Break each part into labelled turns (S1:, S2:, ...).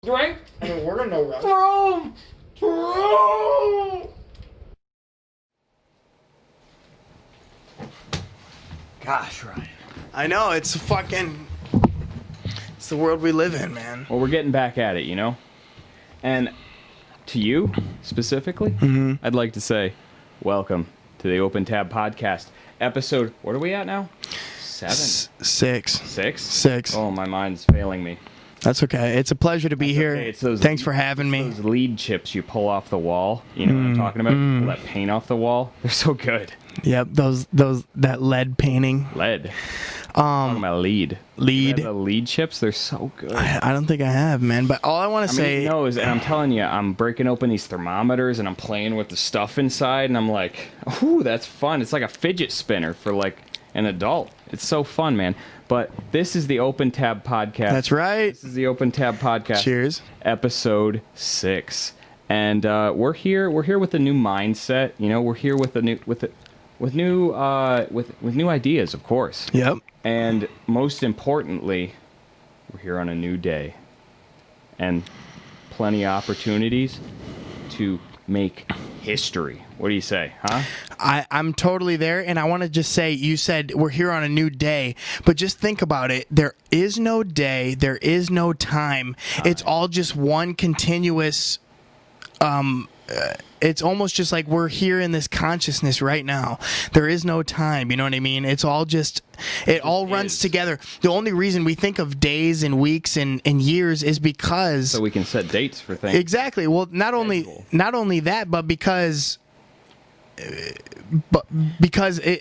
S1: Drink?
S2: I mean, we're in no rush.
S1: Gosh, Ryan.
S2: I know, it's the world we live in, man.
S1: Well, we're getting back at it, you know? And to you, specifically, I'd like to say, welcome to the Open Tab Podcast. Episode, what are we at now? 7?
S2: Six.
S1: 6?
S2: 6.
S1: Oh, my mind's failing me.
S2: That's okay. It's a pleasure to be here.
S1: Okay, it's those
S2: Thanks for having me.
S1: Those lead chips you pull off the wall. You know what I'm talking about? Pull that paint off the wall. They're so good.
S2: Yep, that lead painting.
S1: Lead. Talking about lead.
S2: Lead.
S1: The lead chips, they're so good.
S2: I don't think I have, man. But all I want to say,
S1: and I'm telling you, I'm breaking open these thermometers and I'm playing with the stuff inside, and I'm like, ooh, that's fun. It's like a fidget spinner for like an adult. It's so fun, man. But this is the Open Tab Podcast.
S2: That's right.
S1: This is the Open Tab Podcast.
S2: Cheers.
S1: Episode 6, and we're here with a new mindset. You know, we're here with new ideas, of course.
S2: Yep.
S1: And most importantly, we're here on a new day, and plenty of opportunities to make history. What do you say, huh?
S2: I'm totally there, and I want to just say, you said we're here on a new day, but just think about it. There is no day, there is no time. It's all just one continuous, it's almost just like we're here in this consciousness right now. There is no time, you know what I mean? It's all just, it all runs together. The only reason we think of days and weeks and years is because...
S1: So we can set dates for things.
S2: Exactly. Well, not only that, but because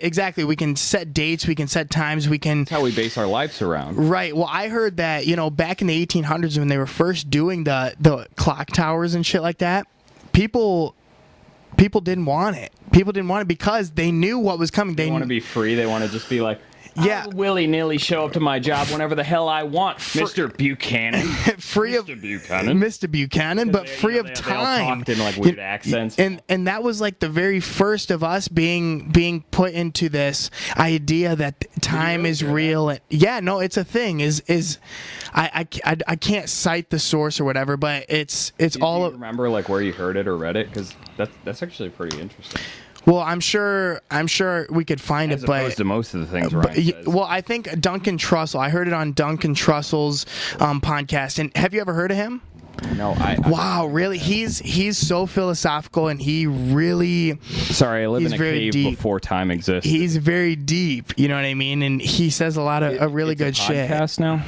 S2: exactly, we can set dates, we can set times, we can...
S1: That's how we base our lives around.
S2: Right. Well, I heard that, you know, back in the 1800s when they were first doing the clock towers and shit like that, people didn't want it. People didn't want it because they knew what was coming.
S1: They want to be free. They want to just be like,
S2: yeah,
S1: I'll willy-nilly show up to my job whenever the hell I want, Mr. Buchanan.
S2: Mr. Buchanan, but free of time.
S1: They all talked in like weird accents.
S2: And that was like the very first of us being put into this idea that time is real. And, yeah, no, it's a thing. I can't cite the source or whatever, but it's all.
S1: Do you remember like where you heard it or read it? Because that's actually pretty interesting.
S2: Well, I'm sure we could find
S1: As
S2: it, but
S1: opposed to most of the things Ryan says.
S2: Well, I think Duncan Trussell. I heard it on Duncan Trussell's podcast. And have you ever heard of him?
S1: No,
S2: Wow, really? He's so philosophical, and he really...
S1: Sorry, I live in a cave before time existed.
S2: He's very deep, you know what I mean? And he says a lot of really good shit.
S1: Podcast now?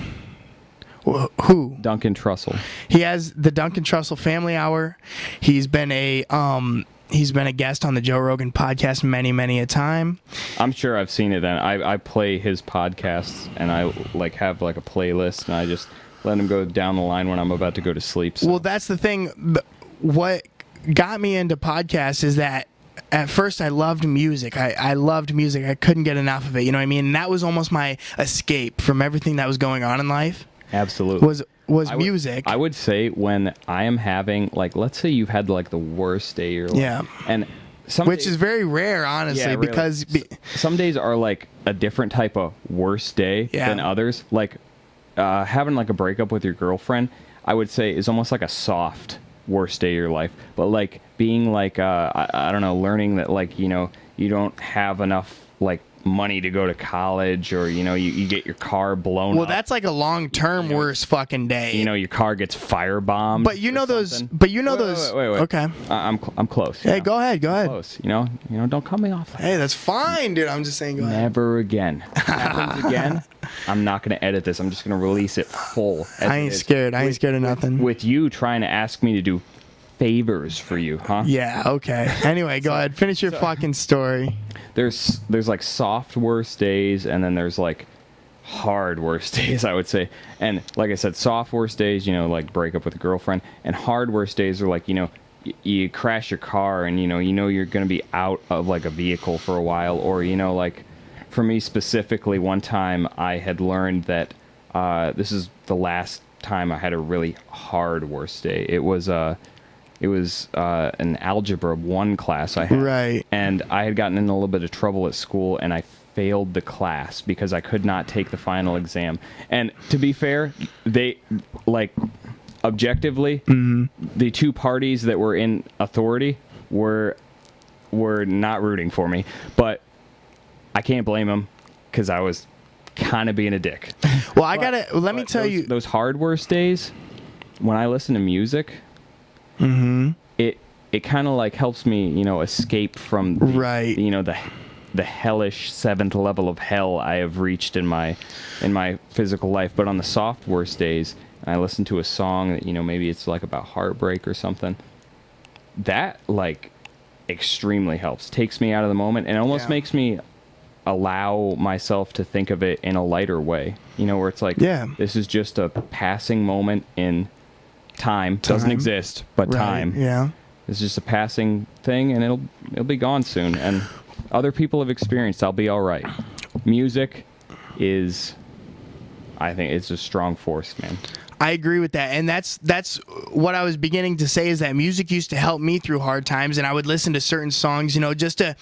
S2: Who?
S1: Duncan Trussell.
S2: He has the Duncan Trussell Family Hour. He's been a guest on the Joe Rogan podcast many a time.
S1: I'm sure I've seen it. And I play his podcasts, and I like have like a playlist, and I just let him go down the line when I'm about to go to sleep. So.
S2: Well, that's the thing. What got me into podcasts is that at first I loved music. I loved music. I couldn't get enough of it. You know what I mean? And that was almost my escape from everything that was going on in life.
S1: Absolutely.
S2: Was music.
S1: I would say when I am having, like, let's say you've had like the worst day of your life.
S2: Yeah.
S1: And
S2: which is very rare, honestly,
S1: really.
S2: because
S1: some days are like a different type of worst day than others. Like having like a breakup with your girlfriend, I would say is almost like a soft worst day of your life. But like being like, I don't know, learning that like, you know, you don't have enough like money to go to college, or you know you get your car blown up.
S2: Well, that's like a long-term worst fucking day.
S1: You know, your car gets firebombed.
S2: But you know those.
S1: Something.
S2: But you know those.
S1: Wait.
S2: Okay.
S1: I'm close.
S2: Hey, go ahead.
S1: Close. You know, don't cut me off.
S2: Hey, that's fine, dude. I'm just saying. Go ahead.
S1: Never again. If it happens again, I'm not gonna edit this. I'm just gonna release it full.
S2: I ain't scared. I ain't scared of nothing.
S1: With you trying to ask me to do favors for you, huh?
S2: Yeah. Okay. Anyway, go ahead. Finish your fucking story.
S1: There's like soft worst days, and then there's like hard worst days, I would say. And like I said, soft worst days, you know, like break up with a girlfriend, and hard worst days are like, you know, you crash your car, and you know you're going to be out of like a vehicle for a while, or you know, like for me specifically, one time I had learned that this is the last time I had a really hard worst day. It was an Algebra 1 class I had.
S2: Right.
S1: And I had gotten in a little bit of trouble at school, and I failed the class because I could not take the final exam. And to be fair, they, like, objectively, the two parties that were in authority were not rooting for me, but I can't blame them because I was kind of being a dick.
S2: Well, let me tell you,
S1: those hard worst days when I listen to music, it kind of like helps me, you know, escape from
S2: Right.
S1: you know, the hellish 7th level of hell I have reached in my physical life. But on the soft worst days, and I listen to a song that, you know, maybe it's like about heartbreak or something, that like extremely helps, takes me out of the moment, and almost makes me allow myself to think of it in a lighter way, you know, where it's like, this is just a passing moment in time. Doesn't exist, but
S2: right.
S1: time.
S2: Yeah.
S1: It's just a passing thing, and it'll be gone soon. And other people have experienced, I'll be all right. Music is, I think, it's a strong force, man.
S2: I agree with that, and that's what I was beginning to say, is that music used to help me through hard times, and I would listen to certain songs, you know, just to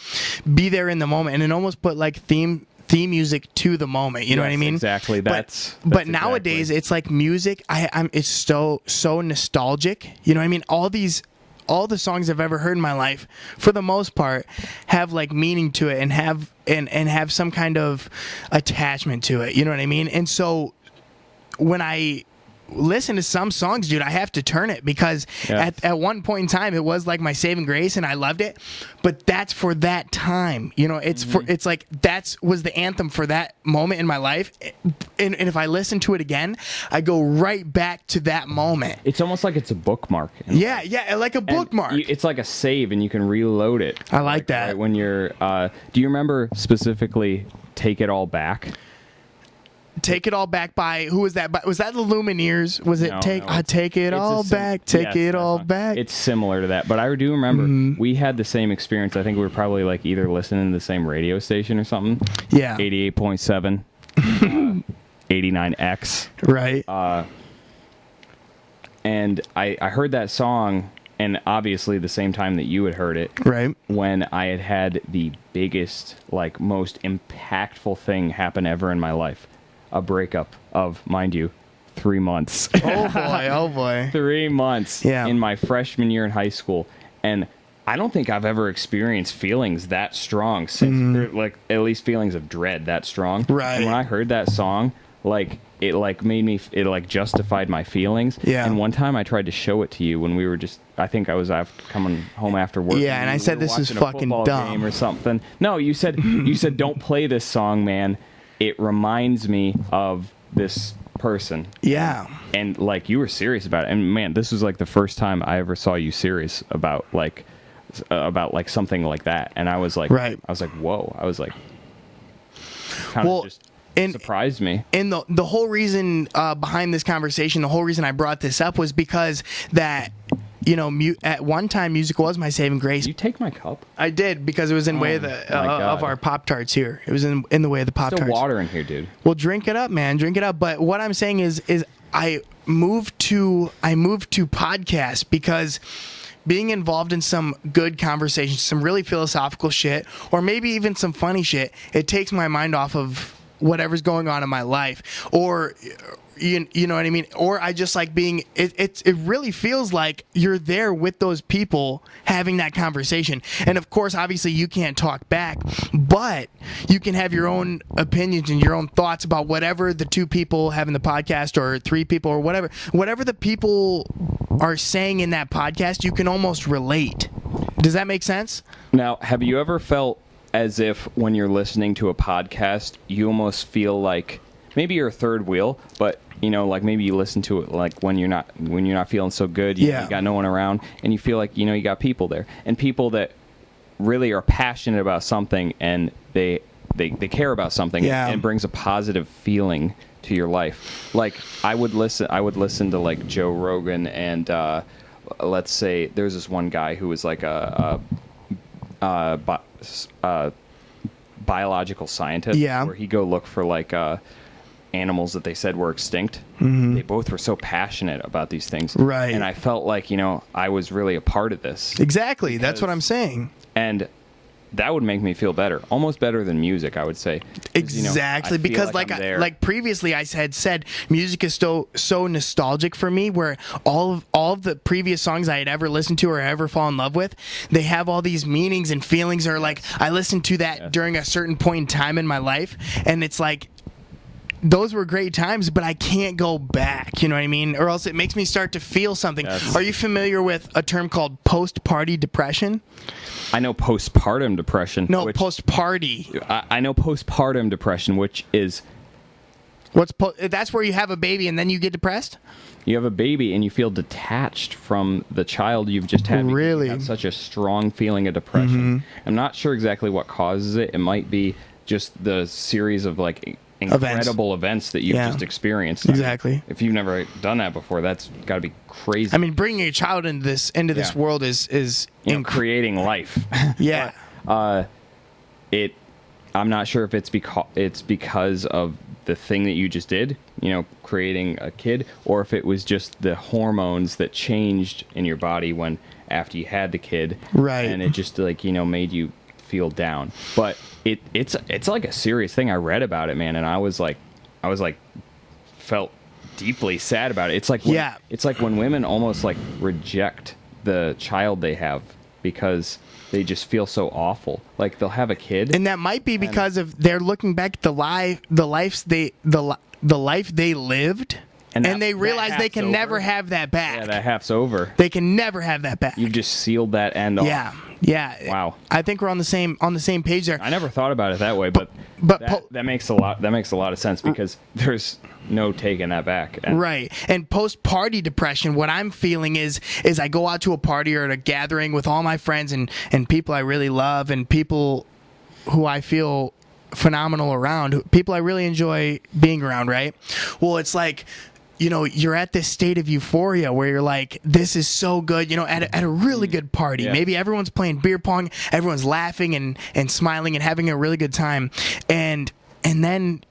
S2: be there in the moment, and it almost put like theme music to the moment. You know what I mean?
S1: Exactly. That's
S2: but nowadays it's like music. It's so nostalgic. You know what I mean? All the songs I've ever heard in my life, for the most part, have like meaning to it and have some kind of attachment to it. You know what I mean? And so when I listen to some songs, dude, I have to turn it, because at one point in time it was like my saving grace and I loved it, but that's for that time, you know. It's it's like was the anthem for that moment in my life, and if I listen to it again, I go right back to that moment.
S1: It's almost like it's a bookmark.
S2: Yeah, like a bookmark.
S1: It's like a save, and you can reload it.
S2: I like that.
S1: Right, when you're do you remember specifically Take It All Back?
S2: Take It All Back by, who was that? Was that the Lumineers? Was it Take It All Back, Take It All Back?
S1: It's similar to that, but I do remember we had the same experience. I think we were probably like either listening to the same radio station or something.
S2: Yeah.
S1: 88.7, 89X.
S2: Right.
S1: And I heard that song, and obviously the same time that you had heard it.
S2: Right.
S1: When I had the biggest, like most impactful thing happen ever in my life. A breakup of, mind you, 3 months.
S2: Oh boy.
S1: 3 months in my freshman year in high school. And I don't think I've ever experienced feelings that strong since, or like at least feelings of dread that strong.
S2: Right.
S1: And when I heard that song, like it like made me, it like justified my feelings.
S2: Yeah.
S1: And one time I tried to show it to you when we were just, I think I was coming home after work.
S2: Yeah, and I said, this is fucking dumb.
S1: Game or something. No, you said don't play this song, man. It reminds me of this person.
S2: Yeah.
S1: And like you were serious about it. And man, this was like the first time I ever saw you serious about something like that. And I was like, whoa. I was like, kind of just surprised me.
S2: And the whole reason behind this conversation, the whole reason I brought this up was because that, you know, at one time music was my saving grace.
S1: Did you take my cup?
S2: I did, because it was in way of our Pop-Tarts here. It was in the way of the Pop-Tarts.
S1: Still water in here, dude.
S2: Well, drink it up, man. Drink it up. But what I'm saying is I moved to podcasts because being involved in some good conversations, some really philosophical shit, or maybe even some funny shit, it takes my mind off of whatever's going on in my life, or you know what I mean? Or I just like being, it really feels like you're there with those people having that conversation. And of course, obviously you can't talk back, but you can have your own opinions and your own thoughts about whatever the two people having the podcast, or three people, or whatever the people are saying in that podcast, you can almost relate. Does that make sense?
S1: Now, have you ever felt as if when you're listening to a podcast, you almost feel like maybe you're a third wheel, but you know, like maybe you listen to it like when you're not feeling so good, you got no one around, and you feel like, you know, you got people there, and people that really are passionate about something, and they care about something, and it brings a positive feeling to your life. Like I would listen to like Joe Rogan, and let's say there's this one guy who was like a biological scientist, where he go look for like animals that they said were extinct. They both were so passionate about these things,
S2: right?
S1: And I felt like, you know, I was really a part of this.
S2: Exactly. That's what I'm saying.
S1: And that would make me feel better, almost better than music, I would say. 'Cause,
S2: Exactly,
S1: I feel
S2: because
S1: I'm there.
S2: like previously I had said, music is so nostalgic for me. Where all of the previous songs I had ever listened to or ever fall in love with, they have all these meanings and feelings. Or like I listened to that during a certain point in time in my life, and it's like, those were great times, but I can't go back, you know what I mean? Or else it makes me start to feel something.
S1: Yes.
S2: Are you familiar with a term called post-party depression?
S1: I know postpartum depression.
S2: No,
S1: which,
S2: post-party.
S1: I know postpartum depression, which is
S2: That's where you have a baby and then you get depressed?
S1: you have a baby and you feel detached from the child you've just had. because
S2: Really?
S1: You have such a strong feeling of depression. I'm not sure exactly what causes it. It might be just the series of like incredible events that you've
S2: Yeah.
S1: just experienced.
S2: Exactly.
S1: If you've never done that before, that's got to be crazy.
S2: I mean, bringing a child into this
S1: Yeah.
S2: world is
S1: Creating life.
S2: yeah.
S1: I'm not sure if it's because of the thing that you just did, creating a kid, or if it was just the hormones that changed in your body after you had the kid,
S2: Right.
S1: And it just made you feel down. But it's like a serious thing. I read about it, man, and I was like felt deeply sad about it. It's like
S2: Yeah.
S1: it's like when women almost like reject the child they have because they just feel so awful. Like they'll have a kid,
S2: And that might be because of they're looking back at the life they lived,
S1: And
S2: and
S1: that-
S2: they
S1: that
S2: realize they
S1: half's
S2: can
S1: over.
S2: never have that back.
S1: yeah, that half's over.
S2: They can never have that back.
S1: You've just sealed that end off.
S2: Yeah. Yeah.
S1: Wow.
S2: I think we're on the same page there.
S1: I never thought about it that way, but
S2: But
S1: that makes a lot of sense because there's no taking that back. And
S2: Right. And post-party depression, what I'm feeling is I go out to a party or at a gathering with all my friends and people I really love and people who I feel phenomenal around, people I really enjoy being around, right? Well, it's like, you're at this state of euphoria where you're like, this is so good, at a really good party.
S1: Yeah.
S2: Maybe everyone's playing beer pong, everyone's laughing and smiling and having a really good time. And then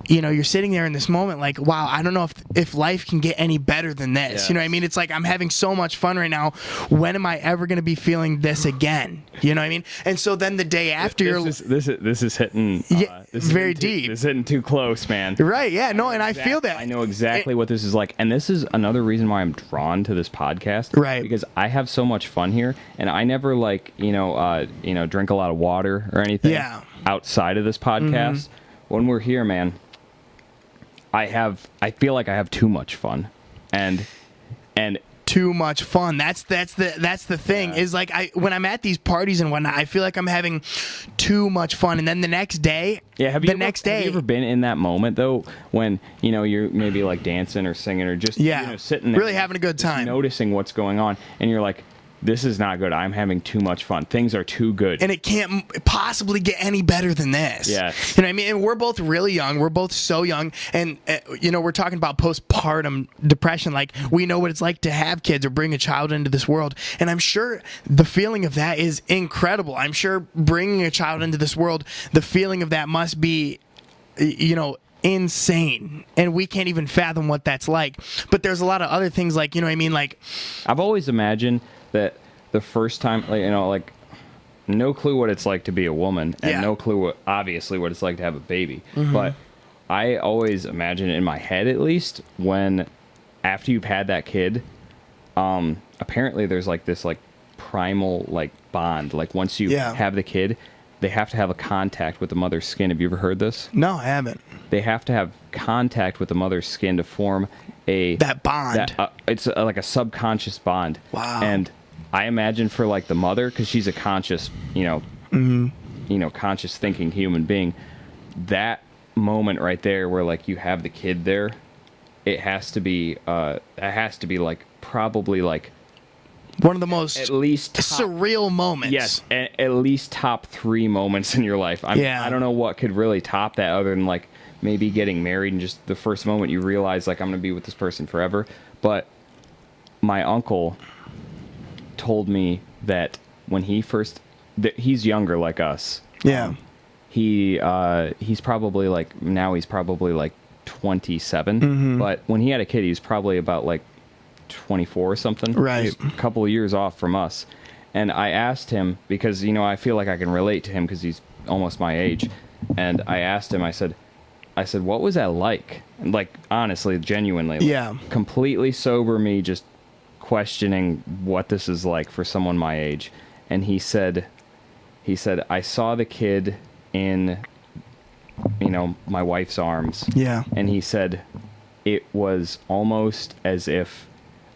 S2: you're sitting there in this moment like, wow, I don't know if life can get any better than this.
S1: Yes.
S2: You know what I mean? It's like, I'm having so much fun right now. When am I ever going to be feeling this again? You know what I mean? And so then the day after
S1: this is hitting
S2: Yeah,
S1: this is
S2: very
S1: hitting
S2: deep.
S1: This is hitting too close, man.
S2: Right. Yeah. No. And I feel that.
S1: I know exactly what this is like, and this is another reason why I'm drawn to this podcast.
S2: Right.
S1: Because I have so much fun here, and I never drink a lot of water or anything.
S2: Yeah.
S1: Outside of this podcast, when we're here, man, I feel like I have too much fun, and
S2: Too much fun. That's the thing.
S1: Yeah.
S2: Is like when I'm at these parties and whatnot, I feel like I'm having too much fun, and then the next day,
S1: have you ever been in that moment though when you're maybe like dancing or singing or just sitting there
S2: really having a good
S1: just
S2: time,
S1: noticing what's going on, and you're like, this is not good. I'm having too much fun. Things are too good.
S2: and it can't possibly get any better than this.
S1: Yes.
S2: You know what I mean? And we're both really young. We're both so young. And, we're talking about postpartum depression. Like, we know what it's like to have kids or bring a child into this world. And I'm sure the feeling of that is incredible. I'm sure bringing a child into this world, the feeling of that must be, insane. And we can't even fathom what that's like. But there's a lot of other things like, like,
S1: I've always imagined that the first time, no clue what it's like to be a woman, and
S2: Yeah.
S1: no clue obviously what it's like to have a baby. But I always imagine in my head, at least, when after you've had that kid, apparently there's like this like primal like bond. Like once you
S2: Yeah.
S1: have the kid, they have to have a contact with the mother's skin. Have you ever heard this?
S2: no, I haven't.
S1: They have to have contact with the mother's skin to form
S2: That bond.
S1: it's like a subconscious bond.
S2: Wow.
S1: And I imagine for like the mother, because she's a conscious, conscious thinking human being, that moment right there where like you have the kid there, it has to be like probably like
S2: One of the most
S1: at least
S2: surreal moments.
S1: Yes, at least top 3 moments in your life.
S2: Yeah.
S1: I don't know what could really top that other than like maybe getting married and just the first moment you realize like I'm going to be with this person forever. But my uncle told me that when he first, he's younger like us.
S2: Yeah.
S1: He's probably like, now he's probably like 27. But when he had a kid, he was probably about like 24 or something.
S2: Right.
S1: He's a couple of years off from us. And I asked him because, I feel like I can relate to him because he's almost my age. And I asked him, I said, what was that like? And like, honestly, genuinely, like,
S2: Yeah.
S1: completely sober me, just questioning what this is like for someone my age. And he said, I saw the kid in, my wife's arms.
S2: Yeah.
S1: And he said, it was almost as if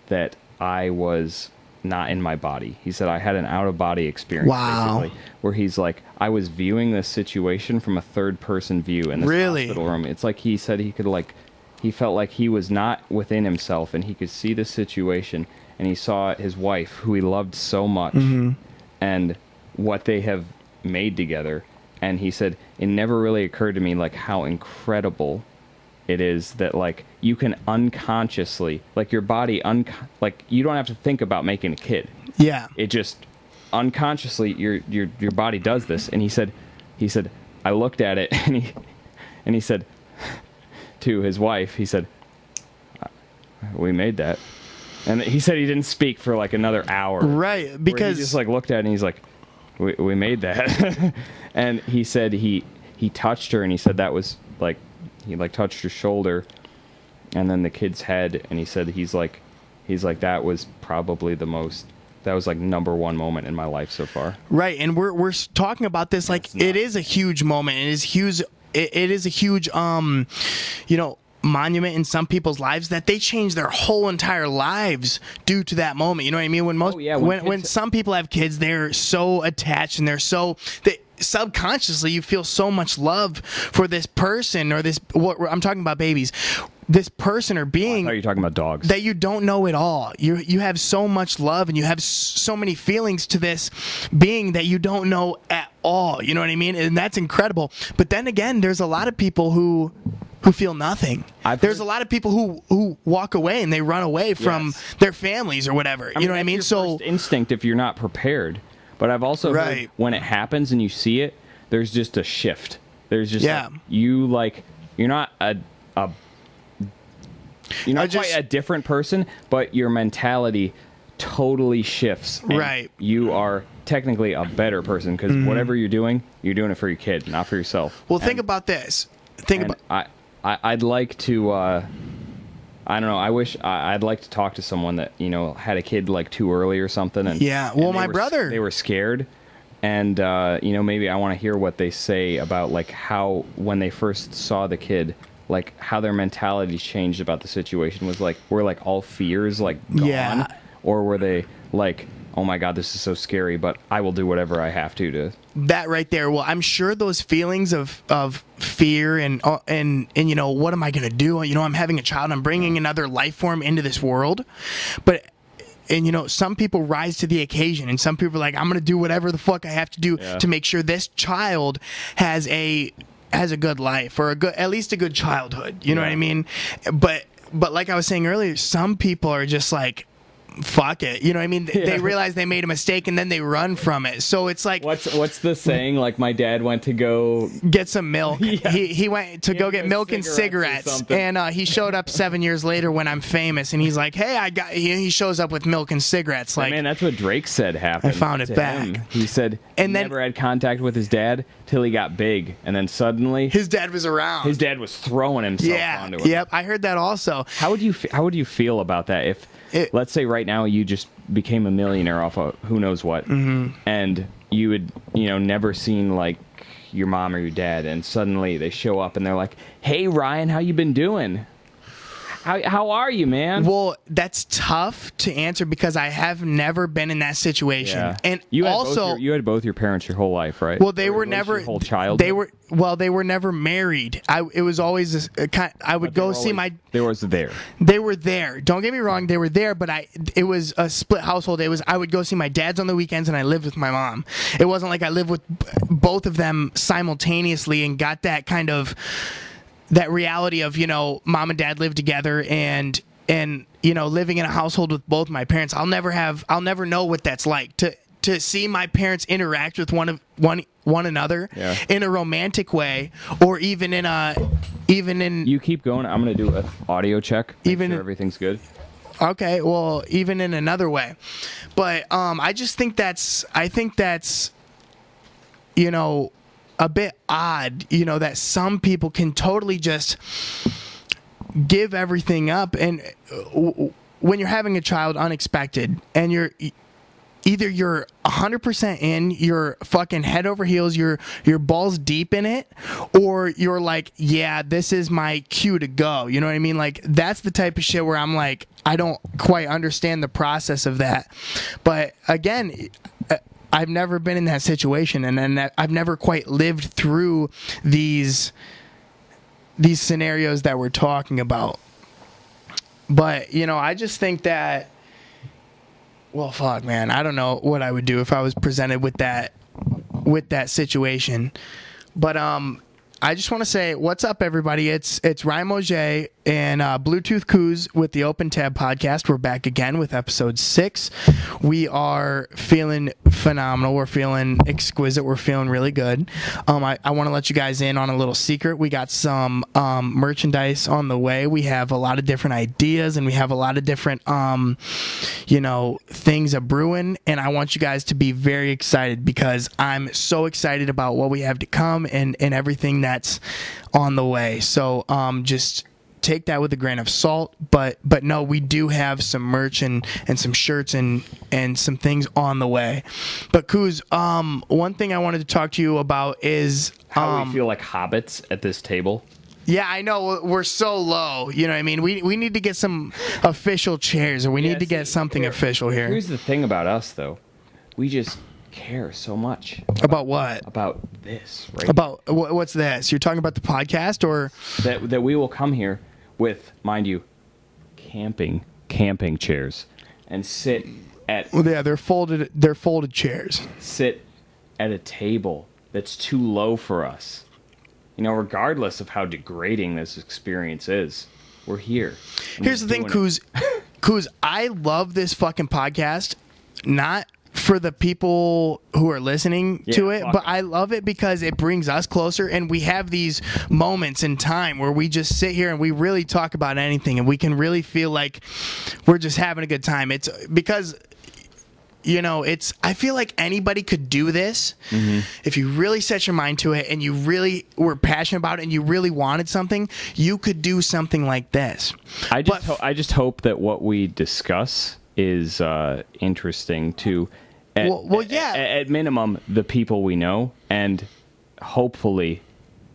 S1: that I was not in my body. He said I had an out-of-body experience,
S2: Wow.
S1: basically, where he's like, I was viewing this situation from a third-person view in this
S2: Really?
S1: hospital room. It's like he said he could, like, he felt like he was not within himself, and he could see the situation, and he saw his wife, who he loved so much, and what they have made together. And he said, it never really occurred to me, like, how incredible it is that, like, you can unconsciously, like, your body, like, you don't have to think about making a kid.
S2: Yeah.
S1: It just unconsciously, your body does this. And he said, I looked at it, and he said to his wife, he said, we made that. And he said he didn't speak for like another hour.
S2: Right,
S1: where
S2: because
S1: he just like looked at it and he's like, we made that. And he said he touched her, and he said that was like, he like touched her shoulder and then the kid's head, and he said he's like that was probably that was like number one moment in my life so far.
S2: right, and we're talking about this like it is a huge moment. It is huge. It is a huge monument in some people's lives that they change their whole entire lives due to that moment. You know what I mean? When most when some people have kids, they're so attached and subconsciously you feel so much love for this person or this. What I'm talking about, babies. This person or being.
S1: I thought you were talking about dogs.
S2: That you don't know at all. You have so much love and you have so many feelings to this being that you don't know at all. You know what I mean? And that's incredible. But then again, there's a lot of people who feel nothing. There's a lot of people who walk away and they run away from their families or whatever. You know what I mean?
S1: That's your first instinct if you're not prepared. But I've also heard when it happens and you see it, there's just a shift. There's just you're not quite a different person, but your mentality totally shifts.
S2: Right.
S1: You are technically a better person because whatever you're doing it for your kid, not for yourself.
S2: Well, think about this.
S1: I'd like to. I don't know. I wish I'd like to talk to someone that had a kid like too early or something. And
S2: well, my brother,
S1: they were scared, and maybe I want to hear what they say about like how when they first saw the kid, like how their mentality changed about the situation. Was like were like all fears like gone, or were they like, oh my God, this is so scary, but I will do whatever I have to.
S2: That right there. Well, I'm sure those feelings of fear and what am I going to do? I'm having a child. I'm bringing another life form into this world. And some people rise to the occasion, and some people are like, I'm going to do whatever the fuck I have to do to make sure this child has a good life or at least a good childhood. You know what I mean? But like I was saying earlier, some people are just like, fuck it. You know what I mean? They realize they made a mistake and then they run from it. So it's like
S1: what's the saying? Like my dad went to go
S2: get some milk. He went to go get milk and cigarettes, and he showed up 7 years later when I'm famous, and he's like, hey, he shows up with milk and cigarettes. Like,
S1: man, that's what Drake said happened.
S2: I found it back.
S1: He said he never had contact with his dad till he got big, and then suddenly
S2: his dad was around.
S1: His dad was throwing himself onto him.
S2: Yep, I heard that also.
S1: How would you feel about that if let's say right now you just became a millionaire off of who knows what, and you had never seen like your mom or your dad, and suddenly they show up and they're like, hey Ryan, how you been doing? How are you, man?
S2: Well, that's tough to answer because I have never been in that situation.
S1: Yeah.
S2: And
S1: you had both your parents your whole life, right?
S2: Well, they were never
S1: your whole childhood.
S2: They were never married. It was always I would go see my.
S1: They were there.
S2: They were there. Don't get me wrong, they were there, but it was a split household. I would go see my dad's on the weekends, and I lived with my mom. It wasn't like I lived with both of them simultaneously and got that kind of. That reality of mom and dad live together and living in a household with both my parents. I'll never know what that's like to see my parents interact with one another in a romantic way, or even in
S1: you keep going. I'm gonna do an audio check. Make sure everything's good.
S2: Okay, well, even in another way. But I think that's you know, a bit odd, you know, that some people can totally just give everything up. And when you're having a child unexpected and you're 100% in, you're fucking head over heels, you're balls deep in it, or you're like, yeah, this is my cue to go. You know what I mean? Like, that's the type of shit where I'm like, I don't quite understand the process of that. But again, I've never been in that situation, and then I've never quite lived through these scenarios that we're talking about. But, you know, I just think that, well, fuck, man, I don't know what I would do if I was presented with that situation. But I just want to say, what's up, everybody? It's Ryan Mosier and Bluetooth Coos with the Open Tab podcast. We're back again with episode 6. We are feeling phenomenal. We're feeling exquisite. We're feeling really good. I want to let you guys in on a little secret. We got some merchandise on the way. We have a lot of different ideas, and we have a lot of different things a brewing, and I want you guys to be very excited, because I'm so excited about what we have to come and everything that's on the way. So just take that with a grain of salt, but no, we do have some merch and some shirts and some things on the way. But Coos, one thing I wanted to talk to you about is
S1: how we feel like hobbits at this table.
S2: Yeah, I know, we're so low. You know what I mean? We need to get some official chairs, or we need to get something official here.
S1: Here's the thing about us, though. We just care so much.
S2: About what?
S1: About this, right?
S2: About what's this? You're talking about the podcast, or
S1: that we will come here with, mind you, camping chairs and sit at.
S2: Well, yeah, they're folded chairs.
S1: Sit at a table that's too low for us. You know, regardless of how degrading this experience is, we're here.
S2: Here's the thing, Coos. Coos, I love this fucking podcast, not for the people who are listening to it, but I love it because it brings us closer, and we have these moments in time where we just sit here and we really talk about anything, and we can really feel like we're just having a good time. It's because, you know, I feel like anybody could do this if you really set your mind to it, and you really were passionate about it, and you really wanted something. You could do something like this.
S1: I just hope that what we discuss is interesting to, at minimum, the people we know, and hopefully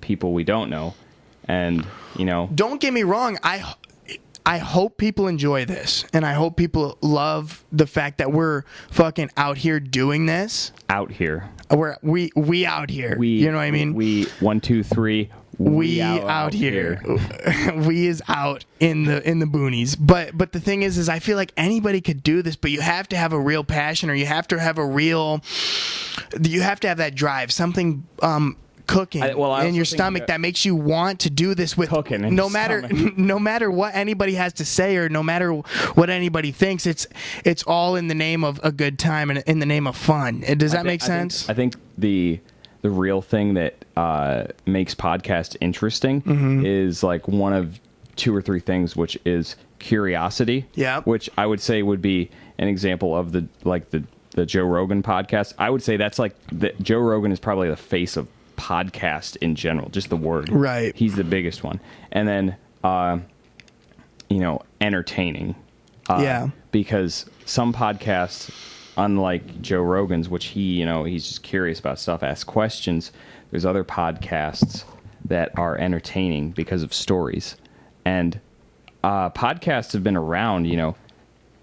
S1: people we don't know. And, you know,
S2: don't get me wrong, I hope people enjoy this, and I hope people love the fact that we're fucking out here doing this.
S1: Out here.
S2: We out here. You know what I mean?
S1: We 1, 2, 3.
S2: We out here. We is out in the boonies. But the thing is I feel like anybody could do this, but you have to have a real passion, or you have to have that drive, something cooking in your stomach that makes you want to do this with
S1: cooking
S2: no matter what anybody has to say, or no matter what anybody thinks. It's all in the name of a good time and in the name of fun. Does that make sense?
S1: I think the real thing that makes podcast interesting is like one of 2 or 3 things, which is curiosity.
S2: Yeah.
S1: Which I would say would be an example of the Joe Rogan podcast. I would say that's like Joe Rogan is probably the face of podcast in general, just the word.
S2: Right.
S1: He's the biggest one. And then, entertaining. Because some podcasts, unlike Joe Rogan's, which he's just curious about stuff, asks questions. There's other podcasts that are entertaining because of stories. And podcasts have been around,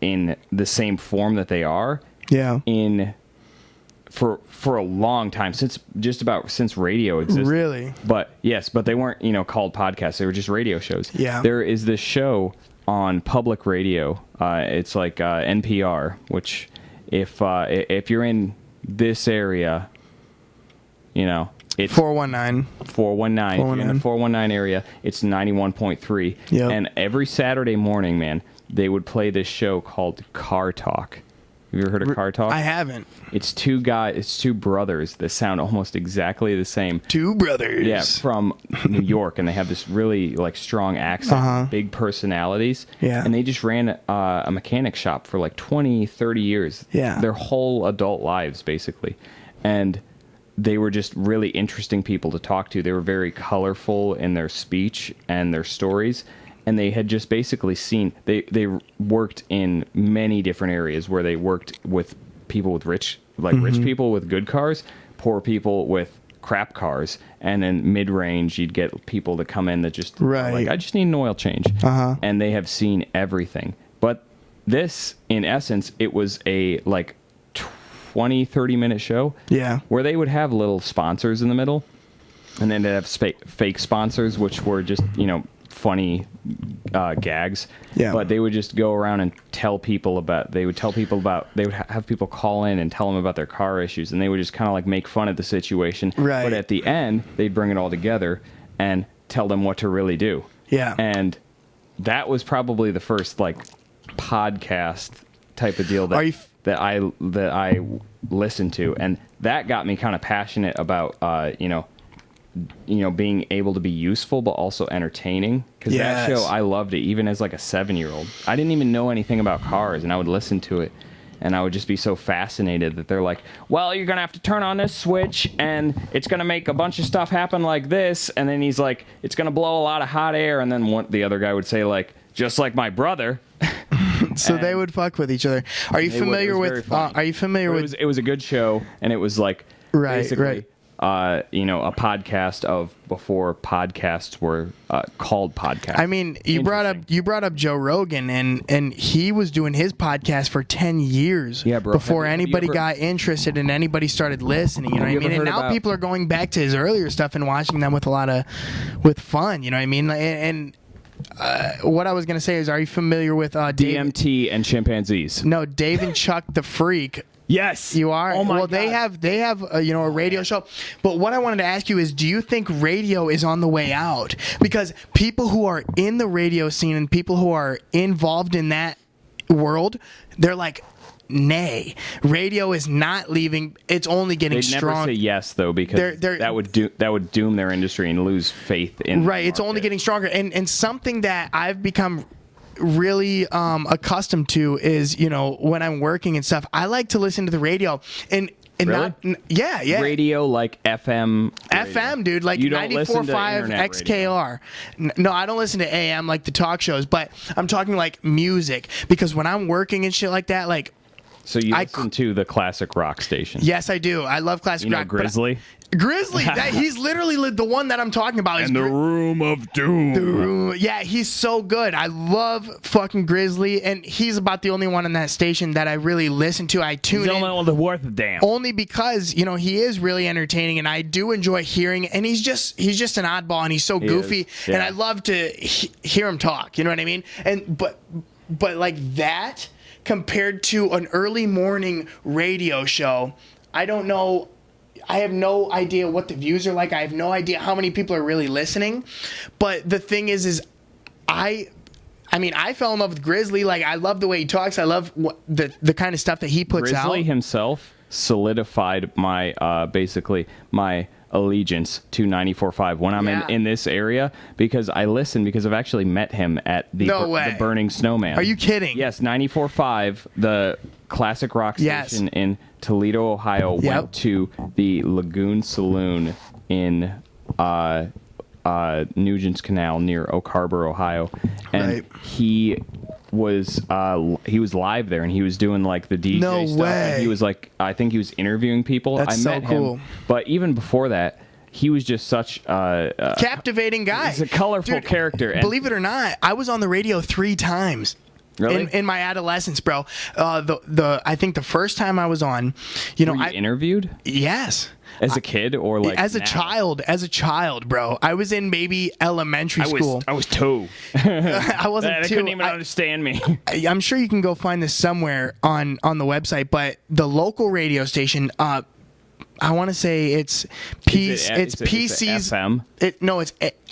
S1: in the same form that they are.
S2: Yeah.
S1: For a long time, since radio existed.
S2: Really?
S1: But they weren't, called podcasts. They were just radio shows.
S2: Yeah.
S1: There is this show on public radio. It's like NPR, which if you're in this area, it's
S2: 419.
S1: 419. If you're in the 419 area, it's 91.3.
S2: Yep.
S1: And every Saturday morning, man, they would play this show called Car Talk. Have you ever heard of Car Talk?
S2: I haven't.
S1: It's two brothers that sound almost exactly the same.
S2: Two brothers.
S1: Yeah, from New York, and they have this really like strong accent, big personalities.
S2: Yeah.
S1: And they just ran a mechanic shop for like 20, 30 years.
S2: Yeah.
S1: Their whole adult lives, basically. And they were just really interesting people to talk to. They were very colorful in their speech and their stories. And they had just basically seen, they worked in many different areas where they worked with people with rich people with good cars, poor people with crap cars, and then mid-range you'd get people that come in that just are like, I just need an oil change. And they have seen everything. But this, in essence, it was a like 20, 30-minute show where they would have little sponsors in the middle, and then they'd have fake sponsors, which were just, funny gags. But they would just go around and they would have people call in and tell them about their car issues, and they would just kind of like make fun of the situation. But at the end, they'd bring it all together and tell them what to really do. And that was probably the first like podcast type of deal that I listened to, and that got me kind of passionate about being able to be useful but also entertaining, because that show, I loved it even as like a 7-year-old. I didn't even know anything about cars, and I would listen to it and I would just be so fascinated that they're like, well, you're gonna have to turn on this switch and it's gonna make a bunch of stuff happen like this, and then he's like, it's gonna blow a lot of hot air, and then the other guy would say like, just like my brother.
S2: So they would fuck with each other. Are you familiar with
S1: it was a good show, and it was like basically a podcast of before podcasts were called podcasts.
S2: I mean, you brought up Joe Rogan, and he was doing his podcast for 10 years before anybody got interested and anybody started listening. You know what I mean? And now people are going back to his earlier stuff and watching them with fun. You know what I mean? And what I was gonna say is, are you familiar with
S1: DMT and chimpanzees?
S2: No, Dave and Chuck the Freak.
S1: Yes,
S2: you are.
S1: Oh my
S2: God. They have a radio show. But what I wanted to ask you is, do you think radio is on the way out? Because people who are in the radio scene and people who are involved in that world, they're like, nay, radio is not leaving. It's only getting strong.
S1: They'd never say yes, though, because that would doom their industry and lose faith in.
S2: Right, it's only getting stronger, and something that I've become really accustomed to is, when I'm working and stuff, I like to listen to the radio and
S1: really? Radio like FM
S2: dude, like 94.5 XKR. No, I don't listen to AM like the talk shows, but I'm talking like music, because when I'm working and shit like that, like.
S1: So you listen to the classic rock station?
S2: Yes, I do. I love classic rock.
S1: Grizzly?
S2: Grizzly, he's literally the one that I'm talking about.
S1: And the Room of Doom.
S2: Yeah, he's so good. I love fucking Grizzly, and he's about the only one on that station that I really listen to. I tune in.
S1: He's the only one that's worth a damn.
S2: Only because, he is really entertaining, and I do enjoy hearing, and he's just an oddball, and he's so goofy, and I love to hear him talk, you know what I mean? And but like that, compared to an early morning radio show, I don't know. I have no idea what the views are like. I have no idea how many people are really listening. But the thing is I fell in love with Grizzly. Like, I love the way he talks. I love the kind of stuff that he puts out.
S1: Grizzly himself solidified my basically my allegiance to 94.5 when I'm in this area, because I listen, because I've actually met him at the Burning Snowman.
S2: Are you kidding?
S1: Yes, 94.5, the classic rock station in Toledo, Ohio, went to the Lagoon Saloon in Nugent's Canal near Oak Harbor, Ohio, and he was live there, and he was doing like the DJ stuff. And he was like, I think he was interviewing people.
S2: That's
S1: I met him, but even before that, he was just such a
S2: captivating guy.
S1: He's a colorful character. And
S2: believe it or not, I was on the radio 3 times.
S1: Really?
S2: In my adolescence, bro. I think the first time I was on,
S1: Were you interviewed?
S2: Yes.
S1: As a kid or like
S2: as a child, bro. I was in maybe elementary school.
S1: I was 2.
S2: I wasn't 2.
S1: They couldn't even understand me.
S2: I'm sure you can go find this somewhere on the website, but the local radio station, I want to say it's It's
S1: Is it
S2: PC's.
S1: FM?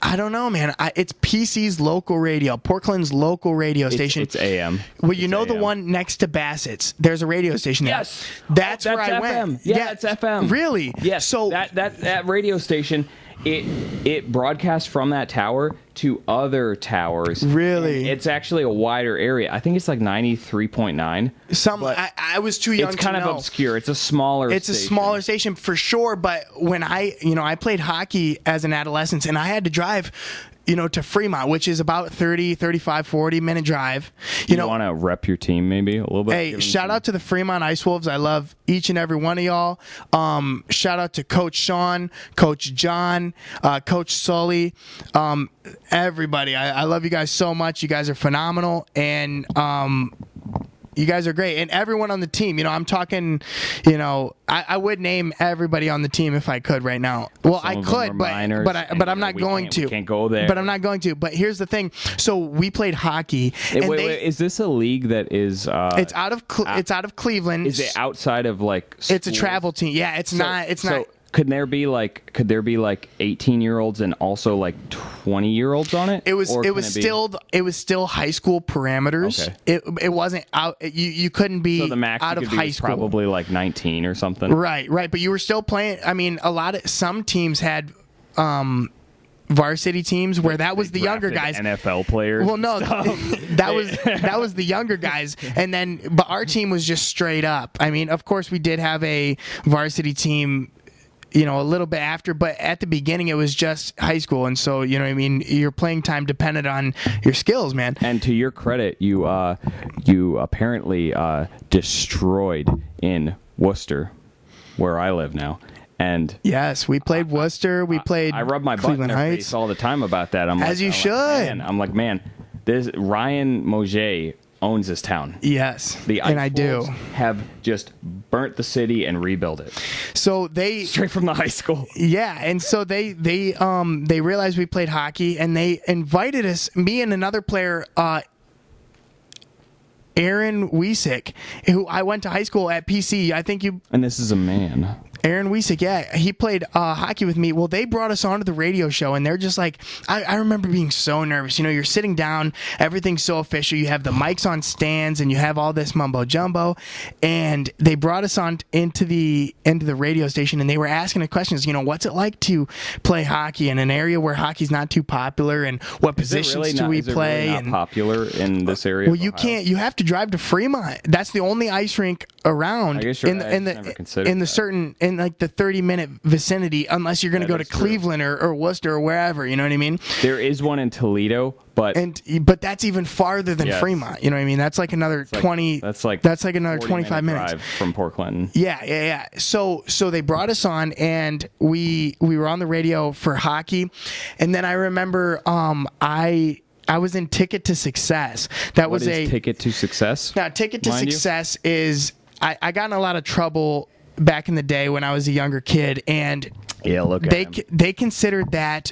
S2: I don't know, man. It's PC's local radio, Portland's local radio station.
S1: It's AM.
S2: Well, you
S1: It's
S2: know the
S1: AM.
S2: one next to Bassett's. There's a radio station there.
S1: Yes.
S2: That's
S1: Oh,
S2: where I
S1: FM.
S2: went.
S1: Yeah, it's FM.
S2: Really?
S1: Yes.
S2: So
S1: that radio station, it broadcasts from that tower to other towers.
S2: Really?
S1: And it's actually a wider area. I think it's like 93.9.
S2: I was too young
S1: It's
S2: to
S1: kind
S2: know.
S1: of obscure. It's a smaller
S2: It's a smaller station for sure, but when I played hockey as an adolescent, and I had to drive, to Fremont, which is about 30, 35, 40-minute drive.
S1: You want to rep your team maybe a little bit?
S2: Hey, shout out to the Fremont Ice Wolves. I love each and every one of y'all. Shout out to Coach Sean, Coach John, Coach Sully, everybody. I love you guys so much. You guys are phenomenal, and you guys are great. And everyone on the team, I'm talking, I would name everybody on the team if I could right now. Well, I could, but I'm not going to.
S1: We can't go there.
S2: But I'm not going to. But here's the thing. So we played hockey.
S1: Wait, is this a league that is?
S2: It's out of Cleveland.
S1: Is it outside of like?
S2: It's a
S1: schools?
S2: travel team. Yeah, it's not.
S1: Could there be like 18-year-olds and also like 20-year-olds on it?
S2: It was still high school parameters.
S1: Okay.
S2: It wasn't out. You couldn't be
S1: So the max
S2: out
S1: you
S2: of
S1: could be
S2: high
S1: was
S2: school.
S1: probably like 19 or something.
S2: Right. But you were still playing. I mean, some teams had varsity teams where that was the younger guys.
S1: NFL players.
S2: Well, no, that was the younger guys, but our team was just straight up. I mean, of course, we did have a varsity team, a little bit after, but at the beginning it was just high school, and so your playing time depended on your skills, man.
S1: And to your credit, you apparently destroyed in Worcester, where I live now. And
S2: yes, we played Worcester. We played.
S1: I rub my butt in
S2: Cleveland
S1: their
S2: Heights
S1: face all the time about that. I'm like, man, this Ryan Moget owns this town.
S2: Yes,
S1: The Ice
S2: and I do
S1: Wolves have just burnt the city and rebuilt it.
S2: So they
S1: Straight from the high school.
S2: Yeah, and so they realized we played hockey, and they invited us, me and another player, Aaron Wiesek, who I went to high school at PC. I think you.
S1: And this is a man.
S2: Aaron Wiesek, yeah, he played hockey with me. Well, they brought us onto the radio show, and they're just like, I remember being so nervous. You're sitting down, everything's so official. You have the mics on stands, and you have all this mumbo jumbo. And they brought us on into the radio station, and they were asking us questions. What's it like to play hockey in an area where hockey's not too popular, and what positions do we play?
S1: Is it really not popular in this area?
S2: Well, you can't. You have to drive to Fremont. That's the only ice rink around
S1: I guess you're right. I never considered that.
S2: In like the 30-minute vicinity, unless you're going to go to Cleveland or Worcester or wherever. You know what I mean?
S1: There is one in Toledo, but
S2: that's even farther than Fremont. You know what I mean? That's like another 20. That's like another 25 minutes
S1: drive from Port Clinton.
S2: Yeah. So they brought us on, and we were on the radio for hockey, and then I remember I was in Ticket to Success.
S1: What is Ticket to Success?
S2: Now, Ticket to Success is I got in a lot of trouble back in the day when I was a younger kid, and they considered that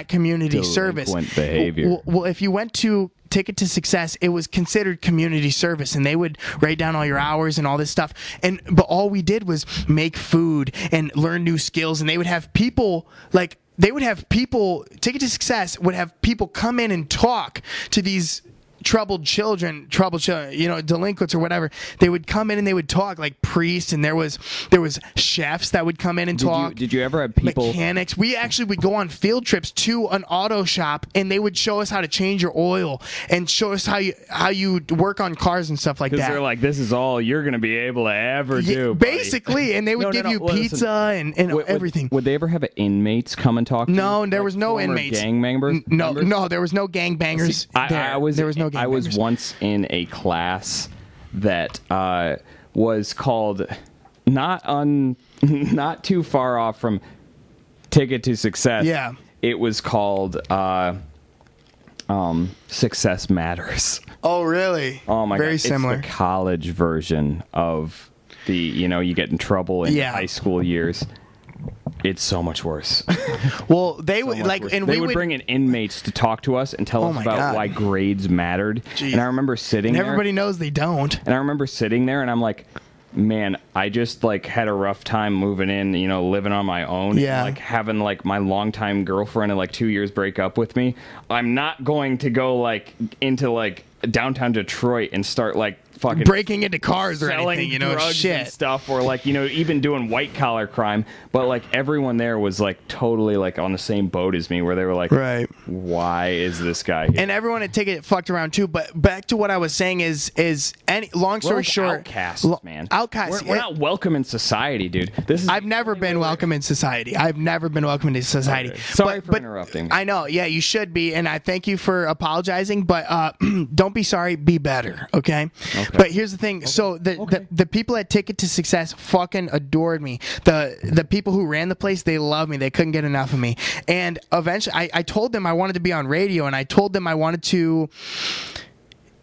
S2: community service.
S1: Delinquent behavior.
S2: Well, if you went to Ticket to Success, it was considered community service, and they would write down all your hours and all this stuff. But all we did was make food and learn new skills, and they would have people Ticket to Success would have people come in and talk to these troubled children, delinquents or whatever. They would come in and they would talk like priests, and there was chefs that would come in and talk.
S1: Did you ever have people
S2: mechanics? We actually would go on field trips to an auto shop, and they would show us how to change your oil and show us how you work on cars and stuff like that.
S1: Because they're like, this is all you're going to be able to ever do, buddy.
S2: Basically. And they would give you pizza and everything.
S1: Would they ever have inmates come and talk to you?
S2: No, there was no inmates.
S1: Gang members?
S2: No, there was no gang bangers.
S1: There was no gang I was once in a class that was called not too far off from Ticket to Success.
S2: Yeah.
S1: It was called Success Matters.
S2: Oh, really?
S1: Oh my God.
S2: Very similar.
S1: It's the college version of the, you get in trouble in high school years. It's so much worse.
S2: Well, they would we would
S1: bring in inmates to talk to us and tell us about why grades mattered. Jeez. And I remember sitting there.
S2: Everybody knows they don't.
S1: And I remember sitting there, and I'm like, man, I just like had a rough time moving in, you know, living on my own.
S2: Yeah.
S1: Like having like my longtime girlfriend in like 2 years break up with me. I'm not going to go like into like downtown Detroit and start like fucking
S2: breaking into cars or
S1: selling
S2: anything, you know,
S1: drugs
S2: shit.
S1: and stuff, or like, you know, even doing white collar crime. But like everyone there was like totally like on the same boat as me, where they were like,
S2: Right.
S1: why is this guy here?
S2: And everyone at Ticket fucked around too. But back to what I was saying is any long
S1: We're
S2: story
S1: like
S2: short,
S1: outcasts, man.
S2: Outcasts.
S1: We're not welcome in society, dude. This is
S2: I've never been welcome in society. I've never been welcome into society.
S1: Okay. Sorry for interrupting.
S2: I know. Yeah, you should be, and I thank you for apologizing. But don't be sorry. Be better. Okay. But here's the thing. So the people at Ticket to Success fucking adored me. The people who ran the place, they loved me. They couldn't get enough of me. And eventually, I told them I wanted to be on radio, and I told them I wanted to.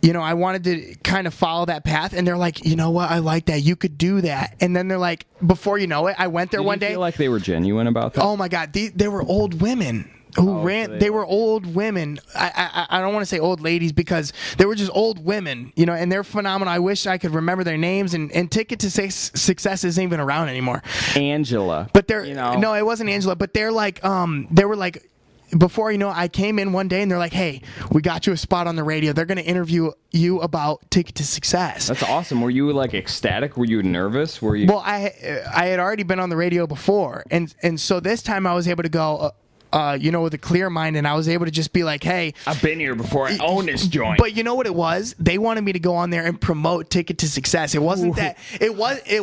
S2: You know, I wanted to kind of follow that path, and they're like, you know what, I like that. You could do that. And then they're like, before you know it, I went there
S1: Did
S2: one
S1: you
S2: day.
S1: feel like they were genuine about that?
S2: Oh my God, they were old women who ran.
S1: so
S2: They were old women. I don't want to say old ladies because they were just old women, you know, and they're phenomenal. I wish I could remember their names. And Ticket to Success isn't even around anymore.
S1: Angela.
S2: But they're
S1: you know,
S2: no, it wasn't Angela. But they're like, they were like. Before you know, I came in one day and they're like, "Hey, we got you a spot on the radio. They're going to interview you about Ticket to Success."
S1: that's awesome. Were you like ecstatic? Were you nervous? Were you?
S2: Well, I had already been on the radio before, and so this time I was able to go, you know, with a clear mind, and I was able to just be like, "Hey,
S1: I've been here before. I own this joint."
S2: But you know what it was? They wanted me to go on there and promote Ticket to Success. It wasn't that it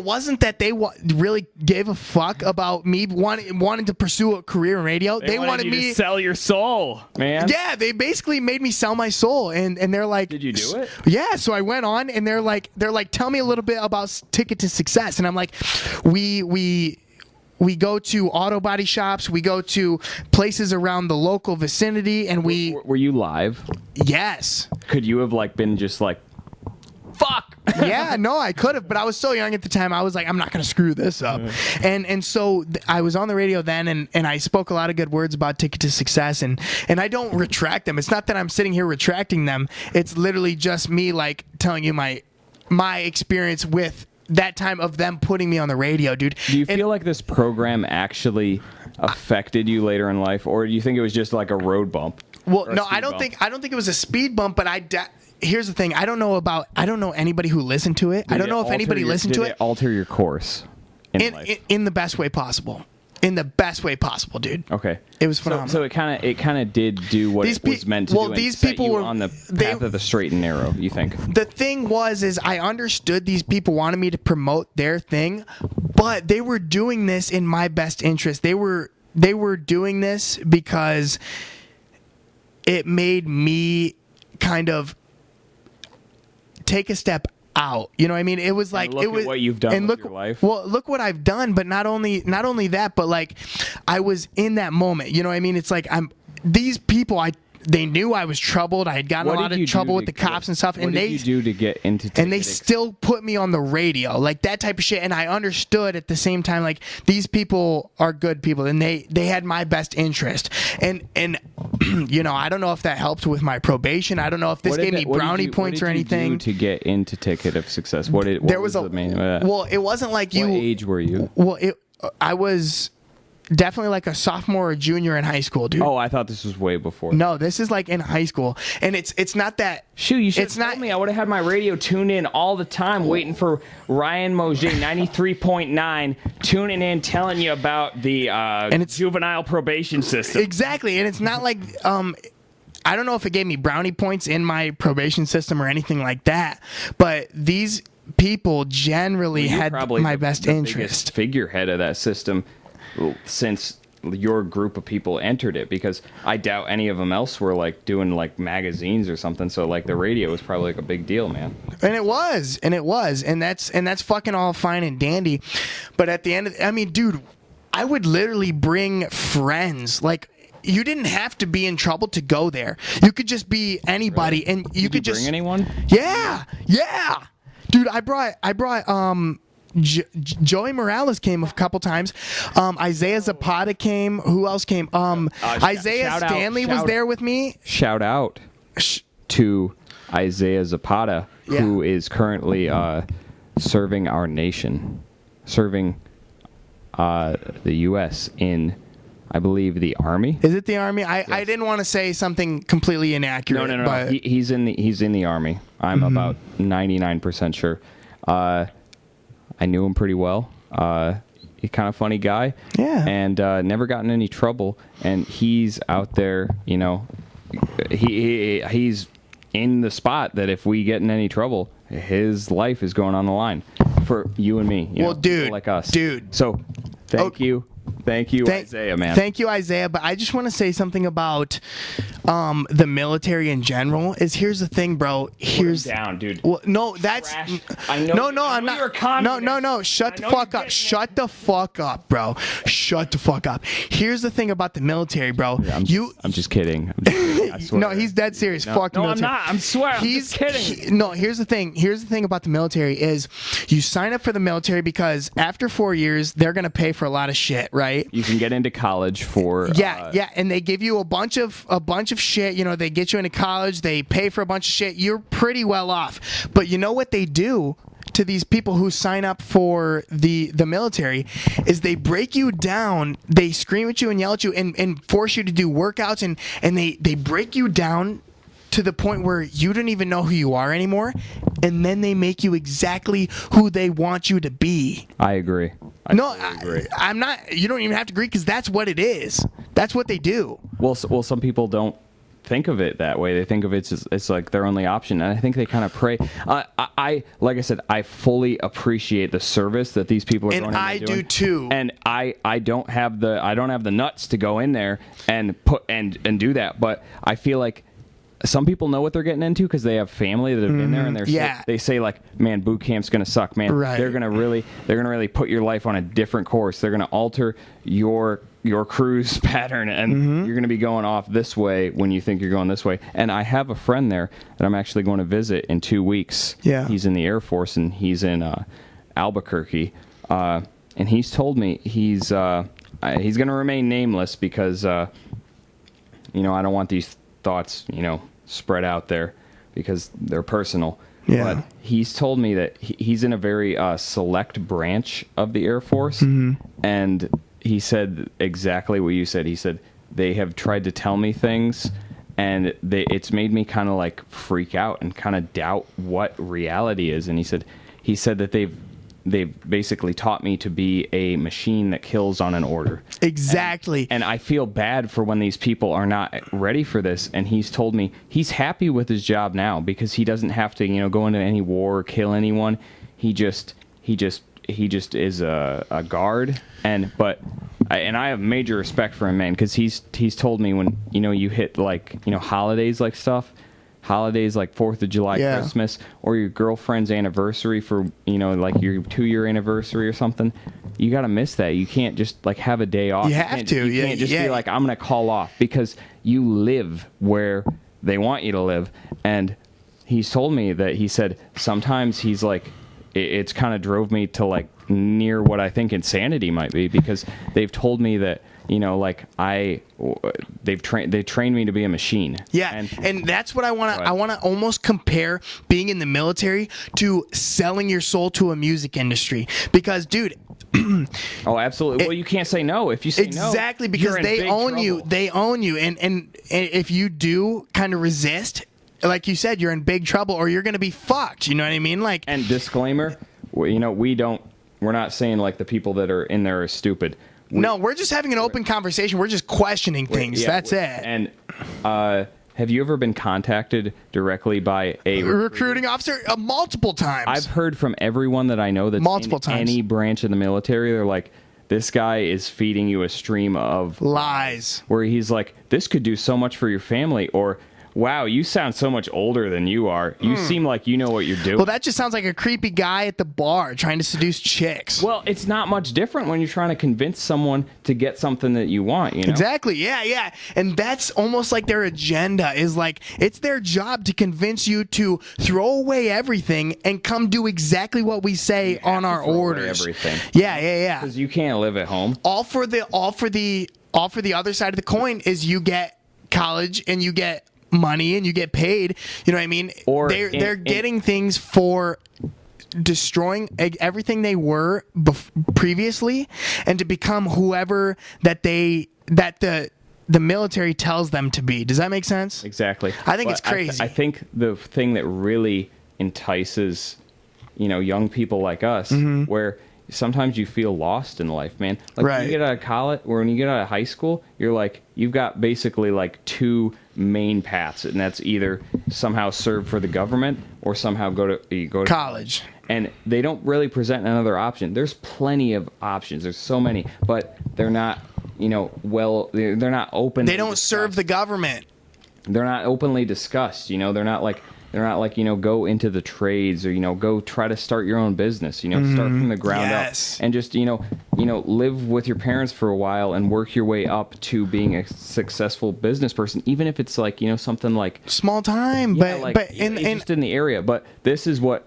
S2: wasn't that they really gave a fuck about me wanting to pursue a career in radio. They wanted
S1: you
S2: me
S1: to sell your soul, man.
S2: Yeah, they basically made me sell my soul, and they're like,
S1: Did you do it?
S2: Yeah, so I went on, and they're like, tell me a little bit about Ticket to Success, and I'm like, we go to auto body shops, we go to places around the local vicinity, and we
S1: Were you live?
S2: yes.
S1: Could you have like been just like, fuck?
S2: Yeah, no, I could have, but I was so young at the time. I was like, I'm not going to screw this up. And so I was on the radio then, and I spoke a lot of good words about Ticket to Success, and I don't retract them. It's not that I'm sitting here retracting them. It's literally just me like telling you my experience with that time of them putting me on the radio, dude.
S1: Do you feel like this program actually affected you later in life, or do you think it was just like a road bump?
S2: Well,
S1: Or a
S2: no,
S1: speed
S2: I don't
S1: bump?
S2: think it was a speed bump, but here's the thing. I don't know anybody who listened to it. I don't know if anybody listened to
S1: Did
S2: it.
S1: it alter your course in life?
S2: In the best way possible. In the best way possible, dude.
S1: Okay.
S2: It was phenomenal.
S1: So it kind of did do what it was meant to do. And
S2: these
S1: set
S2: people
S1: you
S2: were
S1: on the path of the straight and narrow. You think?
S2: The thing is I understood these people wanted me to promote their thing, but they were doing this in my best interest. They were doing this because it made me kind of take a step out. You know what I mean? It was like
S1: look
S2: it was
S1: at what you've done
S2: and
S1: with
S2: look
S1: your life.
S2: Well, look what I've done, but not only that, but like I was in that moment. You know what I mean? It's like these people they knew I was troubled. I had gotten a lot of trouble with the cops and stuff, and
S1: what did you do to get into
S2: and they still put me on the radio, like that type of shit. And I understood at the same time, like these people are good people, and they had my best interest. And you know, I don't know if that helped with my probation. I don't know if this gave me brownie points or anything.
S1: What did you do to get into Ticket of Success? What was the main?
S2: Well, it wasn't like you.
S1: What age were you?
S2: Well, I was definitely like a sophomore or junior in high school, dude.
S1: Oh, I thought this was way before.
S2: No, this is like in high school, and it's not that.
S1: Shoot, you should
S2: It's
S1: have told
S2: not-
S1: me. I would have had my radio tuned in all the time, waiting for Ryan Mosier, 93.9, tuning in, telling you about the
S2: it's
S1: juvenile probation system.
S2: Exactly, and it's not like I don't know if it gave me brownie points in my probation system or anything like that, but these people generally
S1: You're
S2: had
S1: probably
S2: my
S1: the
S2: best
S1: biggest
S2: interest.
S1: figurehead of that system since your group of people entered it, because I doubt any of them else were like doing like magazines or something. So like the radio was probably like a big deal, man.
S2: And it was, and that's fucking all fine and dandy, but at the end, I mean, dude, I would literally bring friends. Like, you didn't have to be in trouble to go there. You could just be anybody, and you
S1: Did
S2: could
S1: you
S2: just
S1: bring anyone?
S2: Yeah, dude. I brought Joey Morales came a couple times. Isaiah Zapata came. Who else came? Isaiah
S1: shout out-
S2: Stanley was
S1: shout-
S2: there with me.
S1: Shout out to Isaiah Zapata, who is currently serving our nation, serving the U.S. in, I believe, the Army.
S2: Is it the Army? I didn't want to say something completely inaccurate.
S1: No.
S2: But
S1: He's in the Army. I'm about 99% sure. I knew him pretty well. He's kind of funny guy.
S2: Yeah.
S1: And never gotten in any trouble. And he's out there, you know, he's in the spot that if we get in any trouble, his life is going on the line for you and me. You
S2: Well,
S1: know,
S2: dude,
S1: people like us.
S2: dude.
S1: So thank you, Isaiah, man.
S2: Thank you, Isaiah. But I just want to say something about the military in general. Here's the thing, bro. Here's
S1: down, dude.
S2: Well, no, that's
S1: Trash. I know.
S2: No, I'm not.
S1: You're a communist.
S2: No. Shut the
S1: I know
S2: fuck
S1: you're
S2: up.
S1: getting
S2: Shut the fuck up, bro. Shut the fuck up. Here's the thing about the military, bro.
S1: I'm just kidding. I swear.
S2: No, he's dead serious. Fuck
S1: No, I'm
S2: military.
S1: not. I'm swearing. I'm just kidding.
S2: No, here's the thing. Here's the thing about the military is you sign up for the military because after 4 years they're gonna pay for a lot of shit, right?
S1: You can get into college for
S2: Yeah, and they give you a bunch of shit. You know, they get you into college, they pay for a bunch of shit. You're pretty well off. But you know what they do to these people who sign up for the military is they break you down, they scream at you and yell at you and force you to do workouts and they break you down to the point where you don't even know who you are anymore, and then they make you exactly who they want you to be.
S1: I agree. I agree.
S2: I'm not. You don't even have to agree because that's what it is. That's what they do.
S1: Well, some people don't think of it that way. They think of it as it's like their only option, and I think they kind of pray. I like I said, I fully appreciate the service that these people are
S2: And
S1: going in
S2: I
S1: and
S2: do
S1: doing.
S2: too.
S1: And I don't have the nuts to go in there and put and do that. But I feel like some people know what they're getting into because they have family that have been there, and they say like, man, boot camp's gonna suck, man.
S2: Right.
S1: They're gonna really put your life on a different course. They're gonna alter your cruise pattern, and you're gonna be going off this way when you think you're going this way. And I have a friend there that I'm actually going to visit in 2 weeks.
S2: Yeah.
S1: He's in the Air Force, and he's in Albuquerque, and he's told me he's gonna remain nameless because I don't want these thoughts spread out there because they're personal.
S2: Yeah.
S1: But he's told me that he's in a very select branch of the Air Force, and he said exactly what you said. He said they have tried to tell me things, and it's made me kind of like freak out and kind of doubt what reality is. And he said that they've basically taught me to be a machine that kills on an order.
S2: Exactly.
S1: And I feel bad for when these people are not ready for this. And he's told me he's happy with his job now because he doesn't have to, go into any war or kill anyone. He just is a guard. I have major respect for him, man, because he's told me when, you hit like, holidays like 4th of July,
S2: Yeah.
S1: Christmas, or your girlfriend's anniversary for, like your 2-year anniversary or something, you got to miss that. You can't just like have a day off.
S2: You have to.
S1: You can't just be like, I'm going to call off, because you live where they want you to live. And he's told me that he said sometimes he's like, it's kind of drove me to like near what I think insanity might be, because they've told me that, they trained me to be a machine.
S2: Yeah, and that's what I want to. I want to almost compare being in the military to selling your soul to a music industry, because, dude.
S1: Oh, absolutely. Well, you can't say no. If you say no,
S2: exactly, because they own you. They own you, and if you do kind of resist, like you said, you're in big trouble, or you're going to be fucked. You know what I mean? Like,
S1: and disclaimer, we're not saying like the people that are in there are stupid.
S2: No, we're just having an open conversation. We're just questioning things. That's it.
S1: And have you ever been contacted directly by a
S2: recruiting officer? Multiple times.
S1: I've heard from everyone that I know that's
S2: multiple
S1: in
S2: times.
S1: Any branch of the military. They're like, this guy is feeding you a stream of
S2: lies.
S1: Where he's like, this could do so much for your family, or wow, you sound so much older than you are. You seem like you know what you're doing.
S2: Well, that just sounds like a creepy guy at the bar trying to seduce chicks.
S1: Well, it's not much different when you're trying to convince someone to get something that you want,
S2: Exactly, yeah. And that's almost like their agenda is like, it's their job to convince you to throw away everything and come do exactly what we say on our orders.
S1: Everything.
S2: Yeah.
S1: Because you can't live at home.
S2: All for the other side of the coin is you get college and you get money and you get paid. You know what I mean?
S1: Or
S2: they're getting things for destroying everything they were previously, and to become whoever that the military tells them to be. Does that make sense?
S1: Exactly.
S2: I think it's crazy.
S1: I think the thing that really entices, young people like us, where sometimes you feel lost in life, man. Like when you get out of college, or when you get out of high school, you're like, you've got basically like two main paths, and that's either somehow serve for the government or somehow go to
S2: college.
S1: And they don't really present another option. There's plenty of options. There's so many, but they're not, they're not open.
S2: They don't serve the government.
S1: They're not openly discussed. They're not like, go into the trades, or, go try to start your own business, start from the ground up, and just, live with your parents for a while and work your way up to being a successful business person, even if it's like, something like
S2: small time, but
S1: just in the area. But this is what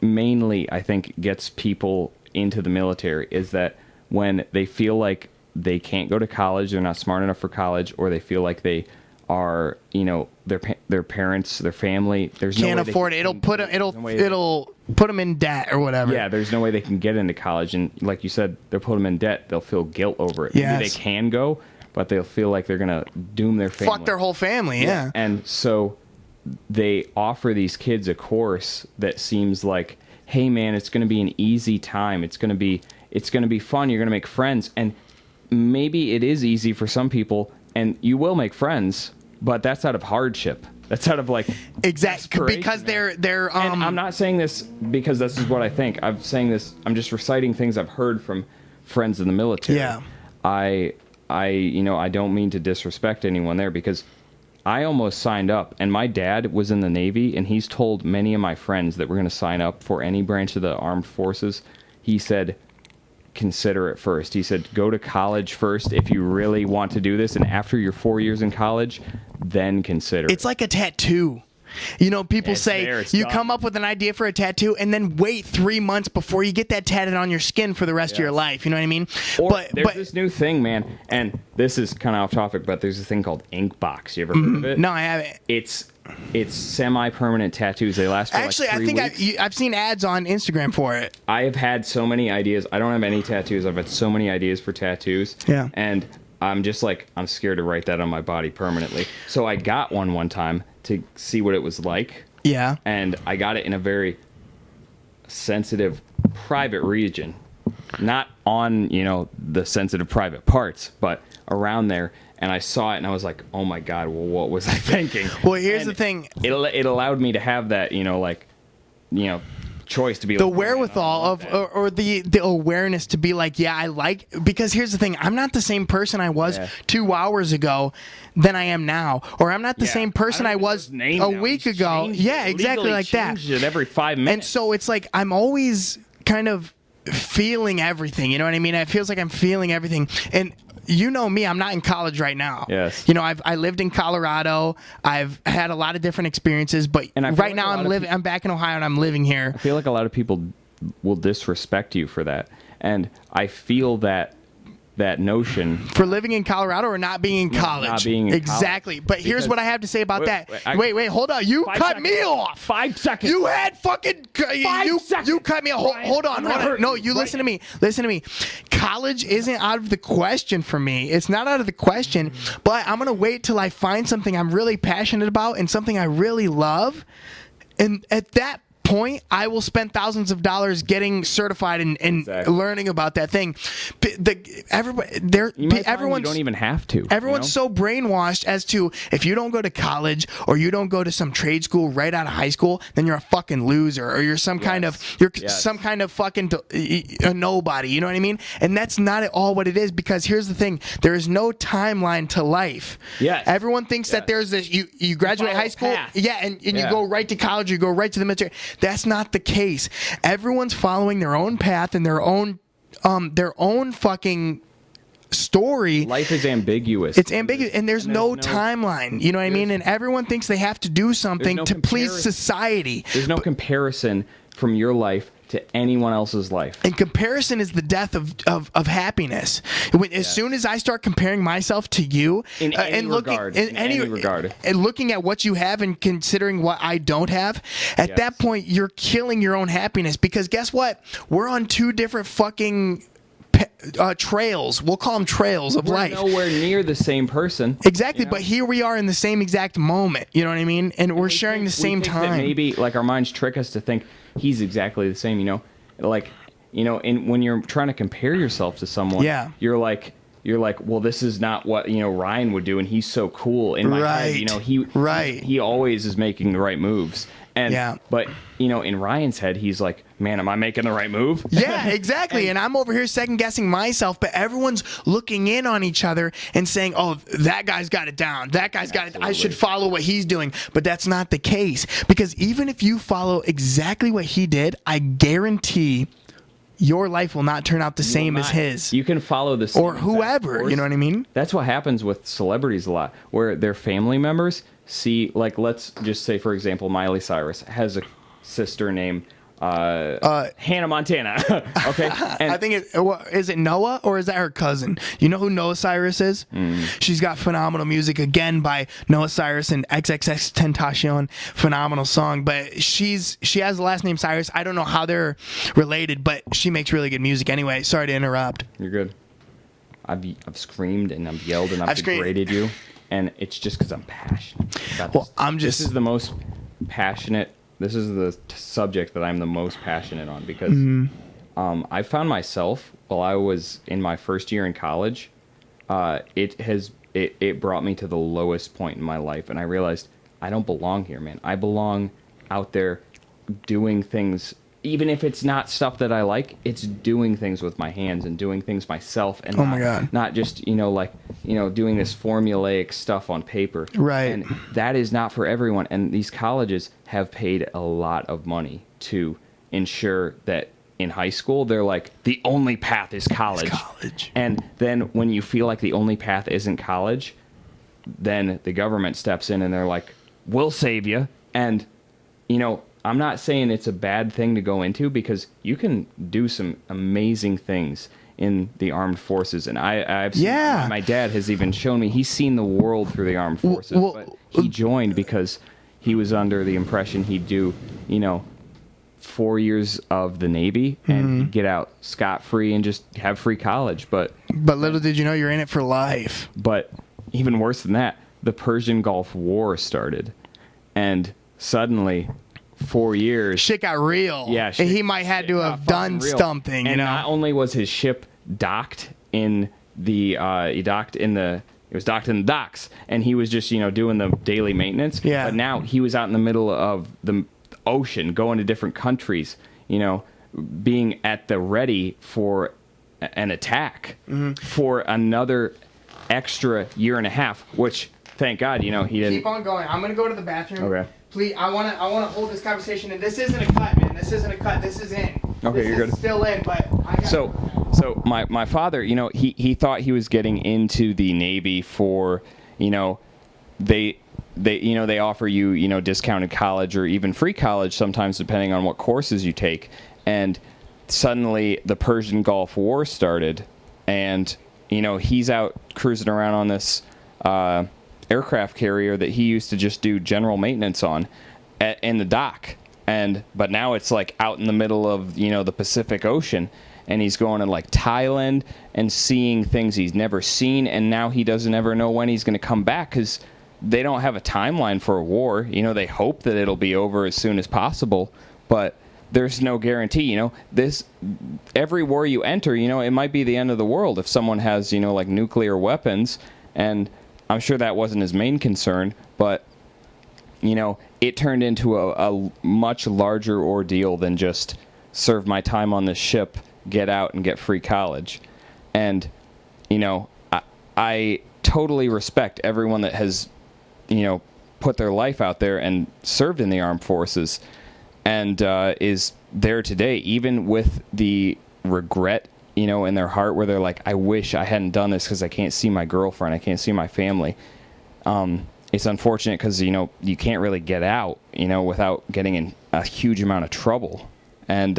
S1: mainly I think gets people into the military, is that when they feel like they can't go to college, they're not smart enough for college, or they feel like they are, their parents, their family, there's
S2: can't
S1: no way
S2: afford it. It'll put them in debt or whatever.
S1: Yeah, there's no way they can get into college, and like you said, they'll put them in debt. They'll feel guilt over it.
S2: Yes.
S1: Maybe they can go, but they'll feel like they're gonna doom their family.
S2: Fuck their whole family. Yeah.
S1: And so they offer these kids a course that seems like, hey man, it's gonna be an easy time. It's gonna be fun. You're gonna make friends, and maybe it is easy for some people, and you will make friends, but that's out of hardship. That's out of like
S2: exactly because they're
S1: And I'm not saying this because this is what I think. I'm saying this. I'm just reciting things I've heard from friends in the military.
S2: Yeah.
S1: I don't mean to disrespect anyone there, because I almost signed up, and my dad was in the Navy, and he's told many of my friends that we're going to sign up for any branch of the armed forces. He said, consider it first. He said, go to college first if you really want to do this, and after your 4 years in college, then consider
S2: It's like a tattoo. People say you come up with an idea for a tattoo and then wait 3 months before you get that tatted on your skin for the rest of your life. You know what I mean?
S1: But there's this new thing, man, and this is kind of off topic, but there's a thing called Inkbox. You ever heard of it?
S2: No, I haven't.
S1: It's semi-permanent tattoos. They last for
S2: Actually,
S1: like 3 weeks.
S2: I've seen ads on Instagram for it.
S1: I have had so many ideas. I don't have any tattoos. I've had so many ideas for tattoos.
S2: Yeah.
S1: And I'm just like, I'm scared to write that on my body permanently. So I got one time to see what it was like.
S2: Yeah.
S1: And I got it in a very sensitive, private region. Not on, the sensitive private parts, but around there. And I saw it, and I was like, oh my God, well, what was I thinking?
S2: Well, here's the thing.
S1: It allowed me to have that, choice to be
S2: the
S1: like,
S2: wherewithal of or the awareness to be like, yeah, I like, because here's the thing, I'm not the same person I was 2 hours ago than I am now, or I'm not the same person I was a week ago. Yeah, exactly like that.
S1: It every 5 minutes.
S2: And so it's like I'm always kind of feeling everything, you know what I mean? It feels like I'm feeling everything. And me, I'm not in college right now.
S1: Yes.
S2: I lived in Colorado. I've had a lot of different experiences, but right now I'm back in Ohio and I'm living here.
S1: I feel like a lot of people will disrespect you for that. And I feel that notion
S2: for living in Colorado or not being in college.
S1: Not being in
S2: exactly.
S1: college.
S2: But here's what I have to say about that. Wait, hold on. You cut me off.
S1: 5 seconds.
S2: You had fucking 5 seconds. You cut me off. Hold on. No, you listen to me. Listen to me. College isn't out of the question for me. It's not out of the question, but I'm going to wait till I find something I'm really passionate about and something I really love. And at that point, I will spend thousands of dollars getting certified and
S1: exactly.
S2: learning about that thing.
S1: Everyone, you don't even have to.
S2: Everyone's so brainwashed as to, if you don't go to college or you don't go to some trade school right out of high school, then you're a fucking loser, or you're some kind of fucking a nobody. You know what I mean? And that's not at all what it is, because here's the thing: there is no timeline to life.
S1: Yes.
S2: Everyone thinks that there's this. You graduate high school, and you go right to college. You go right to the military. That's not the case. Everyone's following their own path and their own fucking story.
S1: Life is ambiguous.
S2: It's ambiguous, and there's no timeline. You know what I mean? And everyone thinks they have to do something to please society.
S1: There's no comparison from your life to anyone else's life.
S2: And comparison is the death of happiness. As soon as I start comparing myself to you,
S1: In any
S2: and looking
S1: regard.
S2: in any regard, and looking at what you have and considering what I don't have, at that point you're killing your own happiness. Because guess what? We're on two different fucking trails. We'll call them trails of
S1: We're
S2: life.
S1: nowhere near the same person.
S2: Exactly,
S1: you know?
S2: but here we are in the same exact moment. You know what I mean? And we're sharing the same
S1: we think that
S2: time.
S1: maybe like our minds trick us to think he's exactly the same. Like and when you're trying to compare yourself to someone,
S2: Yeah.
S1: you're like, well, this is not what Ryan would do, and he's so cool. In my head, he always is making the right moves. And
S2: Yeah.
S1: but in Ryan's head, he's like, man, am I making the right move?
S2: Yeah, exactly. and I'm over here second guessing myself, but everyone's looking in on each other and saying, oh, that guy's got it down. That guy's got it. I should follow what he's doing. But that's not the case. Because even if you follow exactly what he did, I guarantee your life will not turn out the same as his.
S1: You can follow the same
S2: or whoever,
S1: course.
S2: you know what I mean?
S1: That's what happens with celebrities a lot, where their family members see, like, let's just say, for example, Miley Cyrus has a sister named Hannah Montana. Okay, and
S2: I think is it Noah or is that her cousin? You know who Noah Cyrus is? She's got phenomenal music again by Noah Cyrus and XXX Tentacion. Phenomenal song, but she has the last name Cyrus. I don't know how they're related, but she makes really good music. Anyway, sorry to interrupt.
S1: You're good. I've screamed and I've yelled and I've degraded you, and it's just because I'm passionate about this. This is the most passionate. This is the subject that I'm the most passionate on because I found myself while I was in my first year in college. It brought me to the lowest point in my life, and I realized I don't belong here, man. I belong out there doing things, even if it's not stuff that I like. It's doing things with my hands and doing things myself, and not just doing this formulaic stuff on paper.
S2: Right.
S1: And that is not for everyone. And these colleges have paid a lot of money to ensure that in high school they're like, the only path is college.
S2: It's college.
S1: And then when you feel like the only path isn't college, then the government steps in and they're like, we'll save you. And I'm not saying it's a bad thing to go into, because you can do some amazing things in the armed forces. And I've seen, my dad has even shown me he's seen the world through the armed forces. But he joined because he was under the impression he'd do, 4 years of the Navy and he'd get out scot-free and just have free college. But
S2: little did you know you're in it for life.
S1: But even worse than that, the Persian Gulf War started. And suddenly 4 years,
S2: shit got real.
S1: Yeah,
S2: and he might had to have done something.
S1: And not only was his ship docked in the it was docked in the docks, and he was just doing the daily maintenance.
S2: Yeah.
S1: But now he was out in the middle of the ocean, going to different countries. Being at the ready for an attack for another extra year and a half. Which, thank God, he didn't.
S2: Keep on going. I'm gonna go to the bathroom.
S1: Okay.
S2: Please, I wanna hold this conversation, and this isn't a cut, man. This isn't a cut. This is in.
S1: Okay, you're good.
S2: Still in, but
S1: So my father, he thought he was getting into the Navy for, they offer you, discounted college or even free college sometimes, depending on what courses you take. And suddenly the Persian Gulf War started, and he's out cruising around on this aircraft carrier that he used to just do general maintenance on in the dock. But now it's like out in the middle of the Pacific Ocean, and he's going to like Thailand and seeing things he's never seen, and now he doesn't ever know when he's going to come back, because they don't have a timeline for a war. They hope that it'll be over as soon as possible, but there's no guarantee. Every war you enter, it might be the end of the world if someone has like nuclear weapons. And I'm sure that wasn't his main concern, but it turned into a much larger ordeal than just serve my time on this ship, get out, and get free college. And I totally respect everyone that has put their life out there and served in the armed forces, and is there today, even with the regret in their heart, where they're like, I wish I hadn't done this because I can't see my girlfriend, I can't see my family. It's unfortunate because you can't really get out without getting in a huge amount of trouble. And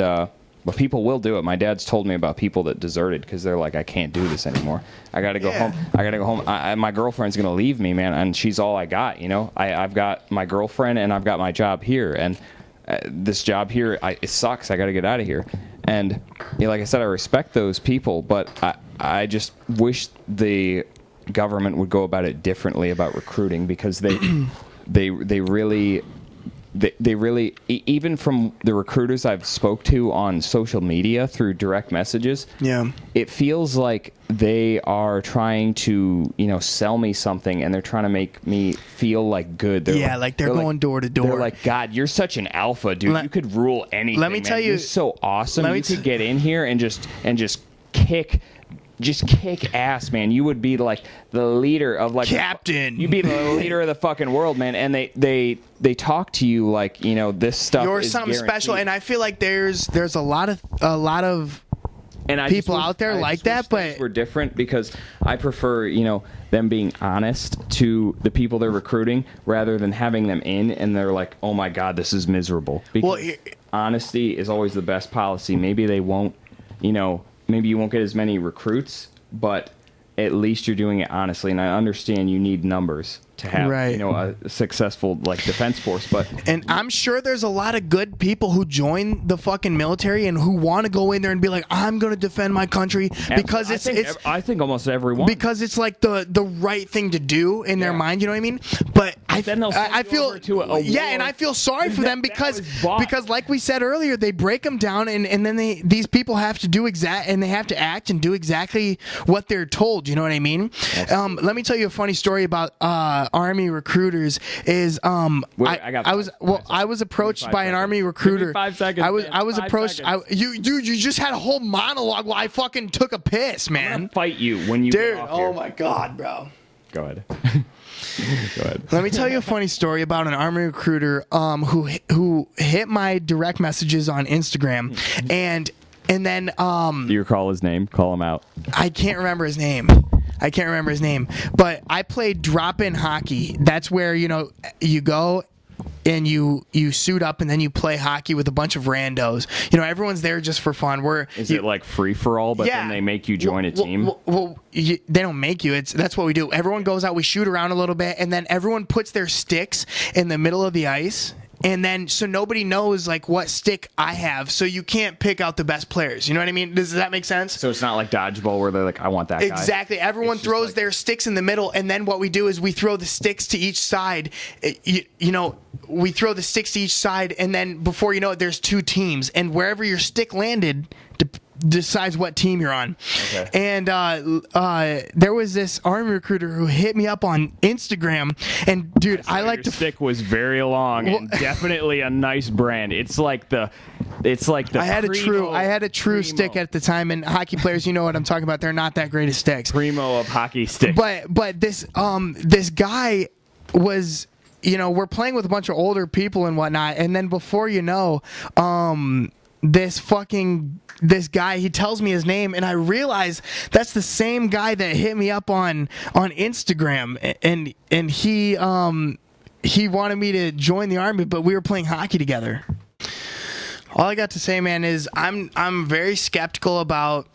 S1: But people will do it. My dad's told me about people that deserted because they're like, I can't do this anymore. I got to go home. I got to go home. My girlfriend's going to leave me, man, and she's all I got, you know? I've got my girlfriend, and I've got my job here, and this job here, it sucks. I got to get out of here. And you know, like I said, I respect those people, but I just wish the government would go about it differently about recruiting, because they really even from the recruiters I've spoke to on social media through direct messages, it feels like they are trying to, you know, sell me something, and they're trying to make me feel like good. They're
S2: like they're going door to door.
S1: They're like, God, you're such an alpha, dude. You could rule anything.
S2: Let me tell you,
S1: you're so awesome. You could get in here and just kick ass, man. You would be like the leader of like
S2: captain.
S1: You'd be the leader of the fucking world, man. And they talk to you like, you know, this stuff.
S2: You're
S1: is
S2: something
S1: guaranteed.
S2: special, and I feel like there's a lot of
S1: and I
S2: people
S1: wish,
S2: out there like that, but
S1: we're different, because I prefer, you know, them being honest to the people they're recruiting rather than having them in and they're like, oh my God, this is miserable. Because honesty is always the best policy. Maybe they won't, you know, maybe you won't get as many recruits, but at least you're doing it honestly. And I understand you need numbers to have, you know, a successful like defense force,
S2: and I'm sure there's a lot of good people who join the fucking military and who want to go in there and be like, I'm going to defend my country, because
S1: I think almost everyone,
S2: because it's like the right thing to do in their mind, you know what I mean? But I feel and I feel sorry for them because like we said earlier, they break them down, and then these people have to do and they have to act and do exactly what they're told, you know what I mean? Let me tell you a funny story about Army recruiters. Is I was approached by an Army recruiter.
S1: 5 seconds.
S2: I was approached. You just had a whole monologue while I fucking took a piss, man.
S1: I'm gonna fight you when you
S2: dude.
S1: get off here.
S2: Oh my God, bro.
S1: Go ahead. Go ahead.
S2: Let me tell you a funny story about an Army recruiter who hit my direct messages on Instagram, and then
S1: do you recall his name? Call him out.
S2: I can't remember his name. But I played drop-in hockey. That's where, you know, you go and you suit up and then you play hockey with a bunch of randos. You know, everyone's there just for fun.
S1: Is it like free for all, but then they make you join a team?
S2: They don't make you. That's what we do. Everyone goes out, we shoot around a little bit, and then everyone puts their sticks in the middle of the ice. And then, so nobody knows like what stick I have, so you can't pick out the best players. You know what I mean? Does that make sense?
S1: So it's not like dodgeball where they're like, I want that guy.
S2: Exactly. Everyone throws like their sticks in the middle, and then what we do is we throw the sticks to each side. You know, we throw the sticks to each side, and then before you know it, there's two teams, and wherever your stick landed decides what team you're on. Okay. And there was this Army recruiter who hit me up on Instagram, and dude, I like
S1: your stick was very long and definitely a nice brand. It's like the
S2: I had a true stick at the time, and hockey players, you know what I'm talking about. They're not that great of sticks.
S1: Primo of hockey sticks.
S2: But this guy was, you know, we're playing with a bunch of older people and whatnot, and then before you know, this guy, he tells me his name, and I realize that's the same guy that hit me up on Instagram, and he wanted me to join the Army, but we were playing hockey together. All I got to say, man, is I'm very skeptical about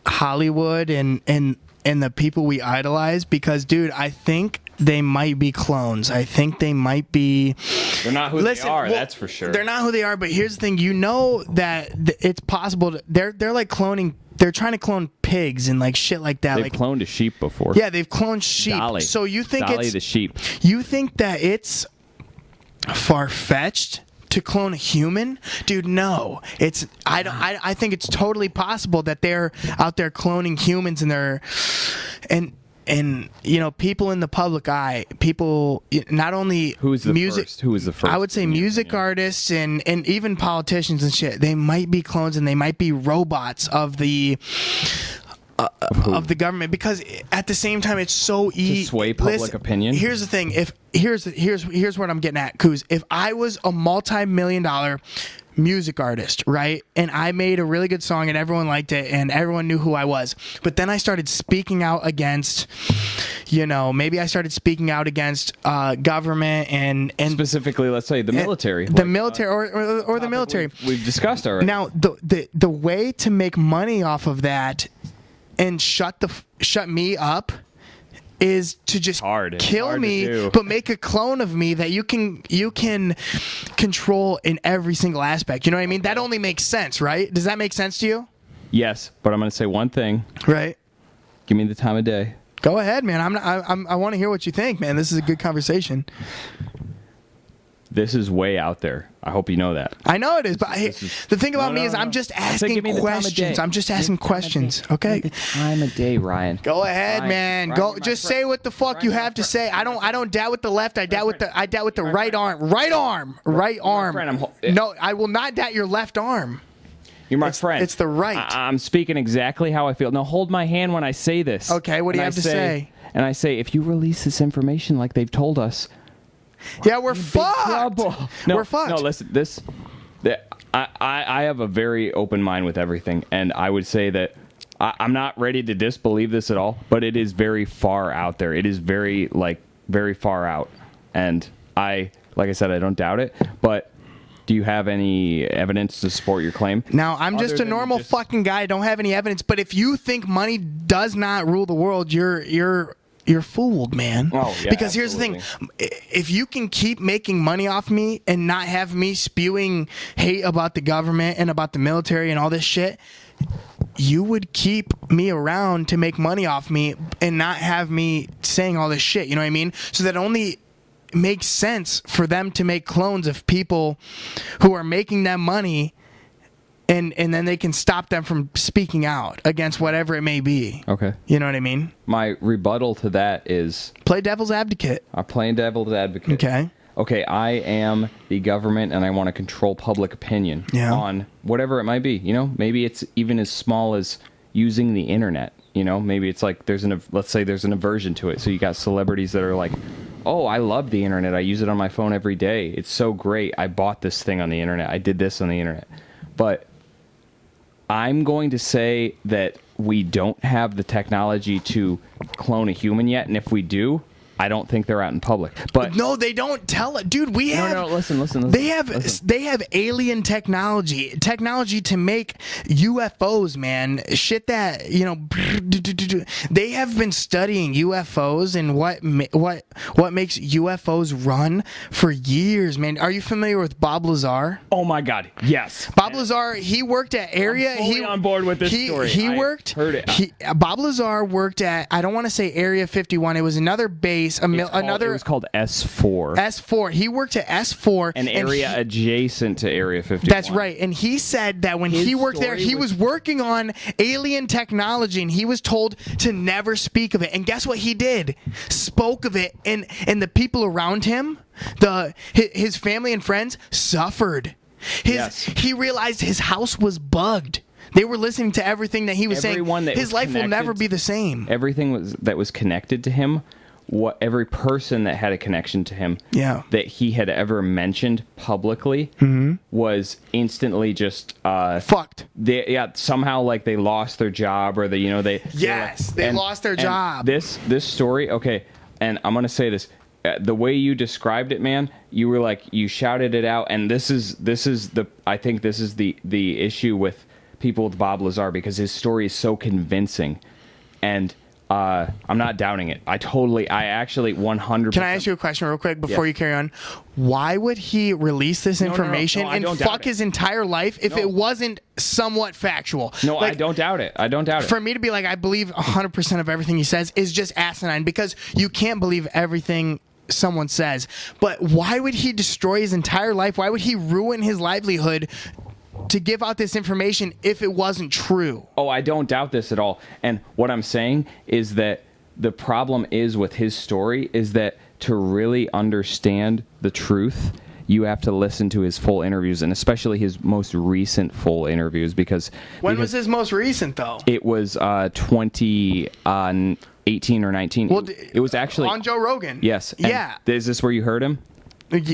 S2: Hollywood and the people we idolize, because, dude, I think they might be clones. I think they might be.
S1: They're not who they are. Well, that's for sure.
S2: They're not who they are. But here's the thing: you know that it's possible. They're like cloning. They're trying to clone pigs and like shit like that.
S1: They've cloned a sheep before.
S2: Yeah, they've cloned sheep.
S1: Dolly.
S2: So you think
S1: Dolly the sheep?
S2: You think that it's far-fetched to clone a human? Dude, no. It's I think it's totally possible that they're out there cloning humans, and you know, people in the public eye, people, not only
S1: who is the first?
S2: I would say music artists and even politicians and shit. They might be clones, and they might be robots of the government, because at the same time it's so easy
S1: to sway public opinion.
S2: Here's the thing: here's what I'm getting at, Kuz. If I was a multi-million-dollar music artist, right, and I made a really good song and everyone liked it and everyone knew who I was, but then I started speaking out against, maybe I started speaking out against government and
S1: Specifically, let's say the military.
S2: the military or the military.
S1: We've discussed already.
S2: Now, the way to make money off of that and shut me up is to just
S1: hard. It's
S2: kill
S1: hard to
S2: me,
S1: do.
S2: but make a clone of me that you can control in every single aspect. You know what I mean? That only makes sense, right? Does that make sense to you?
S1: Yes, but I'm going to say one thing.
S2: Right.
S1: Give me the time of day.
S2: Go ahead, man. I want to hear what you think, man. This is a good conversation.
S1: This is way out there. I hope you know that.
S2: I know it is, but the thing about me is I'm just
S1: I said give
S2: asking
S1: me the time of
S2: questions.
S1: day.
S2: I'm just
S1: Give me
S2: asking
S1: the time of
S2: questions.
S1: day.
S2: Okay.
S1: Give me the time of day, Ryan.
S2: Go ahead,
S1: Ryan,
S2: man.
S1: Ryan,
S2: Go.
S1: you're my
S2: Just
S1: friend.
S2: say what the fuck
S1: Ryan,
S2: you
S1: you're
S2: have
S1: my
S2: to say.
S1: friend.
S2: I don't doubt with the left. I doubt with the right arm. Right arm. Right arm.
S1: friend.
S2: No, I will not doubt your left arm.
S1: You're my friend.
S2: It's the right.
S1: I'm speaking exactly how I feel. Now hold my hand when I say this.
S2: Okay, what do you have to say?
S1: And I say, if you release this information like they've told us,
S2: Yeah, we're
S1: big
S2: fucked.
S1: trouble. No,
S2: We're fucked.
S1: No, listen, I have a very open mind with everything, and I would say that I'm not ready to disbelieve this at all, but it is very far out there. It is very far out, and like I said, I don't doubt it, but do you have any evidence to support your claim?
S2: Now, I'm just
S1: Other
S2: a
S1: than
S2: normal
S1: just-
S2: fucking guy. I don't have any evidence. But if you think money does not rule the world, you're fooled, man.
S1: Oh, yeah,
S2: because here's the thing. If you can keep making money off me and not have me spewing hate about the government and about the military and all this shit, you would keep me around to make money off me and not have me saying all this shit. You know what I mean? So that only makes sense for them to make clones of people who are making them money, and then they can stop them from speaking out against whatever it may be.
S1: Okay.
S2: You know what I mean?
S1: My rebuttal to that is
S2: Play devil's advocate.
S1: I'm playing devil's advocate.
S2: Okay.
S1: Okay, I am the government and I want to control public opinion on whatever it might be. Maybe it's even as small as using the internet. Maybe it's like let's say there's an aversion to it. So you got celebrities that are like, oh, I love the internet. I use it on my phone every day. It's so great. I bought this thing on the internet. I did this on the internet. But I'm going to say that we don't have the technology to clone a human yet. And if we do, I don't think they're out in public. But
S2: No, they don't tell it, dude. We have.
S1: no, listen.
S2: They have alien technology to make UFOs, man. Shit that they have been studying UFOs and what makes UFOs run for years, man. Are you familiar with Bob Lazar?
S1: Oh my God, yes.
S2: Bob Lazar, he worked at Area.
S1: I'm fully on board with this story.
S2: He
S1: I
S2: worked.
S1: heard it.
S2: Bob Lazar worked at. I don't want to say Area 51. It was another base.
S1: It was called S4.
S2: S4. He worked at S4.
S1: An area adjacent to Area 51.
S2: That's right. And he said that when he worked there, he was working on alien technology, and he was told to never speak of it. And guess what he did? Spoke of it, and the people around him, his family and friends, suffered. He realized his house was bugged. They were listening to everything that he was saying. His life will never be the same.
S1: Everything that was connected to him, every person that had a connection to him, that he had ever mentioned publicly, was instantly just
S2: fucked.
S1: Somehow like they lost their job, or they
S2: lost their job.
S1: This story, okay, and I'm gonna say this. The way you described it, man, you were like, you shouted it out, and I think this is the issue with people with Bob Lazar, because his story is so convincing, and I'm not doubting it. I actually 100%.
S2: Can I ask you a question real quick before you carry on? Why would he release this information
S1: I
S2: and
S1: don't
S2: fuck
S1: doubt
S2: his entire life if it wasn't somewhat factual?
S1: No, I don't doubt it.
S2: For me to be like, I believe 100% of everything he says is just asinine, because you can't believe everything someone says. But why would he destroy his entire life? Why would he ruin his livelihood to give out this information if it wasn't true?
S1: Oh, I don't doubt this at all. And what I'm saying is that the problem is with his story is that to really understand the truth, you have to listen to his full interviews, and especially his most recent full interviews, because
S2: when was his most recent, though?
S1: It was 2018 or 19.
S2: Well,
S1: it was actually
S2: on Joe Rogan.
S1: Yes. And is this where you heard him?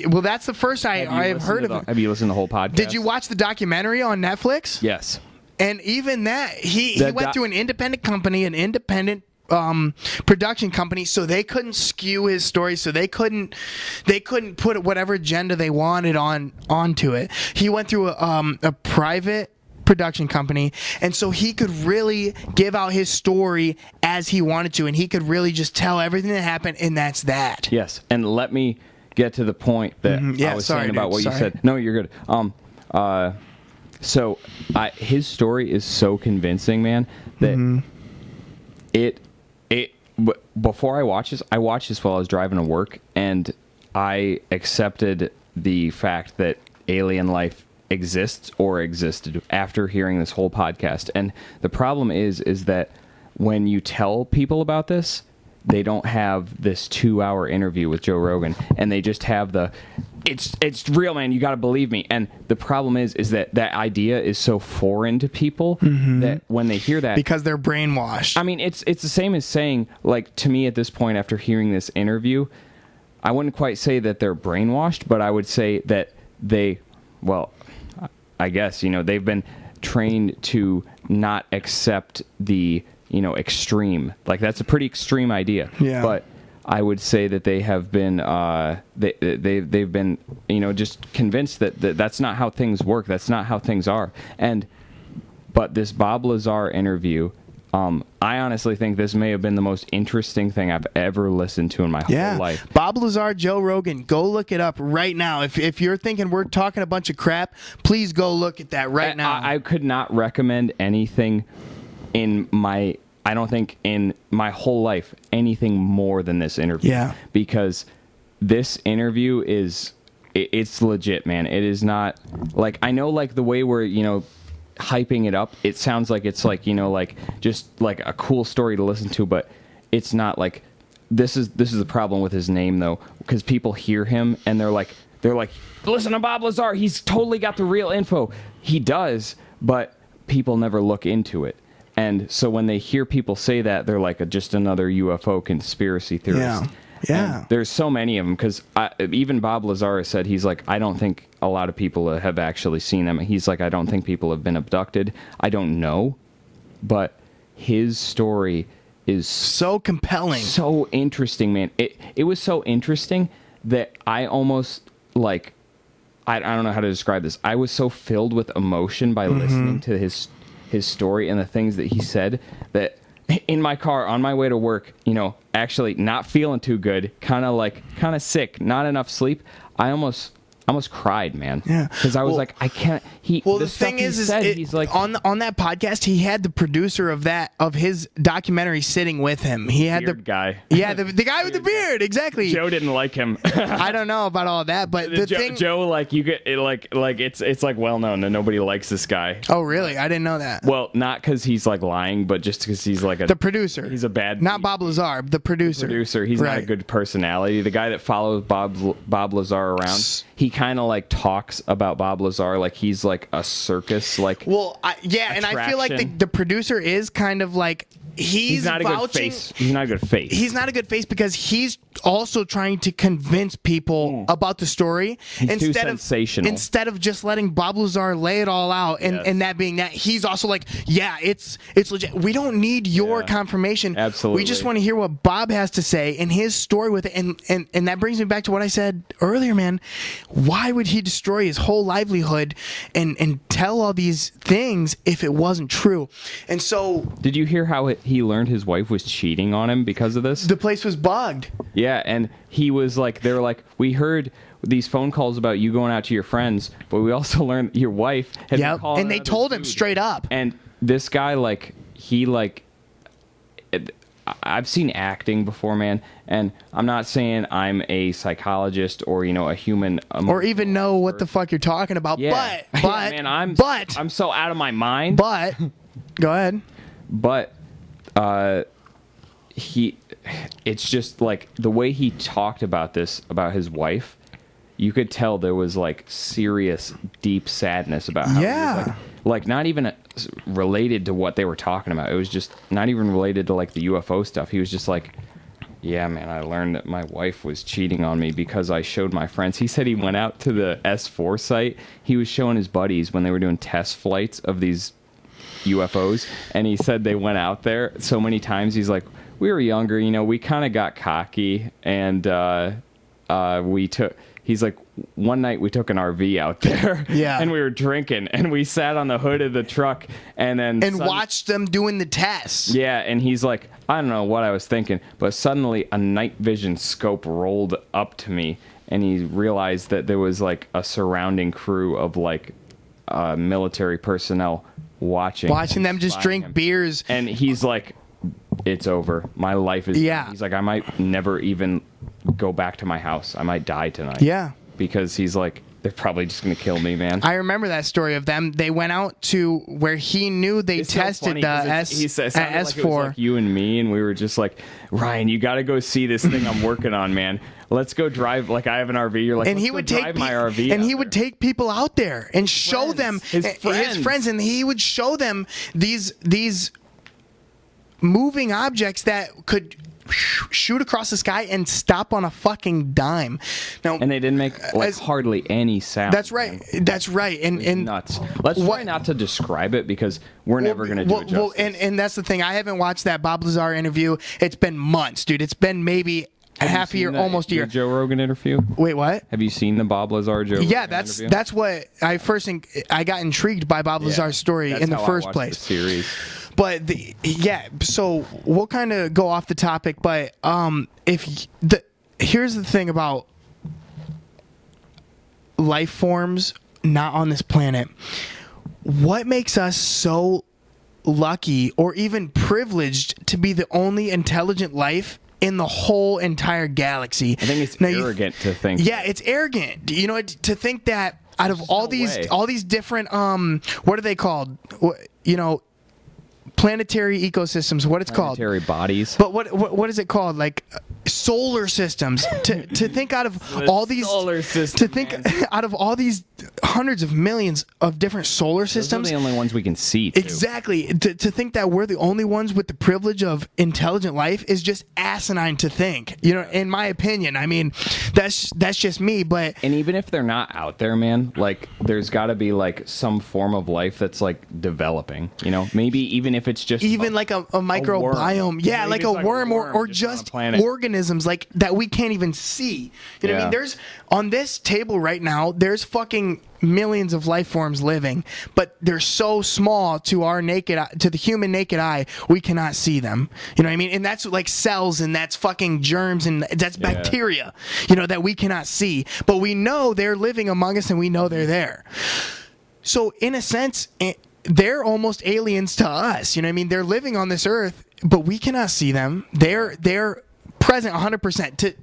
S2: Well, that's the first I've heard of him.
S1: Have you listened to the whole podcast?
S2: Did you watch the documentary on Netflix?
S1: Yes.
S2: And even that, he went through an independent company, an independent production company, so they couldn't skew his story, so they couldn't put whatever agenda they wanted onto it. He went through a private production company, and so he could really give out his story as he wanted to, and he could really just tell everything that happened, and that's that.
S1: Yes, and let me get to the point that I was saying about what you said. No, you're good. So his story is so convincing, man, that before I watched this while I was driving to work, and I accepted the fact that alien life exists or existed after hearing this whole podcast. And the problem is that when you tell people about this, they don't have this 2-hour interview with Joe Rogan, and they just have it's real, man, you got to believe me. And the problem is that idea is so foreign to people that when they hear that,
S2: because they're brainwashed.
S1: I mean, it's the same as saying, like, to me at this point after hearing this interview, I wouldn't quite say that they're brainwashed, but I would say that I guess, they've been trained to not accept the, extreme. Like, that's a pretty extreme idea.
S2: Yeah.
S1: But I would say that they have been, they've been, just convinced that that's not how things work. That's not how things are. But this Bob Lazar interview, I honestly think this may have been the most interesting thing I've ever listened to in my whole life.
S2: Bob Lazar, Joe Rogan, go look it up right now. If you're thinking we're talking a bunch of crap, please go look at that right now.
S1: I could not recommend anything I don't think in my whole life, anything more than this interview.
S2: Yeah.
S1: Because this interview it's legit, man. It is not, like, I know, like, the way we're, hyping it up, it sounds like it's like, like just like a cool story to listen to, but it's not. Like, this is the problem with his name, though, because people hear him and they're like listen to Bob Lazar, he's totally got the real info. He does, but people never look into it. And so when they hear people say that, they're like just another UFO conspiracy theorist.
S2: Yeah.
S1: And there's so many of them, because even Bob Lazar said, he's like, I don't think a lot of people have actually seen them. He's like, I don't think people have been abducted. I don't know. But his story is
S2: so compelling.
S1: So interesting, man. It was so interesting that I almost, like, I don't know how to describe this. I was so filled with emotion by listening to his story and the things that he said, that in my car on my way to work, actually not feeling too good, kind of sick, not enough sleep, I almost cried, man.
S2: Yeah,
S1: because I was like, I can't.
S2: The thing is he's like, on that podcast, he had the producer of his documentary sitting with him. He had the
S1: guy.
S2: Yeah, the guy with the beard. Exactly.
S1: Joe didn't like him.
S2: I don't know about all that, but
S1: Joe, like, you get it, like it's like well known that nobody likes this guy.
S2: Oh, really? I didn't know that.
S1: Well, not because he's like lying, but just because he's like
S2: the producer.
S1: He's a bad.
S2: Not Bob Lazar, the producer.
S1: He's not a good personality. The guy that follows Bob Lazar around, he kind of like talks about Bob Lazar like he's like a circus, like.
S2: Well, and I feel like the producer is kind of like he's not
S1: vouching. A good face. He's not a good face.
S2: He's not a good face because he's also trying to convince people about the story
S1: too sensational.
S2: Instead of just letting Bob Lazar lay it all out, and that being that, he's also like, yeah, it's legit. We don't need your confirmation.
S1: Absolutely.
S2: We just want to hear what Bob has to say and his story with it. And that brings me back to what I said earlier, man. Why would he destroy his whole livelihood and tell all these things if it wasn't true? And so,
S1: did you hear how he learned his wife was cheating on him because of this?
S2: The place was bugged.
S1: Yeah, and he was like, they were like, we heard these phone calls about you going out to your friends, but we also learned your wife had been calling.
S2: And they told him straight up.
S1: And this guy, like, I've seen acting before, man, and I'm not saying I'm a psychologist or, a human,
S2: or even know what the fuck you're talking about.
S1: Yeah.
S2: But
S1: man, I'm so out of my mind.
S2: But go ahead.
S1: But it's just like the way he talked about this, about his wife, you could tell there was like serious, deep sadness about how he was like not even related to what they were talking about. It was just not even related to like the UFO stuff. He was just like, yeah, man, I learned that my wife was cheating on me because I showed my friends. He said he went out to the S4 site. He was showing his buddies when they were doing test flights of these UFOs, and he said they went out there so many times. He's like, we were younger, you know, we kind of got cocky, and he's like, one night we took an RV out there,
S2: Yeah.
S1: and we were drinking, and we sat on the hood of the truck, and then
S2: watched them doing the tests.
S1: Yeah, and he's like, I don't know what I was thinking, but suddenly a night vision scope rolled up to me, and he realized that there was like a surrounding crew of like military personnel watching
S2: them just
S1: spying
S2: drink
S1: him.
S2: beers.
S1: And he's like, it's over. My life is
S2: Yeah.
S1: He's like, I might never even go back to my house. I might die tonight.
S2: Yeah.
S1: Because he's like, they're probably just going to kill me, man.
S2: I remember that story of them. They went out to where he knew they
S1: It's so
S2: tested
S1: funny
S2: the
S1: 'cause he said, it sounded like it was
S2: S4.
S1: like you and me, and we were just like, Ryan, you got to go see this thing I'm working on, man. Let's go drive. Like, I have an RV. You're like,
S2: And
S1: let's
S2: he
S1: go
S2: would
S1: drive
S2: take
S1: my
S2: pe-
S1: RV,
S2: and
S1: out
S2: he would
S1: there.
S2: take people out there and show
S1: friends.
S2: them
S1: His friends.
S2: and he would show them these moving objects that could shoot across the sky and stop on a fucking dime. Now,
S1: And they didn't make like
S2: As-
S1: hardly any sound.
S2: that's right.
S1: man.
S2: That's right. And
S1: Nuts. Let's
S2: what-
S1: try not to describe it because we're never going to do it justice.
S2: and that's the thing. I haven't watched that Bob Lazar interview. It's been months, dude. It's been maybe
S1: Have you
S2: half a
S1: seen
S2: year,
S1: the-
S2: almost a
S1: the
S2: year.
S1: Joe Rogan interview?
S2: Wait, what?
S1: Have you seen the Bob Lazar Joe
S2: Yeah,
S1: Rogan
S2: that's
S1: interview?
S2: that's what I first I got intrigued by Bob Lazar's story
S1: That's
S2: in the
S1: how I
S2: first
S1: watched
S2: place.
S1: the series.
S2: But so we'll kind of go off the topic, but here's the thing about life forms not on this planet. What makes us so lucky or even privileged to be the only intelligent life in the whole entire galaxy?
S1: I think it's
S2: Now,
S1: arrogant to think.
S2: Yeah, it's arrogant. You know, to think that out of all
S1: no way.
S2: these different what are they called? You know, planetary ecosystems. What it's called?
S1: Planetary bodies.
S2: But what is it called? Like solar systems. To think out of all these
S1: solar system,
S2: to think
S1: man.
S2: out of all these hundreds of millions of different solar
S1: Those are
S2: systems.
S1: the only ones we can see, too.
S2: Exactly. To think that we're the only ones with the privilege of intelligent life is just asinine to think. You know, in my opinion. I mean, that's just me, but
S1: And even if they're not out there, man, like there's got to be like some form of life that's like developing. You know, maybe even if it's just
S2: like a microbiome. Yeah,
S1: Maybe
S2: like
S1: it's
S2: a
S1: like a
S2: worm or
S1: worm just on
S2: just
S1: a planet.
S2: organisms like that we can't even see. You know what I
S1: Yeah.
S2: mean? There's on this table right now, there's fucking millions of life forms living, but they're so small to our naked eye, to the human naked eye, we cannot see them. You know what I mean? And that's like cells and that's fucking germs and that's bacteria, you know, that we cannot see, but we know they're living among us and we know they're there. So in a sense, they're almost aliens to us. You know what I mean? They're living on this earth, but we cannot see them. They're present 100%.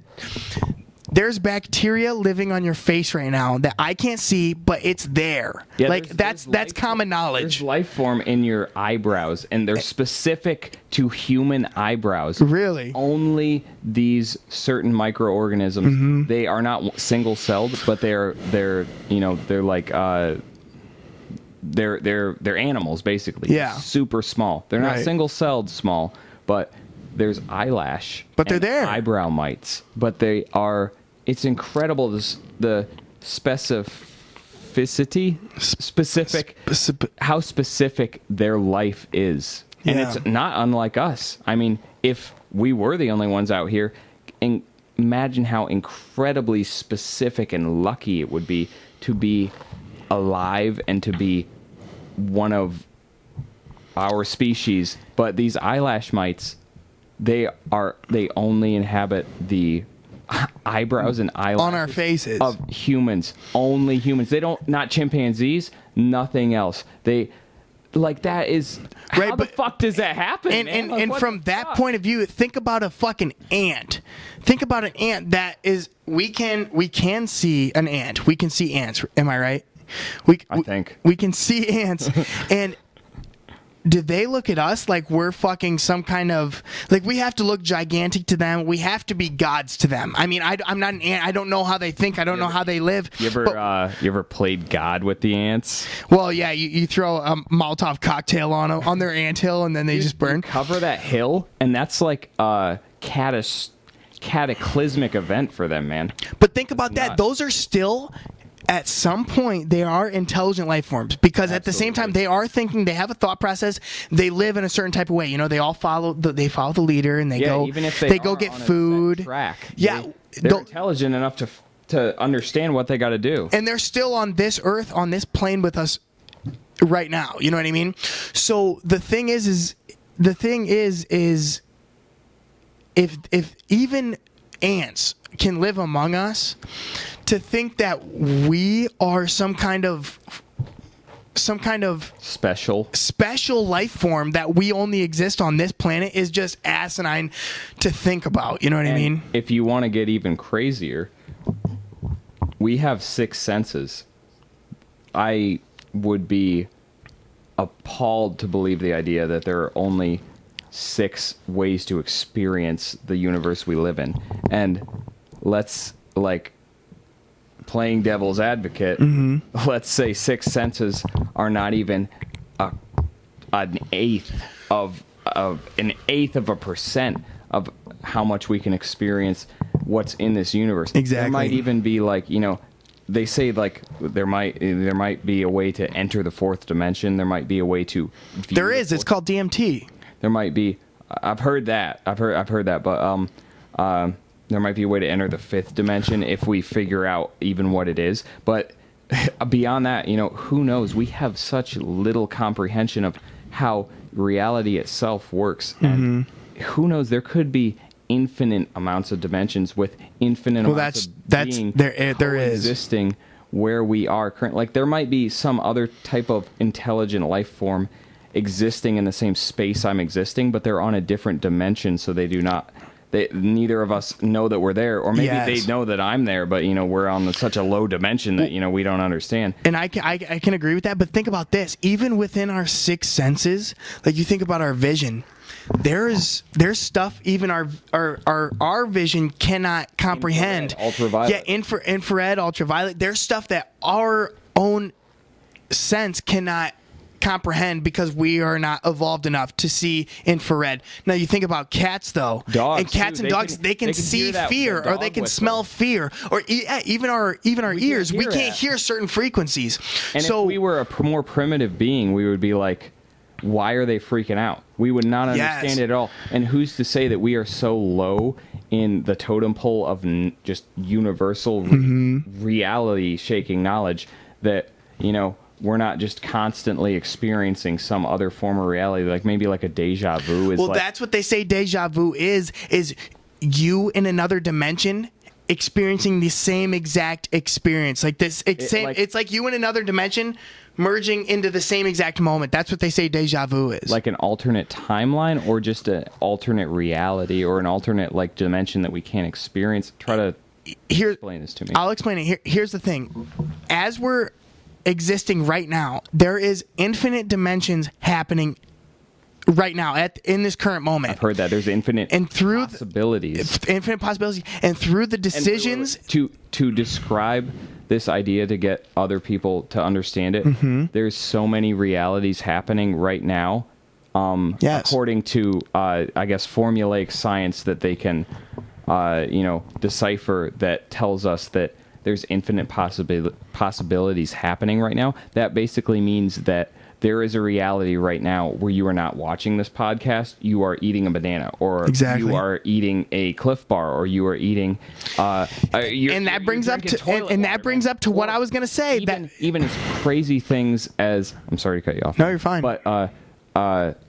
S2: There's bacteria living on your face right now that I can't see, but it's there.
S1: Yeah,
S2: like
S1: there's
S2: that's
S1: life-
S2: common knowledge.
S1: There's life form in your eyebrows, and they're specific to human eyebrows.
S2: Really?
S1: Only these certain microorganisms.
S2: Mm-hmm.
S1: They are not single celled, but they're like they're animals basically.
S2: Yeah.
S1: Super small. They're not
S2: Right.
S1: single celled small, but there's eyelash.
S2: But they're
S1: and
S2: there.
S1: Eyebrow mites, but they are. It's incredible the specificity, specific, how specific their life is. And
S2: Yeah.
S1: it's not unlike us. I mean, if we were the only ones out here, and imagine how incredibly specific and lucky it would be to be alive and to be one of our species. But these eyelash mites, they only inhabit the eyebrows and eyelashes
S2: On our faces.
S1: of humans. Only humans. They don't, not chimpanzees, nothing else. They like that is
S2: Right,
S1: how the
S2: but-
S1: fuck does that happen?
S2: And
S1: man?
S2: and,
S1: Like,
S2: and
S1: what
S2: from
S1: the
S2: that
S1: fuck?
S2: point of view, think about a fucking ant. Think about an ant that is we can see an ant. We can see ants. Am I right?
S1: I think.
S2: we can see ants. And do they look at us like we're fucking some kind of like we have to look gigantic to them? We have to be gods to them. I mean, I'm not an ant. I don't know how they think. I don't know how they live.
S1: You ever played God with the ants?
S2: Well, yeah, you throw a Molotov cocktail on them, on their anthill, and then they just burn.
S1: Cover that hill, and that's like a cataclysmic event for them, man.
S2: But think about that.
S1: nuts.
S2: Those are still at some point they are intelligent life forms, because at the same time they are thinking, they have a thought process, they live in a certain type of way. You know, they all follow the leader, and they go,
S1: even if
S2: they go get food.
S1: Track,
S2: yeah,
S1: they're intelligent enough to understand what they got to do,
S2: and they're still on this earth, on this plane with us right now. You know what I mean? So the thing is if even ants can live among us, to think that we are some kind of special life form, that we only exist on this planet, is just asinine to think about. You know what I mean?
S1: If you want to get even crazier, we have 6 senses. I would be appalled to believe the idea that there are only 6 ways to experience the universe we live in. And let's, like, playing devil's advocate, let's say 6 senses are not even an eighth of a percent of how much we can experience what's in this universe.
S2: Exactly.
S1: There might even be, like, you know, they say, like, there might be a way to enter the 4th dimension. There might be a way to view
S2: there is. It's called DMT.
S1: There might be. I've heard that. I've heard that. But there might be a way to enter the 5th dimension if we figure out even what it is. But beyond that, you know, who knows? We have such little comprehension of how reality itself works, and who knows? There could be infinite amounts of dimensions with infinite amounts of being
S2: there is
S1: existing where we are currently. Like, there might be some other type of intelligent life form existing in the same space I'm existing, but they're on a different dimension, so neither of us know that we're there, or maybe they know that I'm there, but, you know, we're on such a low dimension that, you know, we don't understand.
S2: And I can agree with that, but think about this. Even within our 6 senses, like, you think about our vision, there's stuff even our vision cannot comprehend.
S1: Infrared, ultraviolet.
S2: Yeah, infrared, ultraviolet. There's stuff that our own sense cannot comprehend, because we are not evolved enough to see infrared. Now you think about cats, though.
S1: Dogs,
S2: and cats
S1: too.
S2: and dogs, they can see fear, or they can smell fear, or even our ears. We can't hear certain frequencies.
S1: And if we were a more primitive being, we would be like, why are they freaking out? We would not understand it at all. And who's to say that we are so low in the totem pole of just universal reality-shaking knowledge that, you know, we're not just constantly experiencing some other form of reality, like maybe like a deja vu.
S2: Well, that's what they say deja vu is you in another dimension experiencing the same exact experience. Like this, it's like you in another dimension merging into the same exact moment. That's what they say deja vu is.
S1: Like an alternate timeline, or just an alternate reality, or an alternate, like, dimension that we can't experience. Try to explain this to me.
S2: I'll explain it. Here's the thing. As we're existing right now, there is infinite dimensions happening right now in this current moment.
S1: I've heard that there's infinite possibilities.
S2: Infinite possibilities, and through the decisions
S1: to describe this idea, to get other people to understand it. There's so many realities happening right now. According to I guess formulaic science that they can decipher, that tells us that there's infinite possibilities happening right now. That basically means that there is a reality right now where you are not watching this podcast. You are eating a banana, or you are eating a Cliff Bar, or you are eating.
S2: And that brings up to what I was going to say.
S1: Even as crazy things as, I'm sorry to cut you off.
S2: No, you're fine.
S1: But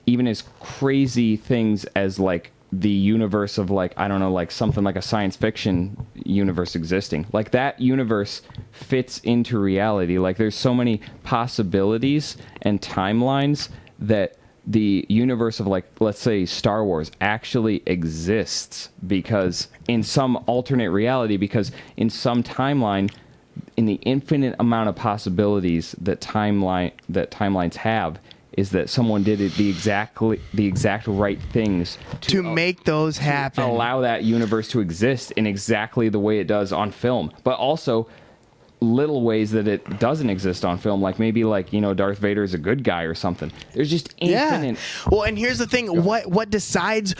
S1: even as crazy things as, like, the universe of, like, I don't know, like something like a science fiction universe existing, like, that universe fits into reality. Like, there's so many possibilities and timelines that the universe of, like, let's say Star Wars actually exists, because in some alternate reality, because in some timeline, in the infinite amount of possibilities that timelines have, is that someone did the exact right things
S2: to make those happen,
S1: allow that universe to exist in exactly the way it does on film, but also little ways that it doesn't exist on film, like maybe, like, you know, Darth Vader is a good guy or something. There's just infinite.
S2: Well, and here's the thing: what decides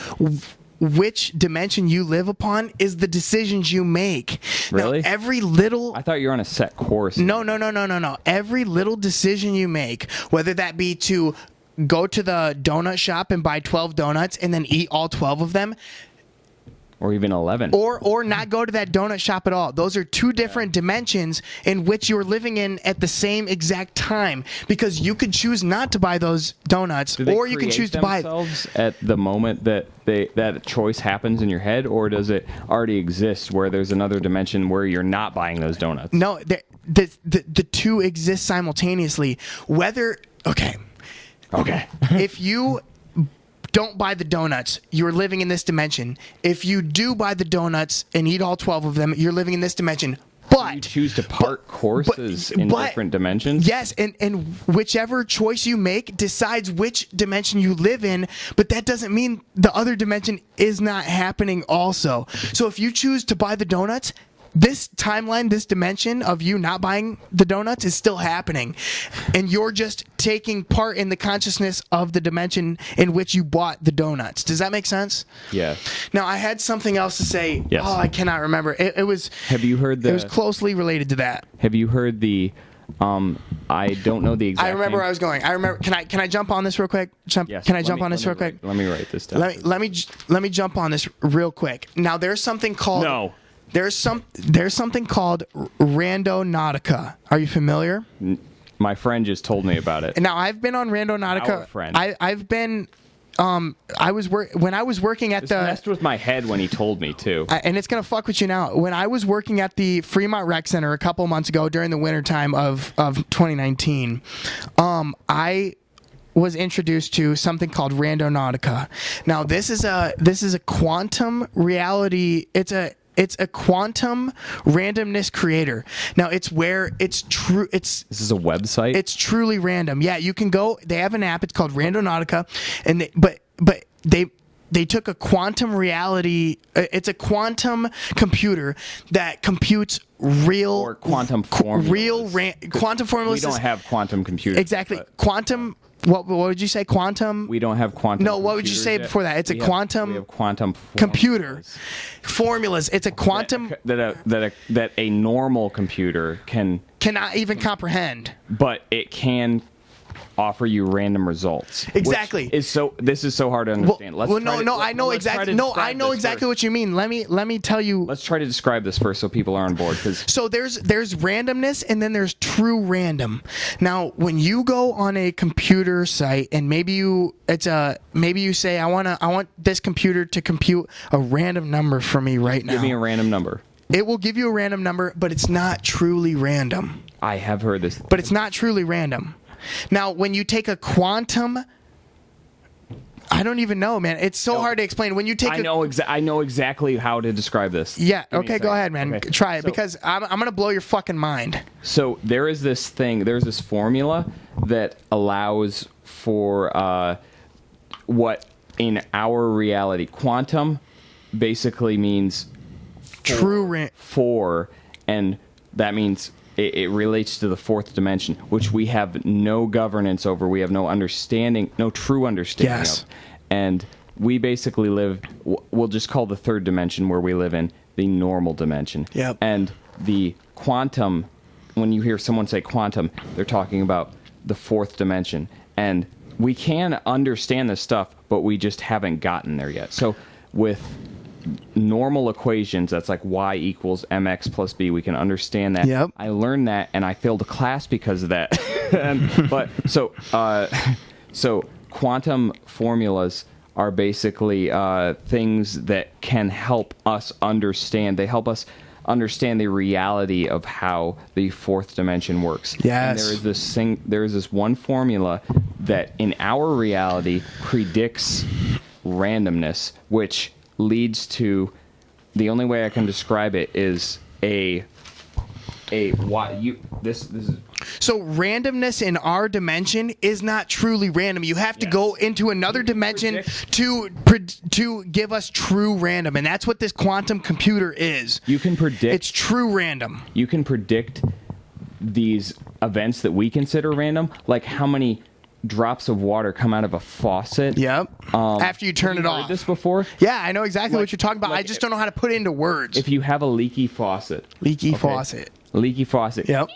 S2: which dimension you live upon is the decisions you make.
S1: Really?
S2: Now, every little
S1: I thought you were on a set course.
S2: No. Every little decision you make, whether that be to go to the donut shop and buy 12 donuts and then eat all 12 of them,
S1: Or even 11.
S2: or not go to that donut shop at all. Those are two different dimensions in which you're living in at the same exact time, because you could choose not to buy those donuts,
S1: Do they
S2: or you can
S1: create
S2: choose to buy.
S1: themselves at the moment that that choice happens in your head, or does it already exist where there's another dimension where you're not buying those donuts?
S2: No, the two exist simultaneously. Okay, if you don't buy the donuts, you're living in this dimension. If you do buy the donuts and eat all 12 of them, you're living in this dimension. But
S1: You choose to part courses in different dimensions?
S2: Yes, and whichever choice you make decides which dimension you live in, but that doesn't mean the other dimension is not happening also. So if you choose to buy the donuts, this timeline, this dimension of you not buying the donuts is still happening. And you're just taking part in the consciousness of the dimension in which you bought the donuts. Does that make sense?
S1: Yeah.
S2: Now, I had something else to say.
S1: Yes.
S2: Oh, I cannot remember. It was...
S1: Have you heard the...
S2: It was closely related to that.
S1: Have you heard the... I don't know the exact
S2: I remember
S1: name.
S2: where I was going. I remember. Can I jump on this real quick?
S1: Yes,
S2: Can I
S1: let
S2: jump
S1: me-
S2: on this
S1: let
S2: real
S1: me
S2: quick?
S1: write- Let me write this down.
S2: Let me jump on this real quick. Now, there's something called...
S1: No.
S2: There's something called Randonautica. Are you familiar?
S1: My friend just told me about it.
S2: Now, I've been on Randonautica.
S1: Our friend.
S2: I've been... when I was working at
S1: This
S2: the...
S1: messed with my head when he told me, too.
S2: And it's gonna fuck with you now. When I was working at the Fremont Rec Center a couple months ago during the wintertime of 2019, I was introduced to something called Randonautica. Now this is a quantum reality. It's a quantum randomness creator. Now it's where it's true.
S1: This is a website?
S2: It's truly random. Yeah, you can go. They have an app. It's called Randonautica, and they took a quantum reality. It's a quantum computer that computes real
S1: Or quantum formulas.
S2: quantum formulas.
S1: We don't have quantum computers.
S2: exactly
S1: but
S2: quantum. What would you say? Quantum.
S1: We don't have quantum
S2: No, what would you
S1: computers
S2: say
S1: yet.
S2: before that? It's a quantum
S1: We have quantum
S2: computer
S1: formulas
S2: formulas. It's a quantum
S1: that a normal computer can,
S2: cannot even comprehend.
S1: but it can offer you random results. which
S2: Exactly.
S1: This is so hard to understand.
S2: I know exactly. No, I know exactly what you mean. Let me tell you.
S1: Let's try to describe this first so people are on board. Because
S2: So there's randomness and then there's true random. Now, when you go on a computer site and maybe you say I want this computer to compute a random number for me right now.
S1: give me a random number.
S2: It will give you a random number, but it's not truly random.
S1: I have heard this.
S2: But it's not truly random. Now, when you take a quantum, I don't even know, man. It's so hard to explain. When you take,
S1: I know exactly how to describe this.
S2: Yeah.
S1: Give me a
S2: Okay. Go
S1: second.
S2: ahead, man.
S1: Okay.
S2: Try it
S1: So-
S2: because I'm gonna blow your fucking mind.
S1: So there's this formula that allows for what in our reality, quantum basically means
S2: True.
S1: four, and that means it relates to the fourth dimension, which we have no governance over. We have no understanding, no true understanding
S2: Yes.
S1: of. And we basically live, we'll just call the third dimension where we live in the normal dimension.
S2: Yep.
S1: And the quantum, when you hear someone say quantum, they're talking about the fourth dimension. And we can understand this stuff, but we just haven't gotten there yet. So with normal equations, that's like y equals mx plus b, we can understand that.
S2: Yep.
S1: I learned that and I failed a class because of that. So quantum formulas are basically things that can help us understand. They help us understand the reality of how the fourth dimension works.
S2: Yes.
S1: And there is this one formula that in our reality predicts randomness, which leads to, the only way I can describe it is this is
S2: So randomness in our dimension is not truly random. You have to
S1: Yes.
S2: go into another dimension to give us true random, and that's what this quantum computer is.
S1: you can predict
S2: It's true random.
S1: you can predict these events that we consider random, like how many drops of water come out of a faucet.
S2: Yep. After you turn
S1: Have
S2: it
S1: you heard
S2: off.
S1: this before?
S2: Yeah, I know exactly
S1: Like-
S2: what you're talking about.
S1: like
S2: I just don't know how to put it into words.
S1: If you have a leaky faucet.
S2: Leaky
S1: okay?
S2: faucet.
S1: Leaky faucet.
S2: Yep.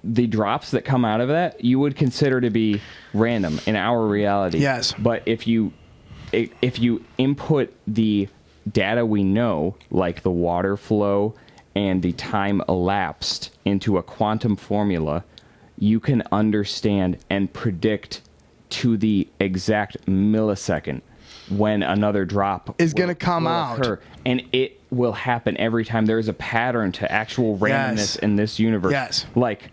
S1: The drops that come out of that, you would consider to be random in our reality.
S2: Yes.
S1: But if you input the data we know, like the water flow and the time elapsed, into a quantum formula, you can understand and predict to the exact millisecond when another drop
S2: Is gonna come out.
S1: occur. And it will happen every time. There's a pattern to actual randomness
S2: Yes.
S1: in this universe.
S2: Yes.
S1: Like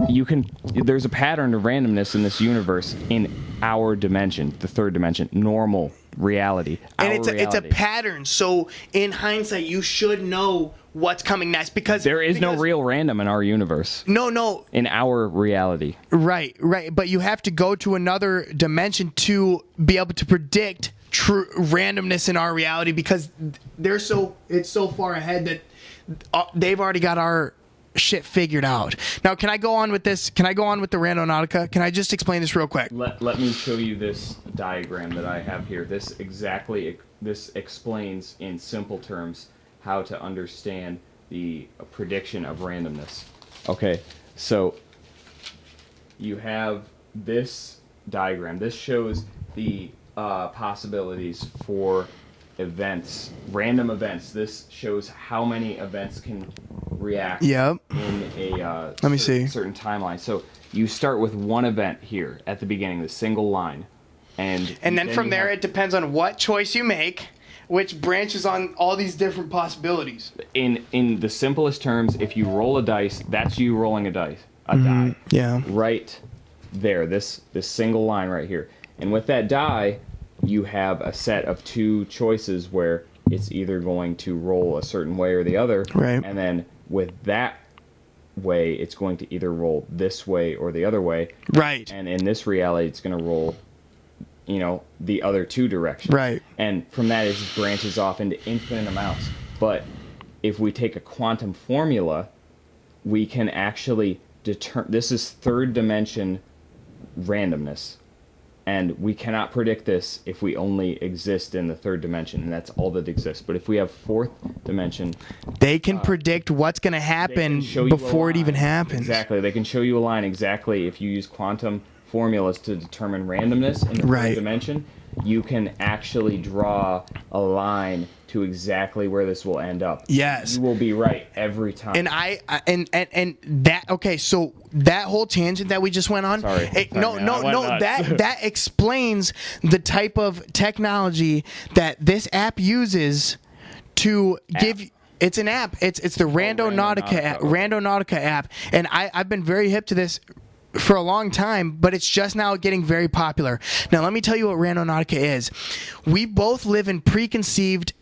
S1: you can, there's a pattern to randomness in this universe in our dimension, the third dimension, normal reality.
S2: And
S1: our
S2: it's a
S1: reality.
S2: pattern. So in hindsight, you should know what's coming next because
S1: There is no real random in our universe,
S2: No,
S1: in our reality.
S2: right. But you have to go to another dimension to be able to predict true randomness in our reality because it's so far ahead that they've already got our shit figured out. Now, can I go on with this? Can I go on with the Randonautica? Can I just explain this real quick?
S1: Let me show you this diagram that I have here. This explains in simple terms how to understand the prediction of randomness. Okay, so you have this diagram. This shows the possibilities for events, random events. This shows how many events can react
S2: Yep.
S1: in a
S2: Let me see.
S1: certain timeline. So you start with one event here at the beginning, the single line, and
S2: And then from
S1: you
S2: there,
S1: have-
S2: it depends on what choice you make, which branches on all these different possibilities.
S1: in the simplest terms, if you roll a dice, that's you rolling a die.
S2: Yeah.
S1: Right there, this single line right here. And with that die, you have a set of two choices where it's either going to roll a certain way or the other.
S2: Right.
S1: And then with that way, it's going to either roll this way or the other way.
S2: Right.
S1: And in this reality, it's going to roll, the other two directions.
S2: Right.
S1: And from that, it just branches off into infinite amounts. But if we take a quantum formula, we can actually determine, this is third dimension randomness. And we cannot predict this if we only exist in the third dimension, and that's all that exists. But if we have fourth dimension,
S2: They can predict what's going to
S1: they
S2: happen
S1: can show you a
S2: before it
S1: line.
S2: even happens.
S1: Exactly. They can show you a line exactly. If you use quantum formulas to determine randomness in the
S2: Right.
S1: third dimension, you can actually draw a line to exactly where this will end up.
S2: Yes.
S1: You will be right every time.
S2: And that okay, so that whole tangent that we just went on,
S1: Sorry.
S2: no,
S1: man, I went nuts.
S2: that explains the type of technology that this app uses to give. It's an app. It's the Randonautica app, Randonautica app, and I've been very hip to this for a long time, but it's just now getting very popular. Now, let me tell you what Randonautica is. We both live in preconceived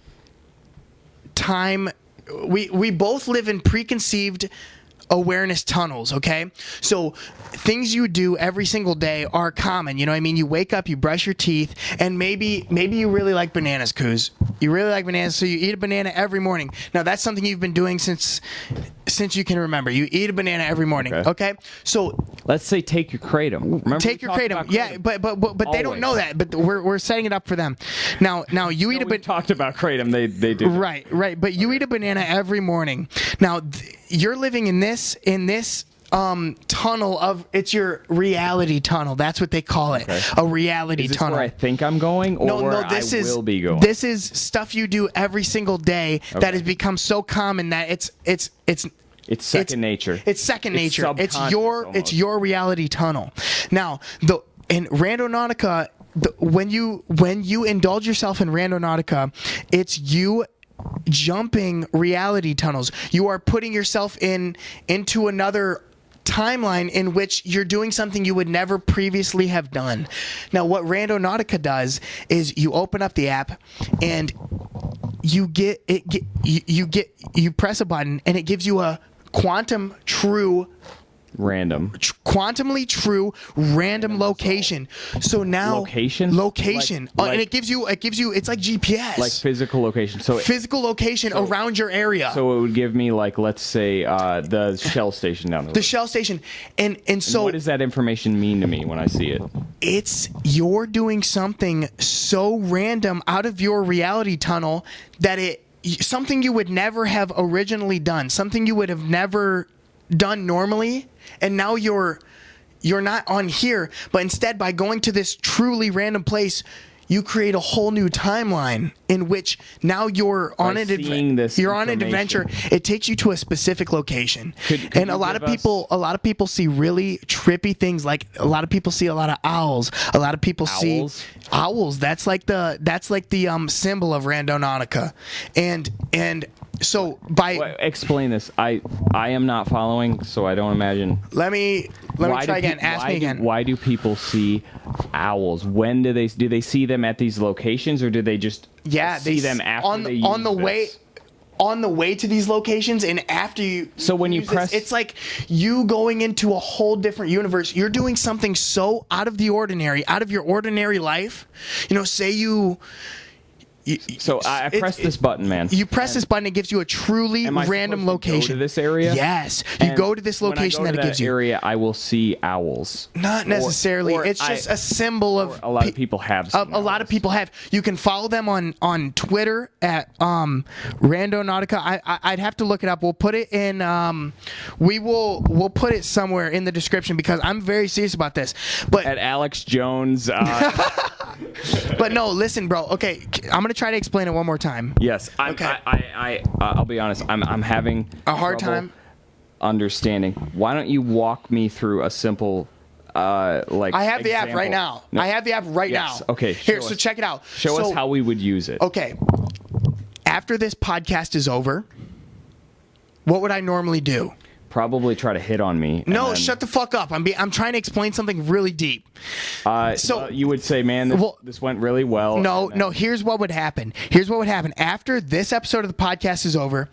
S2: time. We both live in preconceived awareness tunnels, okay? So things you do every single day are common. You know what I mean? You wake up, you brush your teeth, and maybe you really like bananas, Kuz. You really like bananas, so you eat a banana every morning. Now that's something you've been doing since you can remember. You eat a banana every morning, okay? So
S1: Let's say take your kratom. Remember
S2: take
S1: we
S2: your
S1: talked
S2: kratom.
S1: about
S2: Yeah, but they don't know
S1: Always.
S2: that. But we're setting it up for them. Now you eat a
S1: We
S2: banana.
S1: talked about kratom. They do.
S2: Right. But you eat a banana every morning. Now you're living in this tunnel of, it's your reality tunnel. That's what they call it.
S1: Okay.
S2: A reality
S1: Is this
S2: tunnel.
S1: where I think I'm going, or where I will be going?
S2: This is stuff you do every single day that has become so common that it's
S1: It's second nature.
S2: It's second nature. It's
S1: subconscious
S2: your
S1: almost.
S2: reality tunnel. Now, in Randonautica, when you indulge yourself in Randonautica, it's you jumping reality tunnels. You are putting yourself into another timeline in which you're doing something you would never previously have done. Now, what Randonautica does is you open up the app and you press a button and it gives you a quantum true
S1: Random.
S2: Quantumly true random location. So now
S1: Location?
S2: and it gives you it's like GPS.
S1: Like physical location. So
S2: physical location around your area.
S1: so it would give me like, let's say, the Shell station down the road.
S2: The Shell station. And so
S1: What does that information mean to me when I see it?
S2: it's you're doing something so random out of your reality tunnel that something you would never have originally done, something you would have never done normally, and now you're not on here, but instead by going to this truly random place, you create a whole new timeline in which now you're on an adventure. It takes you to a specific location. And a lot of people see really trippy things, like a lot of people see a lot of owls. A lot of people see owls. That's like the symbol of Randonautica. And so
S1: explain this. I am not following, so I don't imagine.
S2: Let me try again. Ask me again.
S1: Why do people see owls? When do they see them at these locations, or do they just see them after they use this?
S2: On the way to these locations, and after you.
S1: So when you press,
S2: it's like you going into a whole different universe. You're doing something so out of the ordinary, out of your ordinary life. Say you.
S1: So I press this button, man.
S2: You press this button, it gives you a truly random location.
S1: Go to this area?
S2: Yes. You go to this location that it gives you.
S1: Area, I will see owls.
S2: Not necessarily. It's just a symbol of.
S1: A lot of people have.
S2: A lot of people have. You can follow them on Twitter at Randonautica. I'd have to look it up. We'll put it in. We'll put it somewhere in the description because I'm very serious about this. But
S1: at Alex Jones.
S2: But no, listen, bro. Okay, I'm gonna try to explain it one more time.
S1: Yes. I'll be honest. I'm having
S2: a hard time
S1: understanding. Why don't you walk me through a simple I
S2: have the app right now.
S1: No.
S2: I have the app right now.
S1: Okay.
S2: So check it out.
S1: Show us how we would use it.
S2: Okay. After this podcast is over, what would I normally do?
S1: Probably try to hit on me.
S2: No, shut the fuck up. I'm trying to explain something really deep.
S1: So you would say, man, this went really well.
S2: No. Here's what would happen. After this episode of the podcast is over,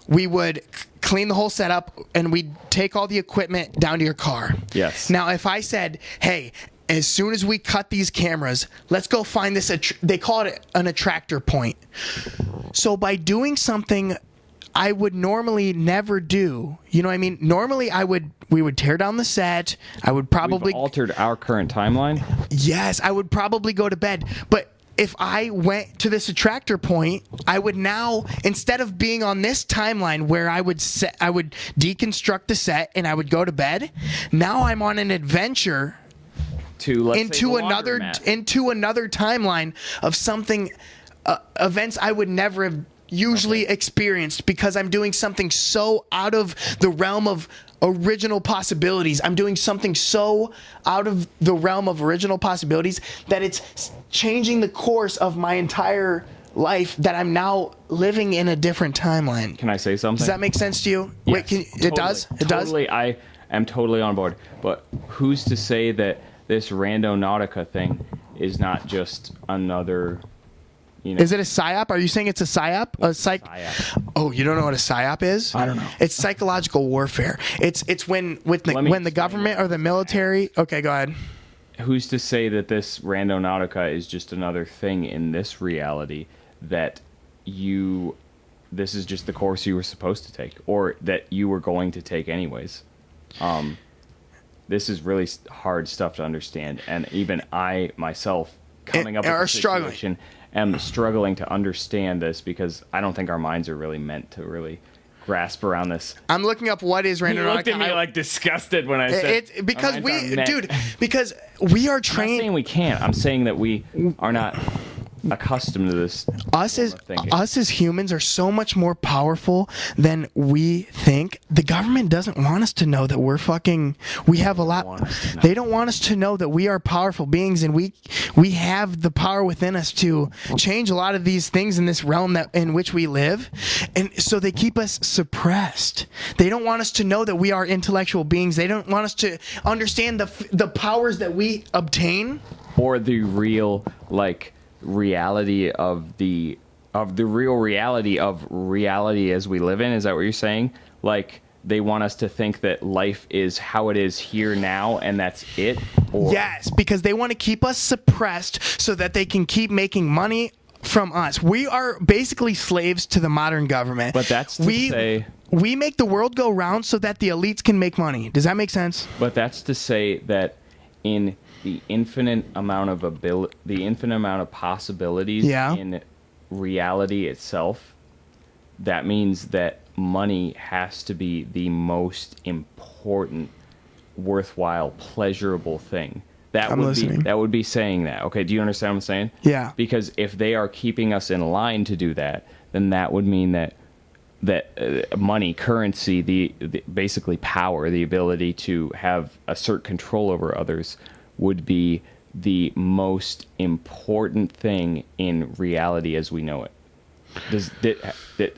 S2: we would clean the whole setup and we'd take all the equipment down to your car.
S1: Yes.
S2: Now, if I said, hey, as soon as we cut these cameras, let's go find this. They call it an attractor point. So by doing something I would normally never do. You know what I mean? Normally we would tear down the set. I would probably
S1: altered our current timeline.
S2: Yes, I would probably go to bed. But if I went to this attractor point, I would now, instead of being on this timeline where I would deconstruct the set and I would go to bed, now I'm on an adventure into another timeline of something events I would never have usually experienced because I'm doing something so out of the realm of original possibilities. I'm doing something so out of the realm of original possibilities that it's changing the course of my entire life, that I'm now living in a different timeline.
S1: Can I say something?
S2: Does that make sense to you?
S1: Yes,
S2: Wait, it does? It does?
S1: I am totally on board. But who's to say that this Randonautica thing is not just another...
S2: Is it a psyop? Are you saying it's a psyop?
S1: Psyop.
S2: Oh, you don't know what a psyop is?
S1: I don't know.
S2: It's psychological warfare. It's when the government or the military. Okay, go ahead.
S1: Who's to say that this Randonautica is just another thing in this reality that this is just the course you were supposed to take, or that you were going to take anyways? This is really hard stuff to understand, and even I myself, coming up with the situation, am struggling to understand this because I don't think our minds are really meant to really grasp around this.
S2: I'm looking up what is Randonautica.
S1: You looked at me like disgusted when I said
S2: it because because we are trained.
S1: I'm not saying we can't. I'm saying that we are not accustomed to this.
S2: Us as humans are so much more powerful than we think. The government doesn't want us to know that we have a lot. They don't want us to know that we are powerful beings and we have the power within us to change a lot of these things in this realm in which we live. And so they keep us suppressed. They don't want us to know that we are intellectual beings. They don't want us to understand the powers that we obtain,
S1: or the real reality of the real reality of reality as we live in. Is that what you're saying? they want us to think that life is how it is here now and that's it? Or
S2: Yes, because they want to keep us suppressed so that they can keep making money from us. We are basically slaves to the modern government.
S1: But that's to say...
S2: We make the world go round so that the elites can make money. Does that make sense?
S1: But that's to say that in the infinite amount of possibilities in reality itself, that means that money has to be the most important, worthwhile, pleasurable thing. That would be saying that. Okay, do you understand what I'm saying?
S2: Yeah.
S1: Because if they are keeping us in line to do that, then that would mean that money, currency, the basically power, the ability to assert control over others, would be the most important thing in reality as we know it.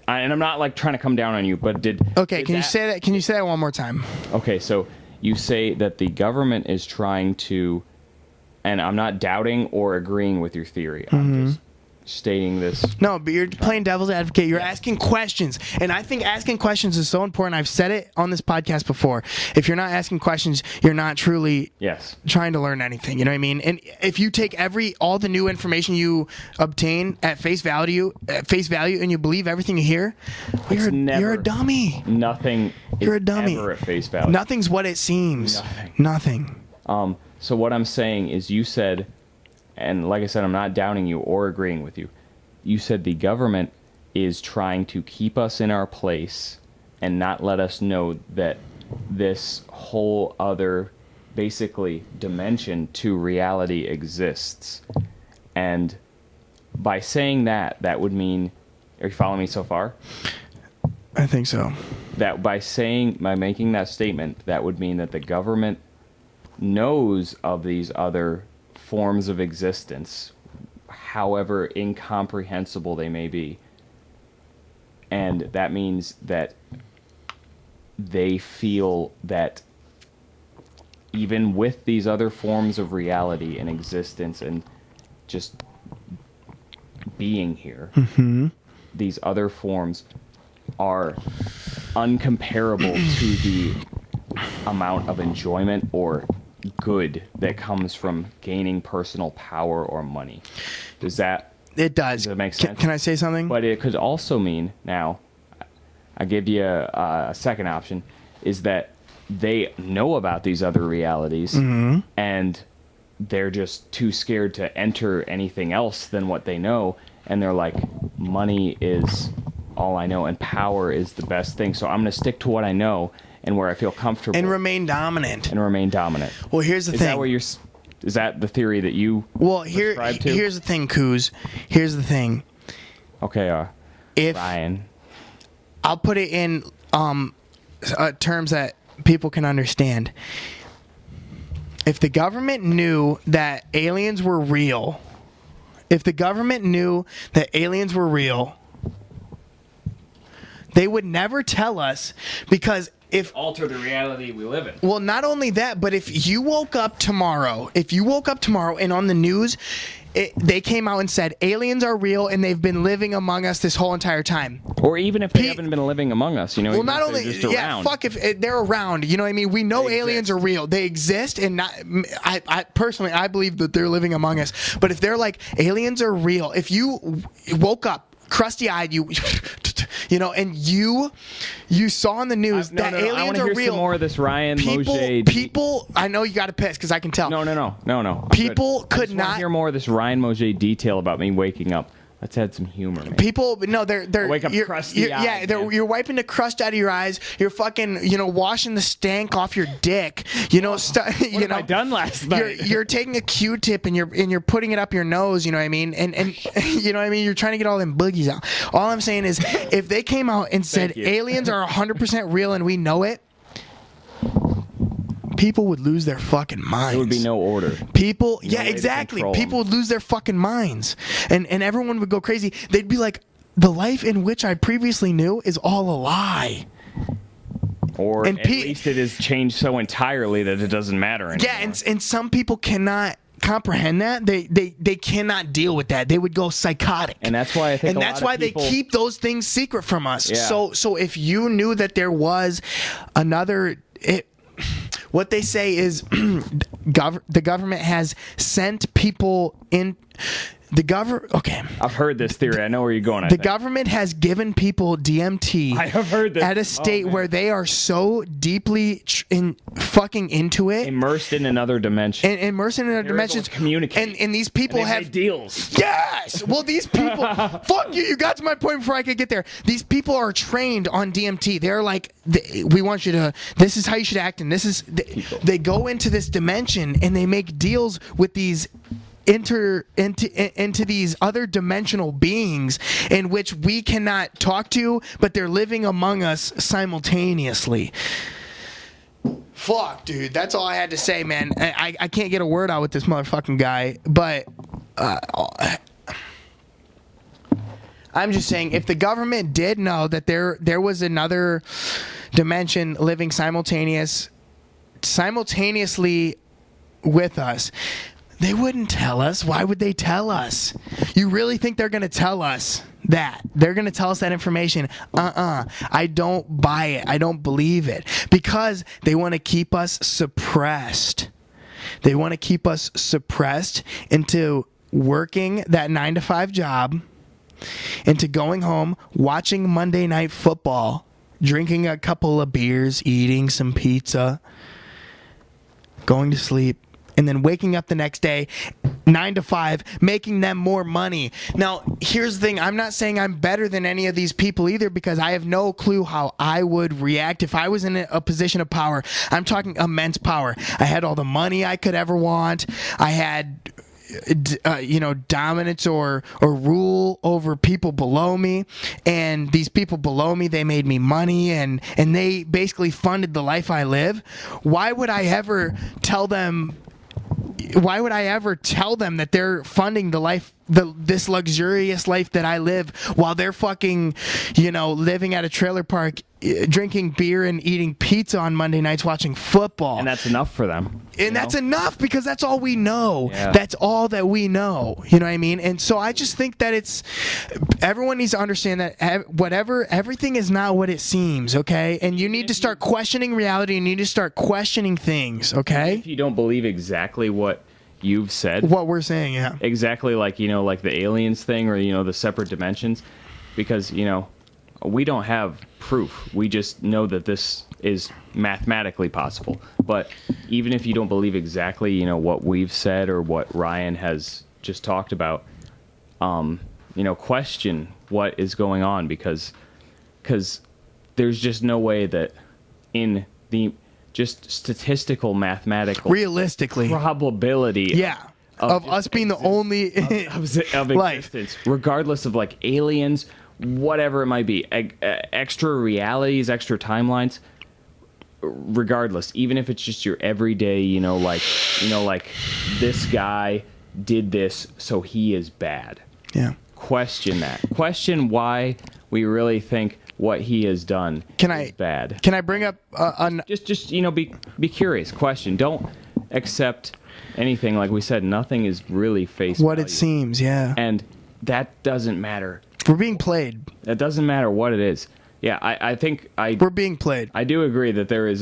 S1: And I'm not like trying to come down on you, but
S2: you say that? Can you say that one more time?
S1: Okay, so you say that the government is trying to, and I'm not doubting or agreeing with your theory. I'm just stating this.
S2: No, but you're playing devil's advocate. You're asking questions. And I think asking questions is so important. I've said it on this podcast before. If you're not asking questions, you're not truly trying to learn anything. You know what I mean? And if you take all the new information you obtain at face value, and you believe everything you hear, you're a dummy.
S1: Nothing
S2: you're
S1: is
S2: a dummy.
S1: ever at face value.
S2: Nothing's what it seems. Nothing.
S1: So what I'm saying is you said, and like I said, I'm not doubting you or agreeing with you. You said the government is trying to keep us in our place and not let us know that this whole other, basically, dimension to reality exists. And by saying that would mean, are you following me so far?
S2: I think so.
S1: That by making that statement, that would mean that the government knows of these other forms of existence, however incomprehensible they may be. And that means that they feel that even with these other forms of reality and existence and just being here, these other forms are uncomparable to the amount of enjoyment or good that comes from gaining personal power or money. It does. Does that make sense?
S2: Can I say something?
S1: But it could also mean, now, I give you a second option, is that they know about these other realities and they're just too scared to enter anything else than what they know. And they're like, money is all I know and power is the best thing. So I'm going to stick to what I know and where I feel comfortable.
S2: And remain dominant.
S1: Well,
S2: here's the thing.
S1: Is that the theory that you subscribe to?
S2: Here's the thing, Kuz. Here's the thing.
S1: Okay, Ryan.
S2: I'll put it in terms that people can understand. If the government knew that aliens were real, they would never tell us, because if
S1: alter the reality we live in.
S2: Well, not only that, but if you woke up tomorrow and on the news they came out and said aliens are real and they've been living among us this whole entire time,
S1: or even if they haven't been living among us,
S2: well, not only if they're around, you know what I mean? We know aliens are real, they exist, and I personally believe that they're living among us. But if they're like aliens are real, if you woke up crusty-eyed, and you saw on the news that aliens
S1: I want to
S2: are
S1: hear
S2: real.
S1: Some more of this Ryan Mojay.
S2: People, I know you got to piss because I can tell.
S1: No.
S2: People could not
S1: hear more of this Ryan Mojay detail about me waking up. Let's add some humor, man.
S2: People, no, they're
S1: wake up crusty eyed.
S2: Yeah, you're wiping the crust out of your eyes. You're fucking, washing the stank off your dick.
S1: What have I done last night?
S2: You're taking a Q-tip and you're putting it up your nose. You know what I mean? And you know what I mean? You're trying to get all them boogies out. All I'm saying is, if they came out and said aliens are 100% real and we know it, people would lose their fucking minds.
S1: There would be no order.
S2: People, exactly. People would lose their fucking minds. And everyone would go crazy. They'd be like, the life in which I previously knew is all a lie.
S1: Or at least it has changed so entirely that it doesn't matter anymore.
S2: Yeah, and some people cannot comprehend that, they cannot deal with that. They would go psychotic.
S1: And that's why I think
S2: and that's why they keep those things secret from us.
S1: Yeah.
S2: So if you knew that there was another what they say is the government has sent people in okay.
S1: I've heard this theory. I know where you're going.
S2: The government has given people DMT.
S1: I have heard this.
S2: At a state where they are so deeply fucking into it,
S1: immersed in another dimension.
S2: And immersed in another dimension.
S1: Communicate.
S2: And these people
S1: and
S2: have
S1: deals.
S2: Yes. Well, these people. Fuck you. You got to my point before I could get there. These people are trained on DMT. They're like, we want you to. This is how you should act, and this is. They go into this dimension and they make deals with these. Into these other dimensional beings in which we cannot talk to, but they're living among us simultaneously. Fuck, dude. That's all I had to say, man. I can't get a word out with this motherfucking guy, but I'm just saying, if the government did know that there was another dimension living simultaneously with us, they wouldn't tell us. Why would they tell us? You really think they're going to tell us that? They're going to tell us that information? I don't buy it. I don't believe it. Because they want to keep us suppressed. They want to keep us suppressed into working that 9-to-5 job, into going home, watching Monday Night Football, drinking a couple of beers, eating some pizza, going to sleep, and then waking up the next day, 9 to 5, making them more money. Now, here's the thing. I'm not saying I'm better than any of these people either, because I have no clue how I would react if I was in a position of power. I'm talking immense power. I had all the money I could ever want. I had dominance or rule over people below me, and these people below me, they made me money, and they basically funded the life I live. Why would I ever tell them that they're funding the life, this luxurious life that I live, while they're fucking, living at a trailer park, drinking beer and eating pizza on Monday nights, watching football?
S1: And that's enough for them.
S2: And that's enough, because that's all we know.
S1: Yeah.
S2: That's all that we know. You know what I mean? And so I just think that everyone needs to understand that everything is not what it seems, okay? And you need to start questioning reality. You need to start questioning things, okay?
S1: If you don't believe exactly what you've said,
S2: what we're saying, yeah.
S1: Exactly, like the aliens thing, or the separate dimensions, because we don't have proof. We just know that this is mathematically possible. But even if you don't believe exactly what we've said or what Ryan has just talked about, question what is going on, because there's just no way that in the just statistical, mathematical,
S2: realistically,
S1: probability,
S2: of us being the only
S1: of existence, regardless of aliens, whatever it might be, extra realities, extra timelines, regardless, even if it's just your everyday, this guy did this, so he is bad.
S2: Yeah.
S1: Question that. Question why we really think what he has done is bad.
S2: Can I bring up
S1: just be curious. Question. Don't accept anything. Like we said, nothing is really face
S2: what
S1: value.
S2: It seems, yeah.
S1: And that doesn't matter.
S2: We're being played.
S1: That doesn't matter what it is. Yeah, I think
S2: we're being played.
S1: I do agree that there's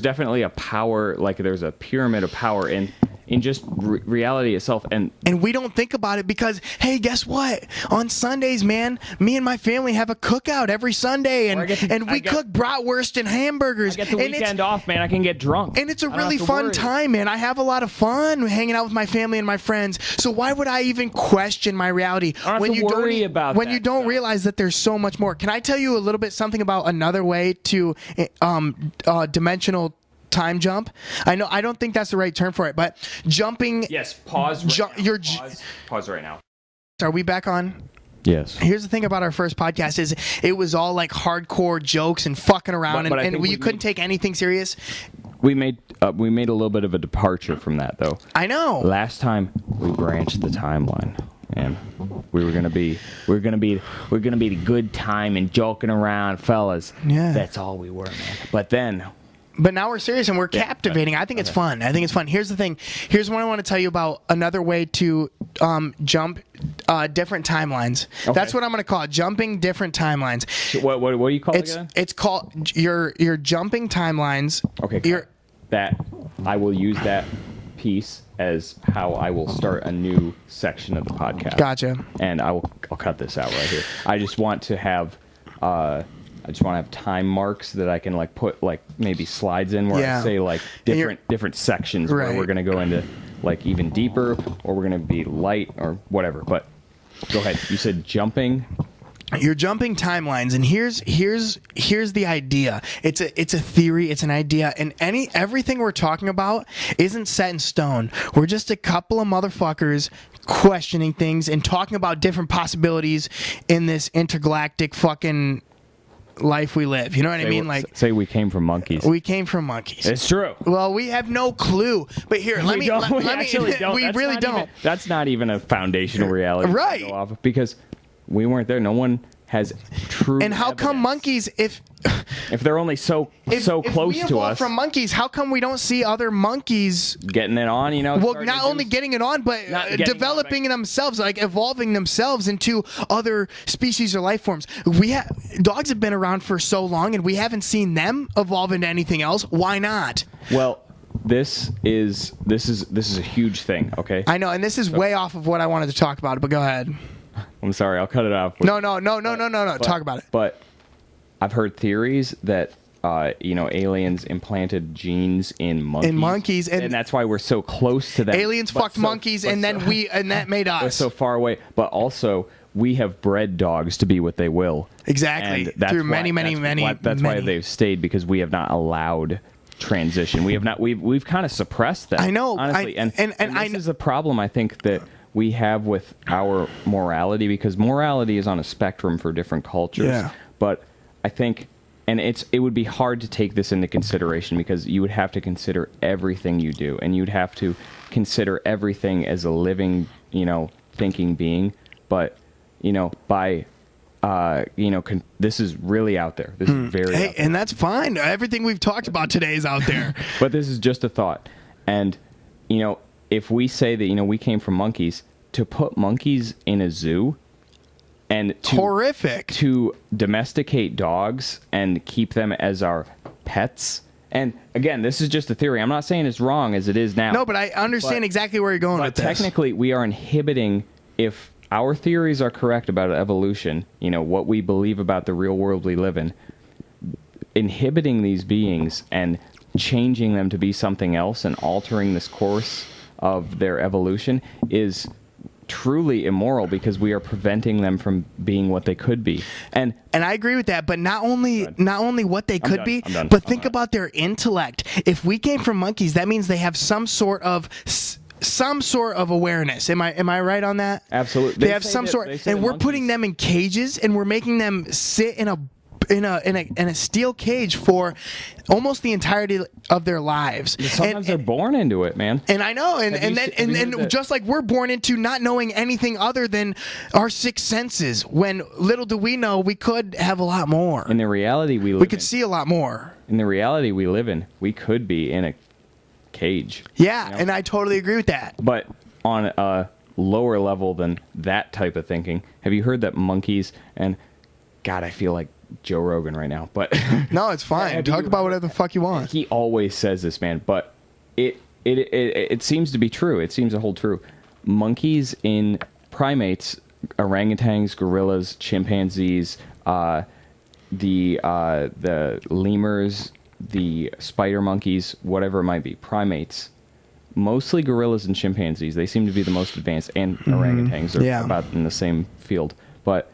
S1: definitely a power, there's a pyramid of power in just reality itself, and
S2: we don't think about it because, hey, guess what? On Sundays, man, me and my family have a cookout every Sunday, and we cook bratwurst and hamburgers.
S1: I get the weekend off, man. I can get drunk,
S2: and it's a really fun time, man. I have a lot of fun hanging out with my family and my friends. So why would I even question my reality
S1: when you
S2: don't realize that there's so much more? Can I tell you a little bit something about another way to dimensional time jump? I don't think that's the right term for it, but jumping.
S1: Yes, pause right now.
S2: Are we back on?
S1: Yes.
S2: Here's the thing about our first podcast is it was all hardcore jokes and fucking around, and you couldn't take anything serious.
S1: We made a little bit of a departure from that, though.
S2: I know.
S1: Last time we branched the timeline, and we're gonna be the good time and joking around fellas.
S2: Yeah.
S1: That's all we were, man. But then
S2: But now we're serious and we're captivating. I think it's fun. I think it's fun. Here's the thing. Here's what I want to tell you about another way to jump different timelines.
S1: Okay.
S2: That's what I'm going to call it. Jumping different timelines.
S1: What do you call it again?
S2: It's called you're jumping timelines.
S1: Okay.
S2: You're,
S1: that I will use that piece as how I will start a new section of the podcast.
S2: Gotcha.
S1: And I'll cut this out right here. I just want to have time marks that I can like put like maybe slides in where I say like different sections where we're gonna go into like even deeper or we're gonna be light or whatever. But go ahead. You said jumping.
S2: You're jumping timelines, and here's the idea. It's a theory, it's an idea, and everything we're talking about isn't set in stone. We're just a couple of motherfuckers questioning things and talking about different possibilities in this intergalactic fucking life we live. You know what I mean? Like,
S1: say we came from monkeys.
S2: We came from monkeys.
S1: It's true.
S2: Well, we have no clue. But here, let me. We really don't.
S1: That's not even a foundational reality,
S2: right?
S1: To go off of, because we weren't there. No one has true.
S2: And how
S1: evidence.
S2: come monkeys, if
S1: they're only so close to us
S2: from monkeys, how come we don't see other monkeys
S1: getting it on? You know,
S2: well, not only getting it on, but developing themselves, like evolving themselves into other species or life forms. Dogs have been around for so long, and we haven't seen them evolve into anything else. Why not?
S1: Well, this is a huge thing. Okay,
S2: I know, and this is way off of what I wanted to talk about. But go ahead.
S1: I'm sorry, I'll cut it off.
S2: No. Talk about it.
S1: But I've heard theories that aliens implanted genes in monkeys. And that's why we're so close to them.
S2: Aliens fucked monkeys, and that made us.
S1: We're so far away. But also, we have bred dogs to be what they will.
S2: Exactly.
S1: And that's
S2: through
S1: many. That's why they've stayed, because we have not allowed transition. We have not. We've kind of suppressed that.
S2: I know.
S1: Honestly, and this is a problem I think that we have with our morality, because morality is on a spectrum for different cultures.
S2: Yeah.
S1: But I think, and it would be hard to take this into consideration, because you would have to consider everything you do, and you'd have to consider everything as a living, thinking being. But, this is really out there. This is very out there.
S2: And that's fine. Everything we've talked about today is out there.
S1: But this is just a thought. And, if we say that, we came from monkeys, to put monkeys in a zoo and
S2: horrific
S1: to domesticate dogs and keep them as our pets. And again, this is just a theory. I'm not saying it's wrong as it is now.
S2: No, but I understand exactly where you're going with this.
S1: Technically, we are inhibiting, if our theories are correct about evolution, what we believe about the real world we live in, inhibiting these beings and changing them to be something else and altering this course of their evolution is truly immoral, because we are preventing them from being what they could be. And
S2: I agree with that, but not only what they could be, but think about their intellect. If we came from monkeys, that means they have some sort of awareness. Am I right on that?
S1: Absolutely.
S2: They have some sort, and we're putting them in cages, and we're making them sit in a steel cage for almost the entirety of their lives.
S1: Sometimes they're born into it, man.
S2: And I know, and just like we're born into not knowing anything other than our six senses. When little do we know, we could have a lot more.
S1: In the reality we
S2: could see a lot more.
S1: In the reality we live in, we could be in a cage.
S2: Yeah, and I totally agree with that.
S1: But on a lower level than that type of thinking, have you heard that monkeys and God, I feel like Joe Rogan right now, but
S2: no, it's fine. Talk about whatever the fuck you want.
S1: He always says this, man, but it seems to be true. It seems to hold true. Monkeys in primates, orangutans, gorillas, chimpanzees, the lemurs, the spider monkeys, whatever it might be, primates, mostly gorillas and chimpanzees. They seem to be the most advanced, and orangutans are about in the same field, but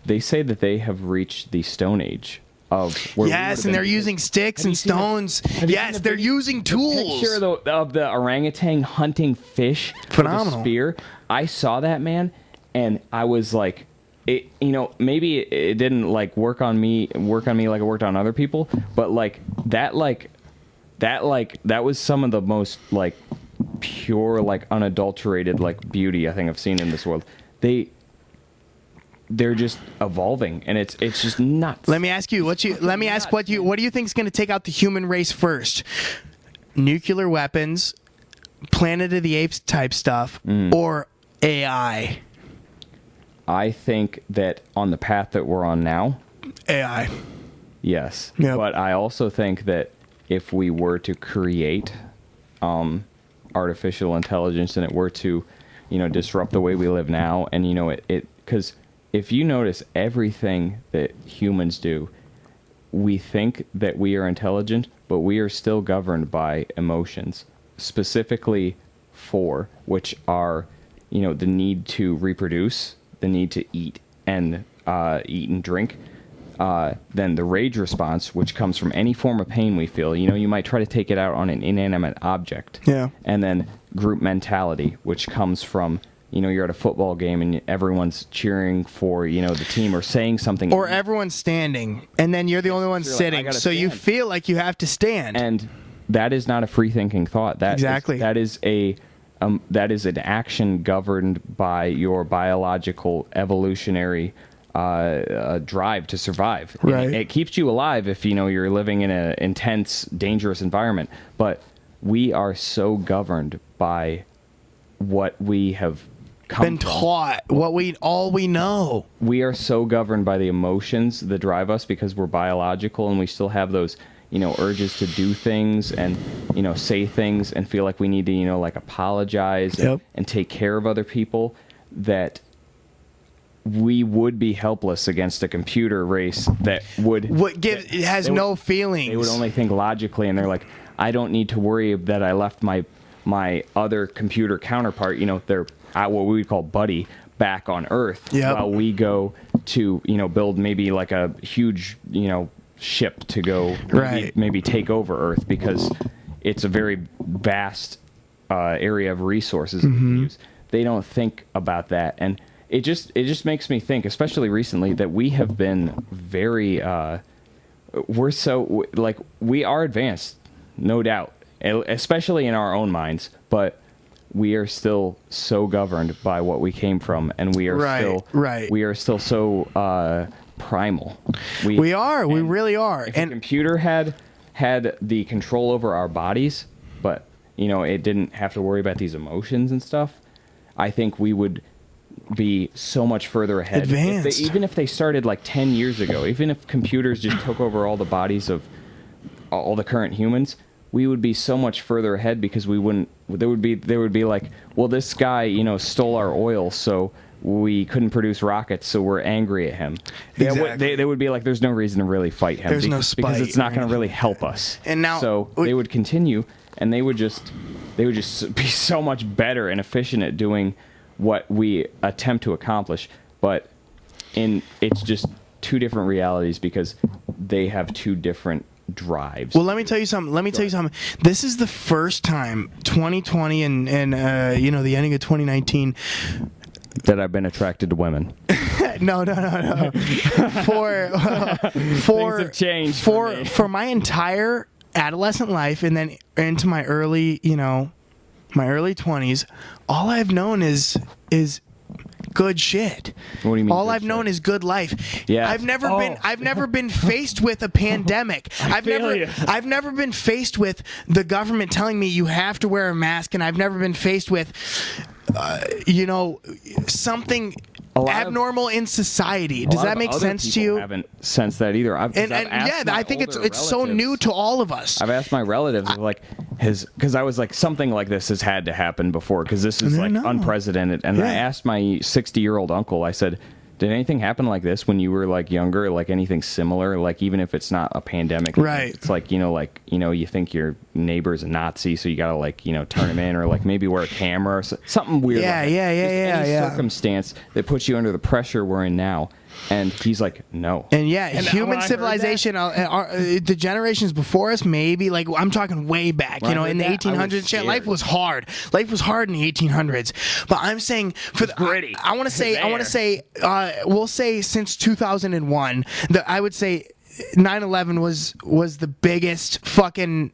S1: they say that they have reached the Stone Age of where
S2: yes, and they're using sticks and stones. Yes, they're using tools.
S1: Picture of the orangutan hunting fish
S2: phenomenal
S1: with a spear. I saw that, man, and I was like, maybe it didn't like work on me like it worked on other people, but that was some of the most like pure, like unadulterated like beauty I think I've seen in this world. they're just evolving, and it's just nuts.
S2: Let me ask you what do you think is going to take out the human race first? Nuclear weapons, Planet of the Apes type stuff, or AI?
S1: I think that on the path that we're on now,
S2: AI.
S1: yes.
S2: Yep.
S1: But I also think that if we were to create artificial intelligence and it were to, disrupt the way we live now, and because if you notice everything that humans do, we think that we are intelligent, but we are still governed by emotions, specifically four, which are, the need to reproduce, the need to eat and drink, then the rage response, which comes from any form of pain we feel. You might try to take it out on an inanimate object.
S2: Yeah.
S1: And then group mentality, which comes from, you're at a football game and everyone's cheering for, the team or saying something.
S2: Or everyone's standing, and then you're the only one sitting,
S1: like,
S2: so you feel like you have to stand.
S1: And that is not a free-thinking thought.
S2: Exactly.
S1: That is an action governed by your biological evolutionary drive to survive.
S2: Right.
S1: It keeps you alive if you're living in an intense, dangerous environment. But we are so governed by what we have
S2: been taught, all we know.
S1: We are so governed by the emotions that drive us because we're biological, and we still have those urges to do things and say things and feel like we need to like apologize and take care of other people, that we would be helpless against a computer race that
S2: it has no feelings.
S1: They would only think logically, and they're like, I don't need to worry that I left my other computer counterpart, their what we would call buddy, back on Earth, while we go to build maybe like a huge ship to go maybe take over Earth, because it's a very vast area of resources that we can use. They don't think about that, and it just makes me think, especially recently, that we have been very we're so we are advanced, no doubt, especially in our own minds, but we are still so governed by what we came from, and we are still so primal. We really are.
S2: If
S1: and a computer had the control over our bodies, but it didn't have to worry about these emotions and stuff, I think we would be so much further ahead.
S2: Advanced.
S1: Even if they started like 10 years ago, even if computers just took over all the bodies of all the current humans, we would be so much further ahead, because there would be like, well, this guy stole our oil, so we couldn't produce rockets, so we're angry at him.
S2: Exactly.
S1: They would be like, there's no reason to really fight him.
S2: There's no spite,
S1: because it's not going to really help us.
S2: And now,
S1: so they would continue, and they would just be so much better and efficient at doing what we attempt to accomplish. But it's just two different realities, because they have two different drives.
S2: Well, let me tell you something. This is the first time, 2020 and the ending of 2019,
S1: that I've been attracted to women.
S2: No.
S1: Things have changed
S2: for my entire adolescent life, and then into my early 20s, all I've known is good shit.
S1: What do you mean?
S2: All I've known is good life.
S1: Yeah.
S2: I've never been faced with a pandemic. I've never been faced with the government telling me you have to wear a mask, and I've never been faced with something abnormal in society. Does that make sense to you?
S1: I haven't sensed that either.
S2: I think it's so new to all of us.
S1: I've asked my relatives, because I was like, something like this has had to happen before, because this is like unprecedented. And I asked my 60-year-old uncle, I said, did anything happen like this when you were like younger, like anything similar, like even if it's not a pandemic?
S2: Right.
S1: It's like, you think your neighbor's a Nazi, so you gotta turn him in, or like maybe wear a camera or something weird. Any circumstance that puts you under the pressure we're in now. And he's like, no.
S2: And human civilization, the generations before us, maybe, like, I'm talking way back, in the 1800s, shit, life was hard. Life was hard in the 1800s. But I'm saying,
S1: gritty.
S2: I want to say, we'll say since 2001, I would say 9/11 was the biggest fucking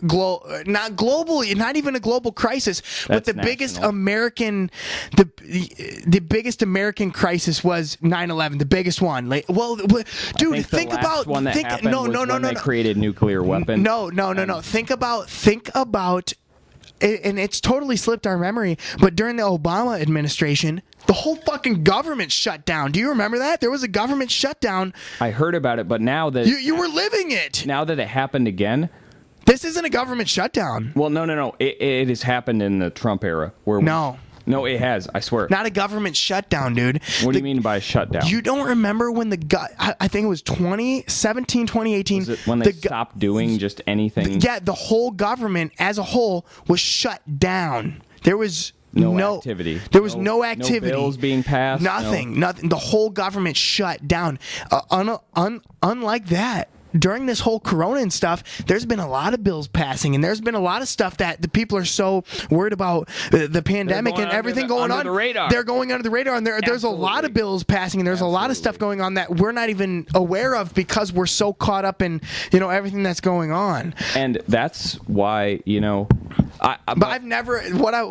S2: not globally, not even a global crisis, but
S1: That's
S2: the biggest
S1: national.
S2: American, the biggest American crisis was 9/11, the biggest one. Like, well, dude, think
S1: the last
S2: about
S1: one that happened
S2: no,
S1: was
S2: no, no,
S1: when
S2: no,
S1: they
S2: no.
S1: created nuclear weapons.
S2: No. Think about, and it's totally slipped our memory, but during the Obama administration, the whole fucking government shut down. Do you remember that? There was a government shutdown.
S1: I heard about it, but now that
S2: You were living it.
S1: now that it happened again,
S2: This isn't a government shutdown.
S1: well, no, it has happened in the Trump era. Where no, it has. I swear.
S2: Not a government shutdown, dude.
S1: What do you mean by shutdown?
S2: You don't remember when I think it was 2017, 2018.
S1: Is it when they stopped doing just anything?
S2: Yeah, the whole government as a whole was shut down. There was
S1: No activity.
S2: There was no activity.
S1: No bills being passed.
S2: Nothing. Nothing. The whole government shut down. Unlike that, during this whole Corona and stuff, there's been a lot of bills passing, and there's been a lot of stuff that the people are so worried about the pandemic and everything going on.
S1: Under the radar.
S2: They're going under the radar, and there's a lot of bills passing, and there's a lot of stuff going on that we're not even aware of because we're so caught up in everything that's going on.
S1: And that's why
S2: But I've never.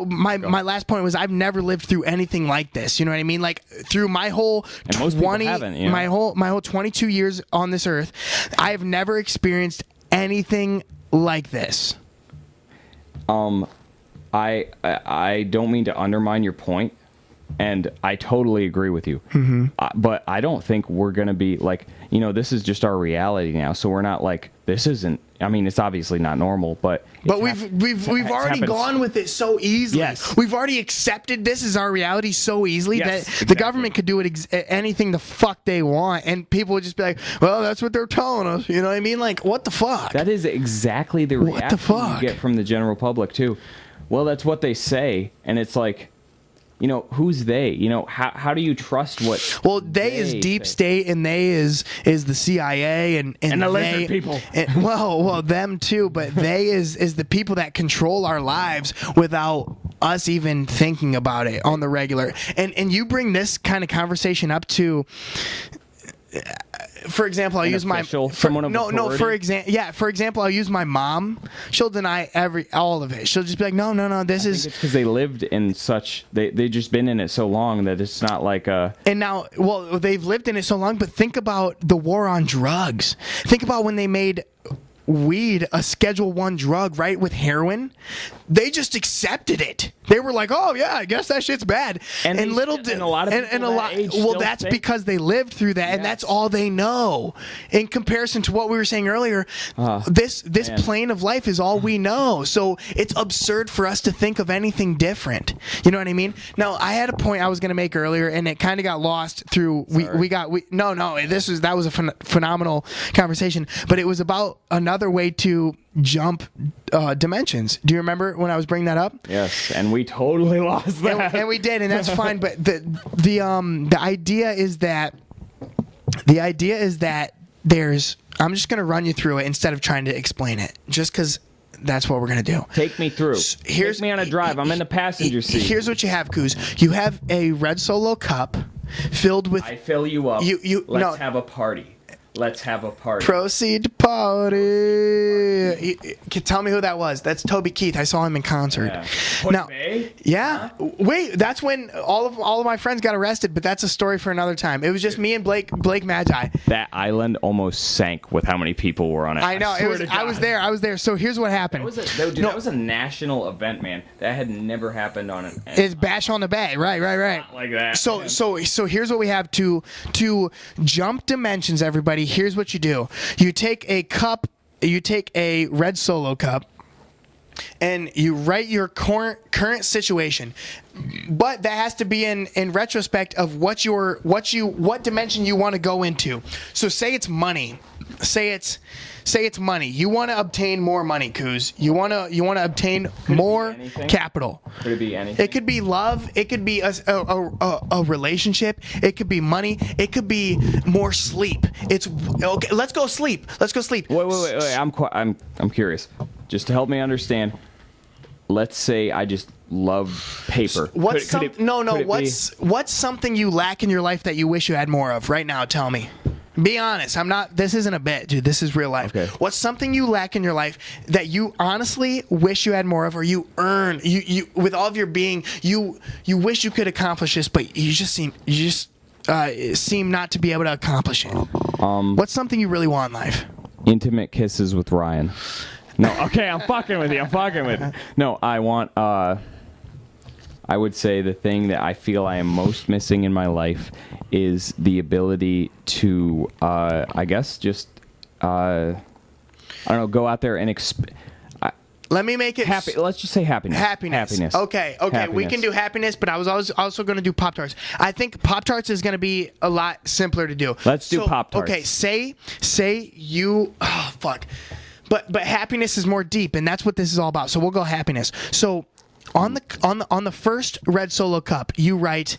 S2: My last point was I've never lived through anything like this. You know what I mean? Like through my whole
S1: And most people haven't,
S2: my whole 22 years on this earth, I have never experienced anything like this.
S1: I don't mean to undermine your point, and I totally agree with you. Mm-hmm. But I don't think we're gonna be like, this is just our reality now. So we're not like, this isn't. I mean, it's obviously not normal, but
S2: we've already gone with it so easily.
S1: Yes.
S2: We've already accepted this as our reality so easily that the government could do anything the fuck they want, and people would just be like, "Well, that's what they're telling us." You know what I mean? Like, what the fuck?
S1: That is exactly the
S2: What
S1: reaction
S2: the fuck?
S1: you get from the general public too. Well, that's what they say, and it's like, who's they? How do you trust what?
S2: Well, they is deep
S1: say?
S2: state, and they is the CIA, and
S1: And the
S2: they,
S1: lizard people.
S2: and- well, them too. But they is the people that control our lives without us even thinking about it on the regular. And you bring this kind of conversation up to. For example, I'll use
S1: official,
S2: my
S1: someone of
S2: no. For
S1: authority?
S2: example, I'll use my mom. She'll deny all of it. She'll just be like, no. This is
S1: It's because they lived in such. They just been in it so long that it's not like a.
S2: And now, well, they've lived in it so long, but think about the war on drugs. Think about when they made weed a Schedule I drug, right, with heroin. They just accepted it. They were like, "Oh yeah, I guess that shit's bad."
S1: And
S2: And
S1: they
S2: little
S1: still-
S2: did
S1: and a lot of people that age
S2: well,
S1: still
S2: that's
S1: think-
S2: because they lived through that, and that's
S1: Yes.
S2: all they know. In comparison to what we were saying earlier, this
S1: man.
S2: plane of life is all we know. So it's absurd for us to think of anything different. You know what I mean? Now, I had a point I was going to make earlier, and it kind of got lost through. That was a phenomenal conversation, but it was about another way to jump dimensions. Do you remember when I was bringing that up?
S1: Yes, and we totally lost that.
S2: And we did, and that's fine. But the idea is that there's. I'm just gonna run you through it instead of trying to explain it, just because that's what we're gonna do.
S1: Take me through. Take me on a drive. I'm in the passenger seat.
S2: Here's what you have, Coos. You have a red Solo cup filled with.
S1: I fill you up.
S2: No.
S1: Let's have a party. Let's have a party.
S2: Proceed to party. Tell me who that was. That's Toby Keith. I saw him in concert.
S1: Yeah.
S2: Now,
S1: Bay?
S2: yeah. Wait, that's when all of my friends got arrested. But that's a story for another time. It was just me and Blake Magi.
S1: That island almost sank with how many people were on it.
S2: I know.
S1: swear to
S2: I was
S1: God.
S2: there. So here's what happened.
S1: That was a national event, man. That had never happened on an.
S2: It's Bash on the Bay. Right.
S1: Not like that.
S2: So here's what we have to jump dimensions, everybody. Here's what you do. You take a red Solo cup and you write your current situation. But that has to be in retrospect of what dimension you want to go into. So say it's money. Say it's money. You want to obtain more money, Coos. You want to obtain more capital.
S1: Could it be anything?
S2: It could be love. It could be a relationship. It could be money. It could be more sleep. It's okay. Let's go sleep.
S1: Wait. I'm curious. Just to help me understand. Let's say I just love paper.
S2: What's something you lack in your life that you wish you had more of right now? Tell me. Be honest. I'm not. This isn't a bit, dude. This is real life.
S1: Okay.
S2: What's something you lack in your life that you honestly wish you had more of, or you earn? You with all of your being, you wish you could accomplish this, but you just seem not to be able to accomplish it. What's something you really want in life?
S1: Intimate kisses with Ryan. No, okay, I'm fucking with you. No, I want. I would say the thing that I feel I am most missing in my life is the ability to, I guess, just, I don't know, go out there and
S2: Let me make it
S1: happy. Let's just say happiness.
S2: Happiness. Okay.
S1: Happiness.
S2: We can do happiness, but I was also going to do Pop-Tarts. I think Pop-Tarts is going to be a lot simpler to do.
S1: Let's do Pop-Tarts.
S2: Okay. Say you. Oh fuck. But happiness is more deep, and that's what this is all about. So we'll go happiness. So on the first red Solo cup, you write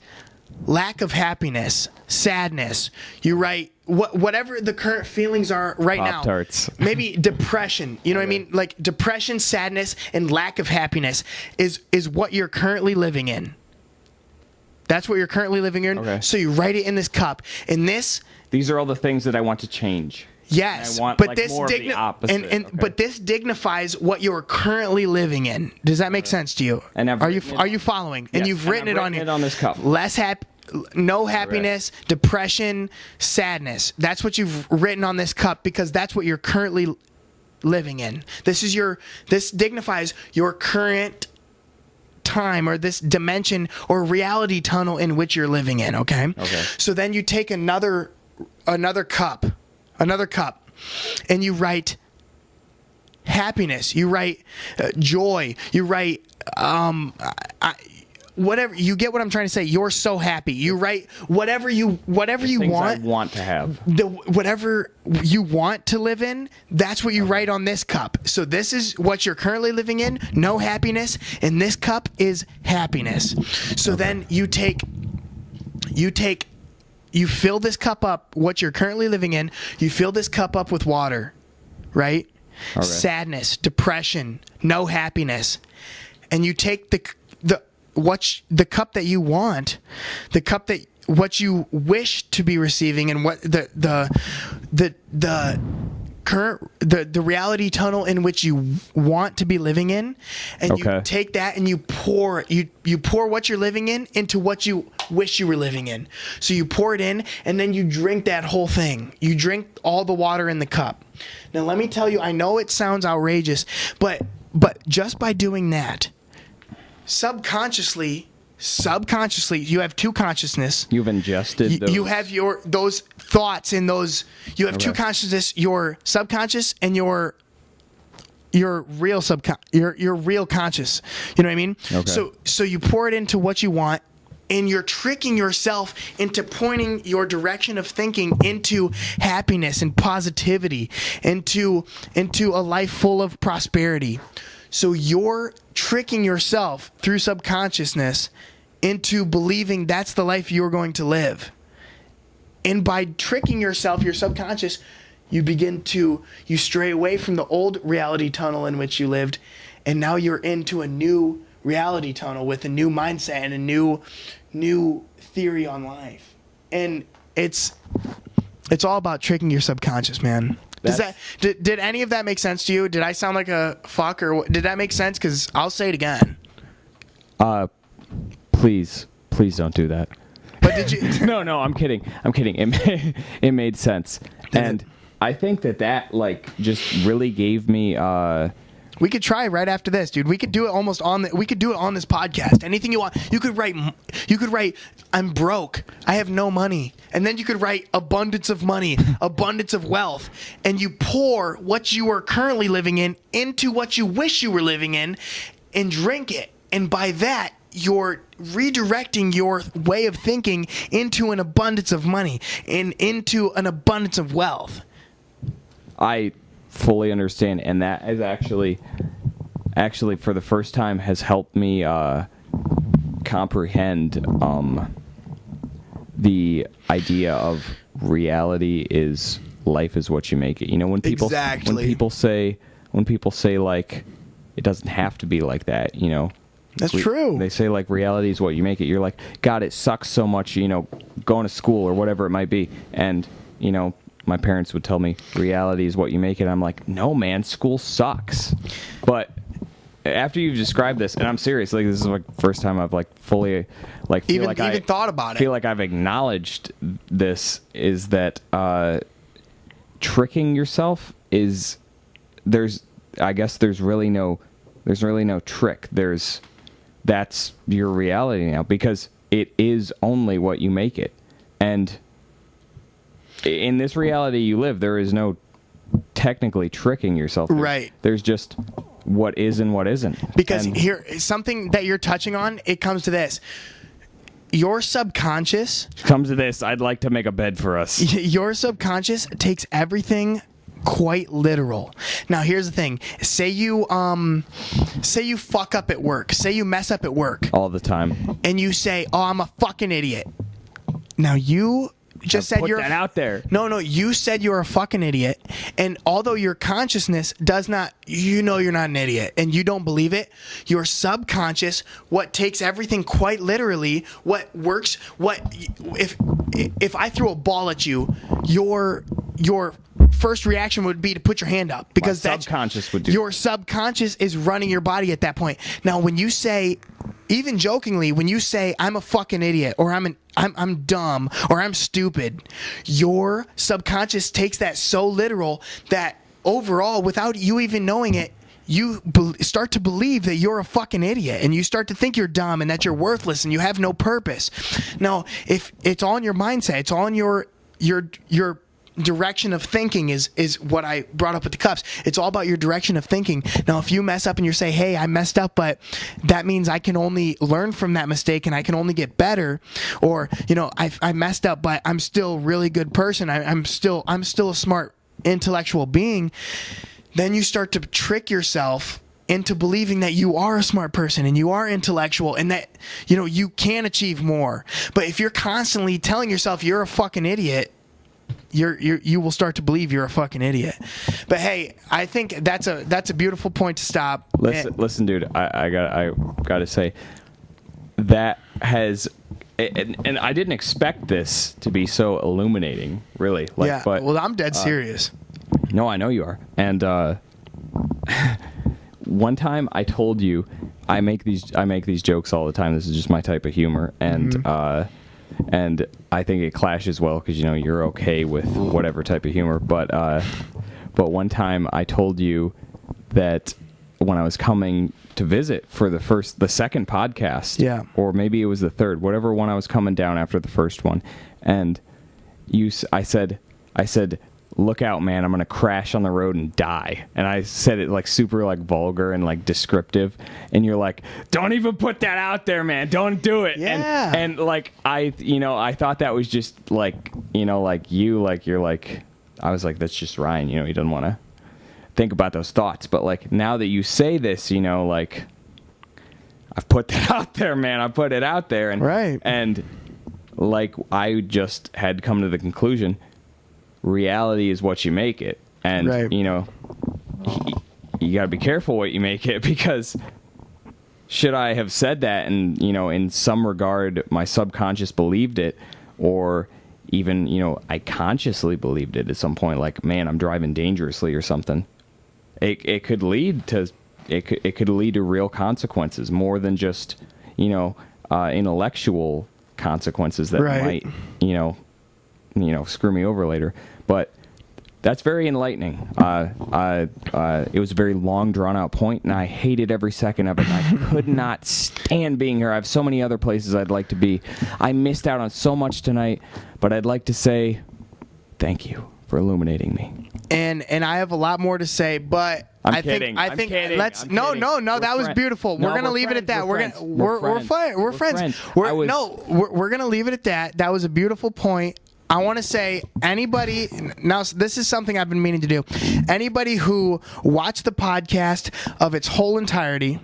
S2: lack of happiness, sadness. You write whatever the current feelings are right
S1: Pop-Tarts.
S2: now. Maybe depression. You know what I mean? Like depression, sadness, and lack of happiness is what you're currently living in. That's what you're currently living in.
S1: Okay.
S2: So you write it in this cup. And
S1: These are all the things that I want to change.
S2: Yes,
S1: I want,
S2: but
S1: like,
S2: this
S1: more of the opposite. Okay.
S2: but this dignifies what you're currently living in. Does that make sense to you?
S1: And
S2: are you following?
S1: Yes,
S2: and you've written it on here.
S1: On this cup.
S2: No happiness, depression, sadness. That's what you've written on this cup because that's what you're currently living in. This dignifies your current time or this dimension or reality tunnel in which you're living in. Okay.
S1: Okay.
S2: So then you take another cup, and you write happiness. You write joy. You write whatever. You get what I'm trying to say. You're so happy. You write whatever you
S1: Things
S2: want.
S1: I want to have.
S2: Whatever you want to live in, that's what you write on this cup. So this is what you're currently living in. No happiness, and this cup is happiness. So then you fill this cup up, what you're currently living in, you fill this cup up with water, right?
S1: Okay.
S2: Sadness, depression, no happiness. And you take the cup that you want, the cup that what you wish to be receiving and what the current the reality tunnel in which you want to be living in, and you take that and you pour what you're living in into what you wish you were living in. So you pour it in and then you drink that whole thing. You drink all the water in the cup. Now let me tell you, I know it sounds outrageous, but just by doing that, subconsciously you have two consciousness.
S1: You've ingested those.
S2: You have those thoughts and those. You have two consciousness: your subconscious and your real your real conscious. You know what I mean?
S1: Okay.
S2: So you pour it into what you want, and you're tricking yourself into pointing your direction of thinking into happiness and positivity, into a life full of prosperity. So you're tricking yourself through subconsciousness into believing that's the life you're going to live. And by tricking yourself, your subconscious, you stray away from the old reality tunnel in which you lived, and now you're into a new reality tunnel with a new mindset and a new theory on life. And it's all about tricking your subconscious, man. Did any of that make sense to you? Did I sound like a fuck, or did that make sense? Because I'll say it again.
S1: Please don't do that.
S2: But did you?
S1: No, I'm kidding. It made sense, and I think that like just really gave me.
S2: We could try right after this, dude. We could do it we could do it on this podcast. Anything you want. You could write I'm broke. I have no money. And then you could write abundance of money, abundance of wealth. And you pour what you are currently living in into what you wish you were living in and drink it. And by that, you're redirecting your way of thinking into an abundance of money and into an abundance of wealth.
S1: I fully understand, and that is actually for the first time has helped me comprehend the idea of reality is life is what you make it. You know, when people say like it doesn't have to be like that, you know.
S2: That's true.
S1: They say like reality is what you make it. You're like, God, it sucks so much, you know, going to school or whatever it might be, and you know, my parents would tell me reality is what you make it. I'm like, no, man, school sucks. But after you've described this, and I'm serious, like this is like the first time I've like fully like feel
S2: even thought about it.
S1: Feel like I've acknowledged this, is that tricking yourself is there's really no trick. That's your reality now, because it is only what you make it. And in this reality you live, there is no technically tricking yourself.
S2: Right.
S1: There's just what is and what isn't.
S2: Because here, something that you're touching on, it comes to this. Your subconscious...
S1: Comes to this, I'd like to make a bed for us.
S2: Your subconscious takes everything quite literal. Now, here's the thing. Say you fuck up at work. Say you mess up at work.
S1: All the time.
S2: And you say, oh, I'm a fucking idiot. Now, you just said
S1: put
S2: you're
S1: that out there.
S2: No, you said you're a fucking idiot. And although your consciousness does not, you're not an idiot and you don't believe it, your subconscious, what takes everything quite literally, what works, if I threw a ball at you, your first reaction would be to put your hand up, because
S1: My subconscious would do
S2: your subconscious is running your body at that point. Now, when you say, even jokingly, when you say I'm a fucking idiot, or I'm dumb, or I'm stupid, your subconscious takes that so literal that overall, without you even knowing it, you start to believe that you're a fucking idiot, and you start to think you're dumb and that you're worthless and you have no purpose. Now, if it's all in your mindset, it's all in your direction of thinking is what I brought up with the cups. It's all about your direction of thinking. Now, if you mess up and you say, hey, I messed up, but that means I can only learn from that mistake and I can only get better, or, I messed up, but I'm still a really good person. I'm still a smart intellectual being. Then you start to trick yourself into believing that you are a smart person and you are intellectual and that, you can achieve more. But if you're constantly telling yourself you're a fucking idiot, you will start to believe you're a fucking idiot. But hey, I think that's a beautiful point to stop.
S1: Listen, dude. I gotta say that has, and I didn't expect this to be so illuminating. Really,
S2: yeah. But well, I'm dead serious.
S1: No, I know you are. And one time I told you I make these jokes all the time. This is just my type of humor, and and I think it clashes well because you're okay with whatever type of humor. But one time I told you that when I was coming to visit for the second podcast,
S2: yeah,
S1: or maybe it was the third, whatever one I was coming down after the first one, and I said, look out, man, I'm going to crash on the road and die. And I said it like super like vulgar and like descriptive. And you're like, don't even put that out there, man. Don't do it.
S2: Yeah.
S1: And like, I thought that was just like, you're like, I was like, that's just Ryan, he doesn't want to think about those thoughts. But like, now that you say this, like, I've put that out there, man. I put it out there. And,
S2: right.
S1: And like, I just had come to the conclusion, reality is what you make it. And,
S2: right.
S1: you got to be careful what you make it, because should I have said that and, in some regard, my subconscious believed it, or even, I consciously believed it at some point, like, man, I'm driving dangerously or something. It could lead to real consequences, more than just, intellectual consequences that
S2: right.
S1: might, screw me over later. But that's very enlightening. It was a very long, drawn-out point, and I hated every second of it. I could not stand being here. I have so many other places I'd like to be. I missed out on so much tonight, but I'd like to say thank you for illuminating me.
S2: And I have a lot more to say, but I think let's no. That was beautiful. We're gonna leave it at that. We're friends. We're gonna leave it at that. That was a beautiful point. I want to say, anybody, now this is something I've been meaning to do, anybody who watched the podcast of its whole entirety,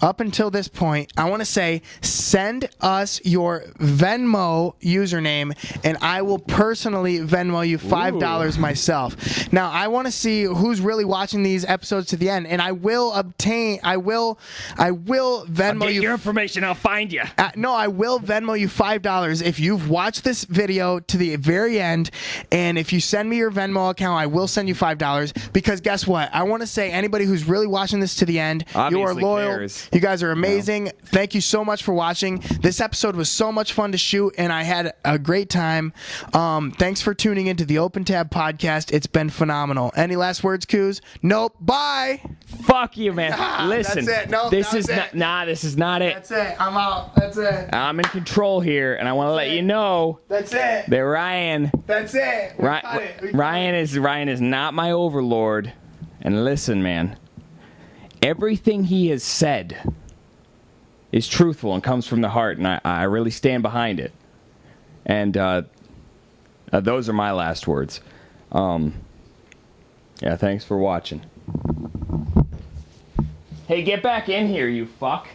S2: up until this point, I want to say send us your Venmo username, and I will personally Venmo you $5 myself. Now, I want to see who's really watching these episodes to the end, and I will Venmo
S1: Get
S2: you.
S1: your information. I'll find you.
S2: No, I will Venmo you $5 if you've watched this video to the very end, and if you send me your Venmo account, I will send you $5 because guess what? I want to say anybody who's really watching this to the end, you are
S1: Obviously
S2: loyal.
S1: cares.
S2: You guys are amazing. Thank you so much for watching. This episode was so much fun to shoot, and I had a great time. Thanks for tuning into the Open Tab podcast. It's been phenomenal. Any last words, Coos? Nope. Bye.
S1: Fuck you, man. Listen,
S2: that's it. No,
S1: this
S2: that
S1: is
S2: was
S1: not.
S2: it.
S1: Nah, this is not it.
S2: That's it. I'm out. That's it.
S1: I'm in control here, and I want to let you know
S2: That's it.
S1: that Ryan.
S2: That's it. We cut it. We cut
S1: Ryan is not my overlord. And listen, man, everything he has said is truthful and comes from the heart, and I really stand behind it. And those are my last words. Yeah, thanks for watching. Hey, get back in here, you fuck.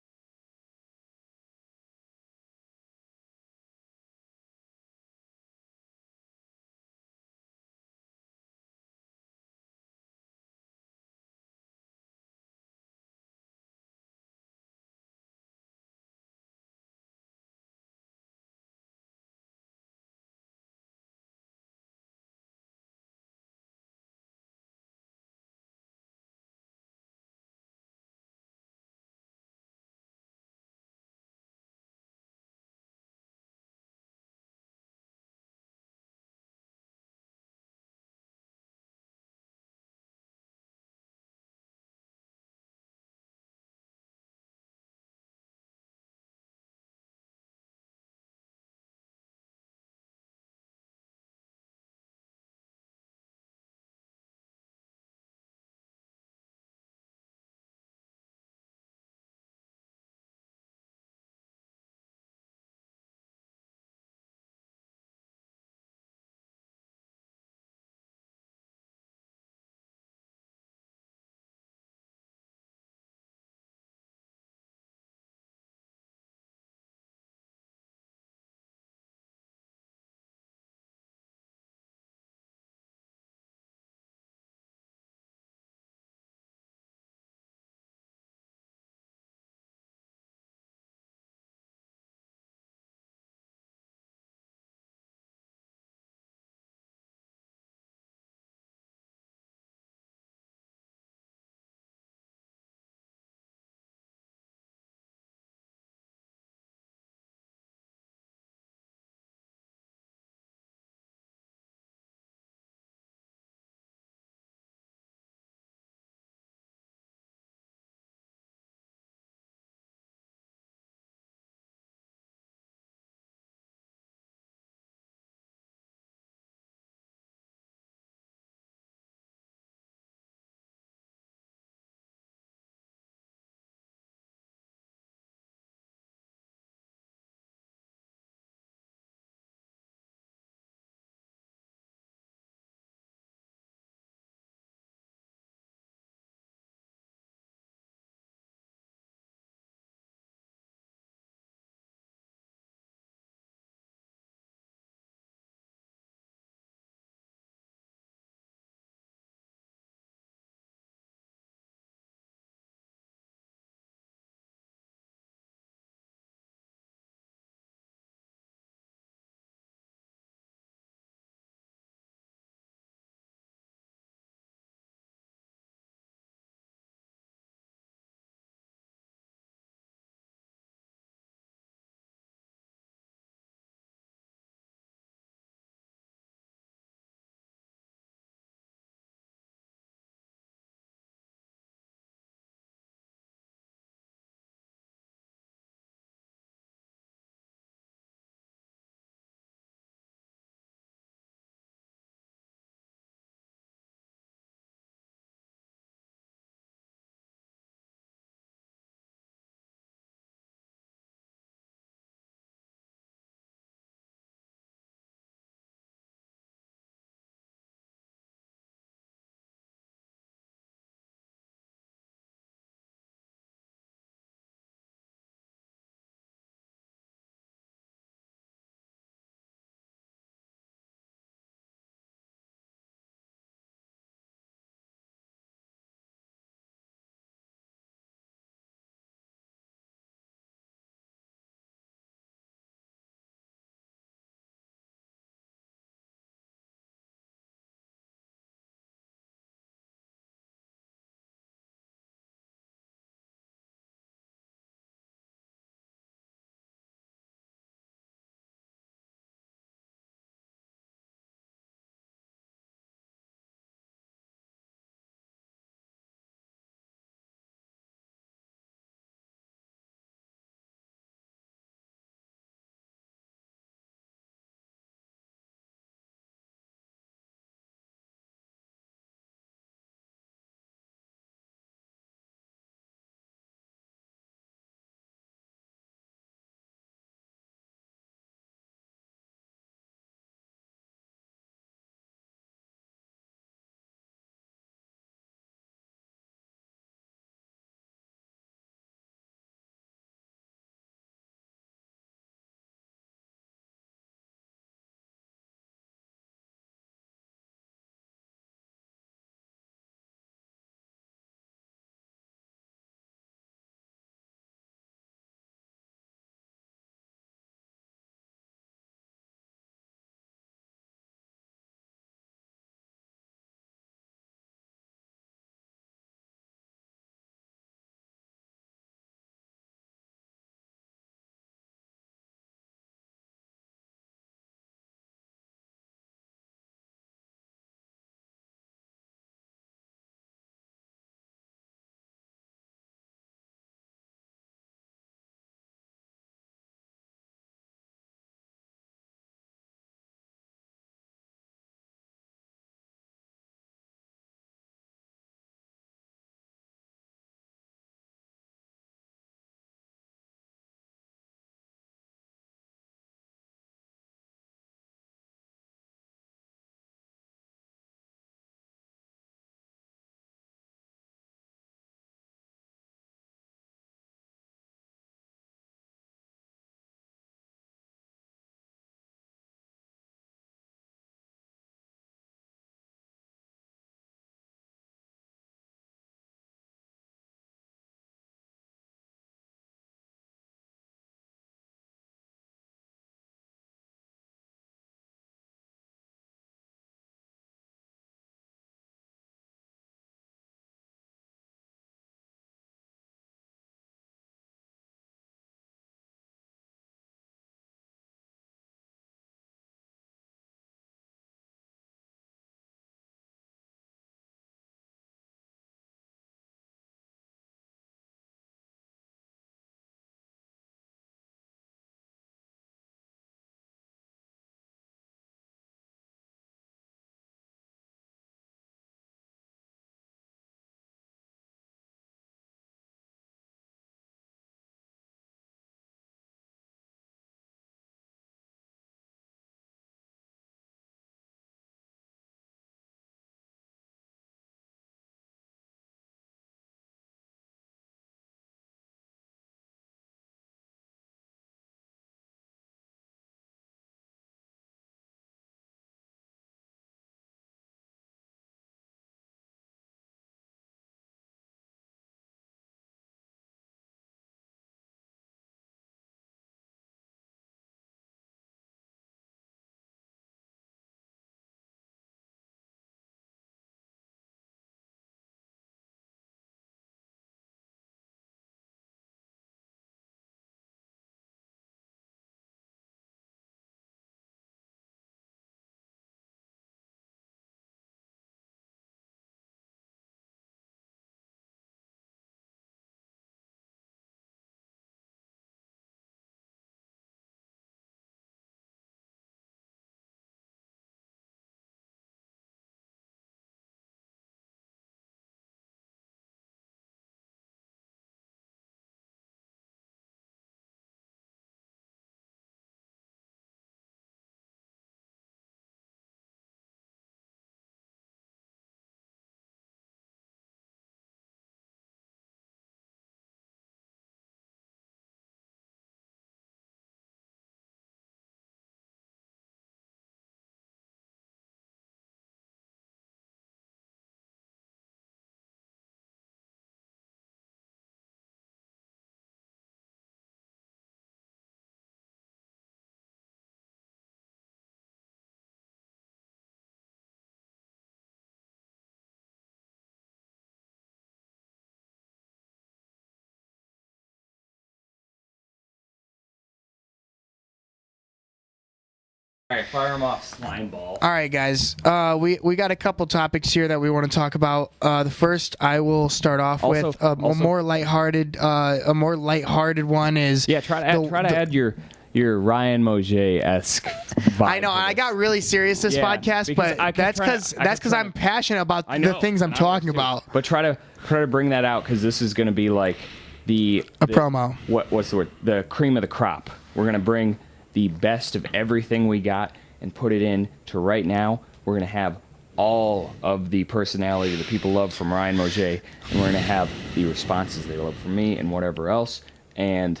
S1: All right, fire him off, slime ball.
S2: All right, guys. We got a couple topics here that we want to talk about. The first, I will start off
S1: Also-
S2: with a more lighthearted. A more lighthearted one is
S1: Yeah, try to add your Ryan Mosier-esque vibe.
S2: I know
S1: to
S2: I
S1: this.
S2: got really serious this
S1: Yeah,
S2: podcast,
S1: because
S2: but
S1: I could
S2: that's
S1: try to-
S2: because
S1: I could try
S2: I'm
S1: to-
S2: passionate about
S1: I
S2: the
S1: know,
S2: things I'm
S1: and I
S2: talking
S1: was too.
S2: about.
S1: But try to bring that out because this is going to be like the
S2: promo.
S1: What's the word? The cream of the crop. We're going to bring the best of everything we got and put it in to right now. We're going to have all of the personality that people love from Ryan Mosier, and we're going to have the responses they love from me and whatever else, and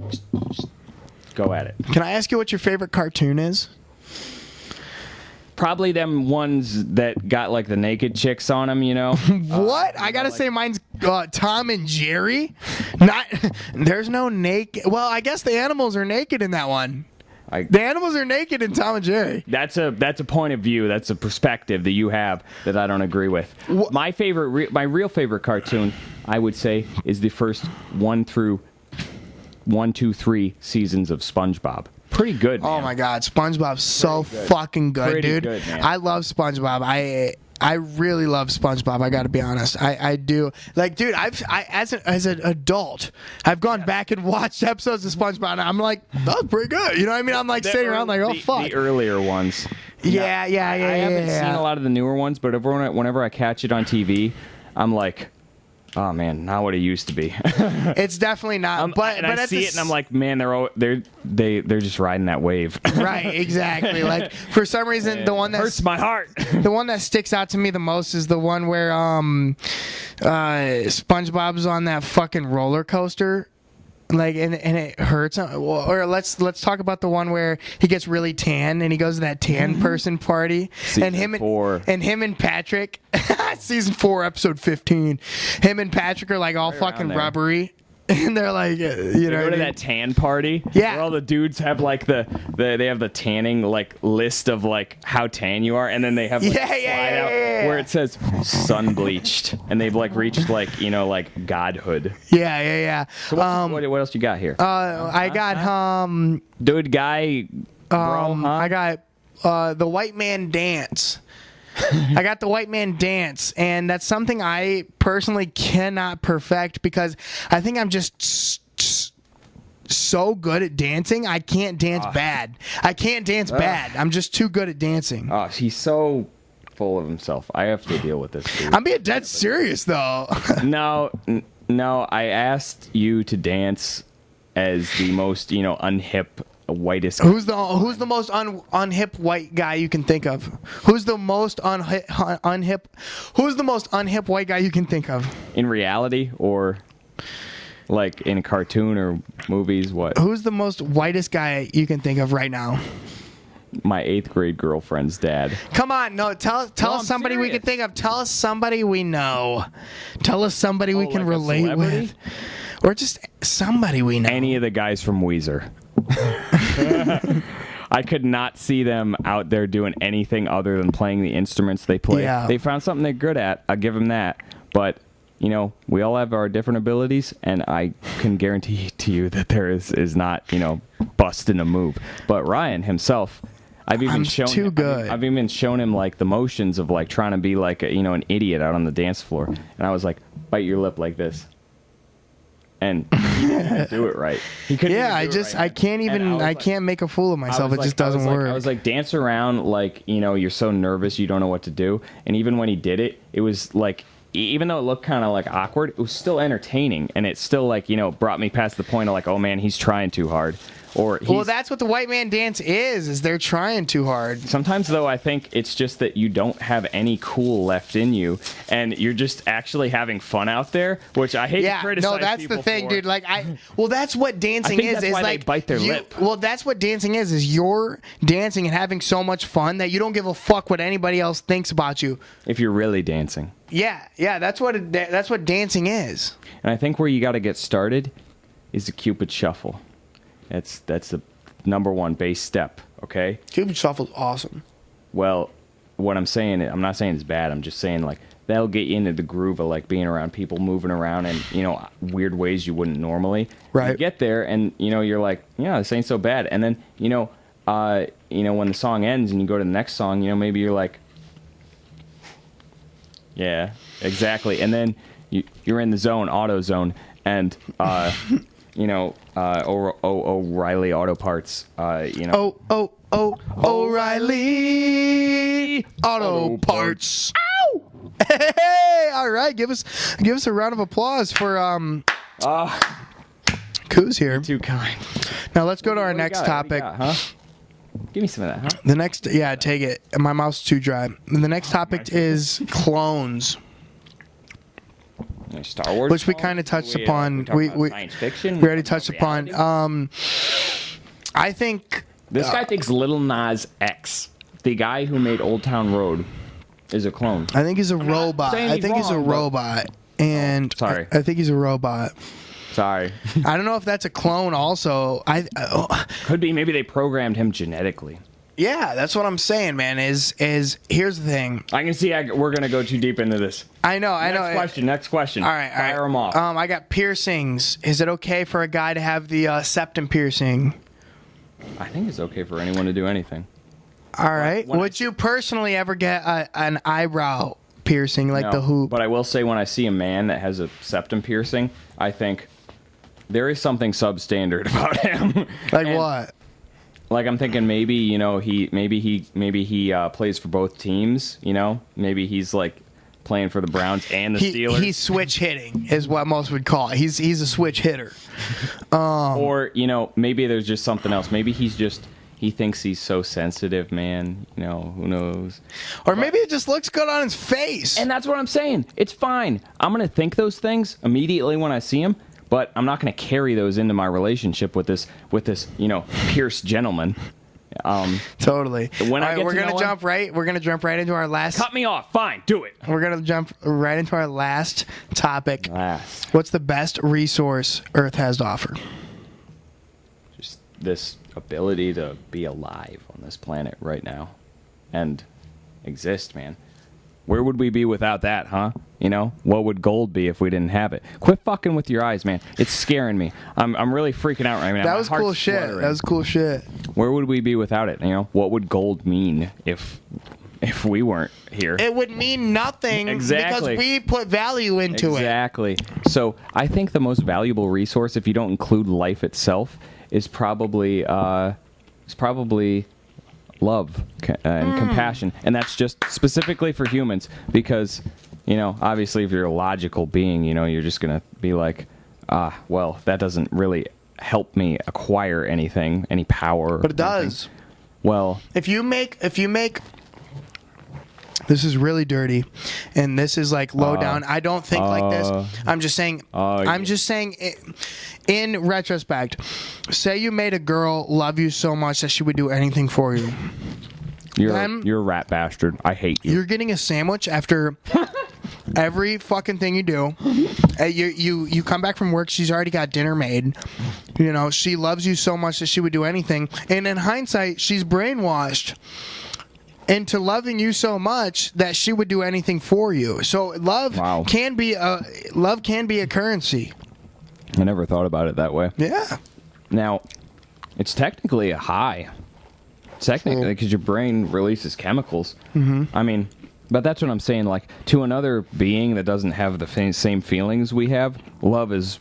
S1: just go at it.
S2: Can I ask you what your favorite cartoon is?
S1: Probably them ones that got like the naked chicks on them, you know?
S2: What? I gotta say, mine's Tom and Jerry. Not there's no naked. Well, I guess the animals are naked in that one. The animals are naked in Tom and Jerry.
S1: That's a point of view. That's a perspective that you have that I don't agree with. My favorite, my real favorite cartoon, I would say, is the first 1 through 3 seasons of SpongeBob. Pretty good, man.
S2: Oh my God, SpongeBob's so fucking good,
S1: Pretty
S2: dude.
S1: good, man.
S2: I love SpongeBob. I really love SpongeBob. I got to be honest. I do. Like, dude, as an adult, I've gone back and watched episodes of SpongeBob, and I'm like, that was pretty good. You know what I mean? I'm like sitting around like, oh fuck.
S1: The earlier ones.
S2: Yeah.
S1: I haven't seen a lot of the newer ones, but whenever I catch it on TV, I'm like, oh man, not what it used to be.
S2: It's definitely not. But
S1: I
S2: at
S1: see
S2: the
S1: it and I'm like, man, they're just riding that wave.
S2: right, exactly. Like for some reason, the one that
S1: hurts my heart.
S2: the one that sticks out to me the most is the one where SpongeBob's on that fucking roller coaster. Like and it hurts. Or let's talk about the one where he gets really tan and he goes to that tan person party.
S1: Season
S2: and
S1: 4.
S2: him and Patrick, season 4, episode 15. Him and Patrick are like all
S1: Right
S2: fucking
S1: around there.
S2: rubbery. And they're like, you
S1: They
S2: know,
S1: go
S2: what I
S1: to
S2: mean?
S1: that tan party.
S2: Yeah.
S1: Where all the dudes have like they have the tanning like list of like how tan you are, and then they have like,
S2: Yeah,
S1: a slide
S2: yeah,
S1: out
S2: yeah.
S1: where it says sun bleached, and they've like reached like like godhood.
S2: Yeah.
S1: So what else you got here?
S2: I got
S1: Dude, guy, bro, huh?
S2: I got the white man dance. I got the white man dance, and that's something I personally cannot perfect because I think I'm just so good at dancing. I can't dance bad. I can't dance bad. I'm just too good at dancing.
S1: Oh, he's so full of himself. I have to deal with this dude.
S2: I'm being dead serious though.
S1: No, I asked you to dance as the most, unhip, whitest.
S2: Who's the most unhip white guy you can think of? Who's the most unhip? Who's the most unhip white guy you can think of?
S1: In reality or like in a cartoon or movies? What?
S2: Who's the most whitest guy you can think of right now?
S1: My 8th grade girlfriend's dad.
S2: Come on, no. Tell us
S1: I'm
S2: somebody we can
S1: serious.
S2: think of. Tell us somebody we know. Tell us somebody we can
S1: like a
S2: relate
S1: celebrity?
S2: with, or just somebody we know.
S1: Any of the guys from Weezer. I could not see them out there doing anything other than playing the instruments they play.
S2: Yeah.
S1: They found something they're good at. I'll give them that. But, we all have our different abilities, and I can guarantee to you that there is not, busting a move. But Ryan himself, I've even shown him like the motions of like trying to be like an idiot out on the dance floor, and I was like, bite your lip like this. And he didn't do it right. He couldn't.
S2: Yeah,
S1: even do it right.
S2: I can't
S1: And
S2: even.
S1: was
S2: I
S1: like-
S2: can't make a fool of myself. It just doesn't work.
S1: I was like, dance around like, you're so nervous you don't know what to do. And even when he did it, it was like, even though it looked kind of like awkward, it was still entertaining. And it still like, brought me past the point of like, oh man, he's trying too hard. Or
S2: well, that's what the white man dance is they're trying too hard.
S1: Sometimes, though, I think it's just that you don't have any cool left in you, and you're just actually having fun out there, which I hate to
S2: Yeah,
S1: criticize
S2: no, that's the
S1: people
S2: thing,
S1: for.
S2: dude. Like, well, that's what dancing
S1: I think
S2: is.
S1: that's
S2: Is
S1: why they
S2: like
S1: bite their lip.
S2: Well, that's what dancing is you're dancing and having so much fun that you don't give a fuck what anybody else thinks about you.
S1: If you're really dancing.
S2: Yeah, that's what dancing is.
S1: And I think where you got to get started is the Cupid Shuffle. That's the number one base step, okay?
S2: Cupid Shuffle's awesome.
S1: Well, what I'm saying, I'm not saying it's bad. I'm just saying, like, that'll get you into the groove of, like, being around people, moving around in, weird ways you wouldn't normally.
S2: Right.
S1: You get there, and, you're like, yeah, this ain't so bad. And then, when the song ends and you go to the next song, maybe you're like, yeah, exactly. And then you're in the zone, auto zone, and O'Reilly Auto Parts,
S2: O'Reilly Auto Parts. Ow! Hey, all right, give us a round of applause for Kuz here.
S1: Too kind.
S2: Now let's go to our
S1: What do you
S2: next
S1: got? What do you
S2: topic.
S1: got, huh? Give me some of that, huh?
S2: The next, yeah, take it. My mouth's too dry. The next topic is clones,
S1: Like Star Wars,
S2: which we
S1: clones?
S2: kind of touched
S1: We,
S2: upon.
S1: talking about science fiction.
S2: We already
S1: talking
S2: touched
S1: about
S2: upon.
S1: reality.
S2: I think
S1: This guy thinks Lil Nas X, the guy who made Old Town Road, is a clone.
S2: I think he's a robot.
S1: saying
S2: I
S1: he's
S2: think he's a
S1: wrong, but-
S2: robot, and
S1: sorry.
S2: I think he's a robot.
S1: Sorry.
S2: I don't know if that's a clone. Also,
S1: Could be. Maybe they programmed him genetically.
S2: yeah, that's what I'm saying, man. Is here's the thing.
S1: I can see we're going to go too deep into this.
S2: I know.
S1: Next question.
S2: All right, all right.
S1: Fire them off.
S2: I got piercings. Is it okay for a guy to have the septum piercing?
S1: I think it's okay for anyone to do anything.
S2: All right.
S1: when
S2: Would you personally ever get an eyebrow piercing like the
S1: No,
S2: hoop?
S1: But I will say when I see a man that has a septum piercing, I think there is something substandard about him.
S2: Like
S1: And,
S2: what?
S1: Like I'm thinking maybe he plays for both teams. Maybe he's like playing for the Browns and the Steelers.
S2: He's switch hitting is what most would call it. He's a switch hitter.
S1: Or maybe there's just something else. Maybe he thinks he's so sensitive, man. Who knows?
S2: Or maybe it just looks good on his face.
S1: And that's what I'm saying. It's fine. I'm gonna think those things immediately when I see him, but I'm not gonna carry those into my relationship with this pierced gentleman.
S2: Totally.
S1: When I
S2: All right,
S1: get
S2: we're
S1: to
S2: gonna
S1: know him-
S2: jump right. We're gonna jump right into our last.
S1: Cut me off. Fine, do it.
S2: We're gonna jump right into our last topic.
S1: Last,
S2: What's the best resource Earth has to offer?
S1: just this ability to be alive on this planet right now, and exist, man. Where would we be without that, huh? What would gold be if we didn't have it? Quit fucking with your eyes, man. It's scaring me. I'm really freaking out right now.
S2: That
S1: My
S2: was
S1: heart's
S2: cool shit.
S1: fluttering.
S2: That was cool shit.
S1: Where would we be without it? What would gold mean if we weren't here?
S2: It would mean nothing
S1: Exactly.
S2: because we put value into it.
S1: Exactly. So I think the most valuable resource, if you don't include life itself, is probably love and compassion, and that's just specifically for humans because obviously if you're a logical being, you're just gonna be like, well, that doesn't really help me acquire anything, any power.
S2: But it does.
S1: Well,
S2: If you make this is really dirty, and this is like low down. I don't think like this. I'm just saying. I'm just saying. In retrospect, say you made a girl love you so much that she would do anything for you.
S1: you're a rat bastard. I hate you.
S2: You're getting a sandwich after every fucking thing you do. You come back from work. She's already got dinner made. She loves you so much that she would do anything. And in hindsight, she's brainwashed into loving you so much that she would do anything for you. So love
S1: Wow.
S2: can be a currency.
S1: I never thought about it that way.
S2: Yeah.
S1: Now, it's technically a high. Technically, because your brain releases chemicals. Mm-hmm. I mean, but that's what I'm saying. Like, to another being that doesn't have the same feelings we have, love is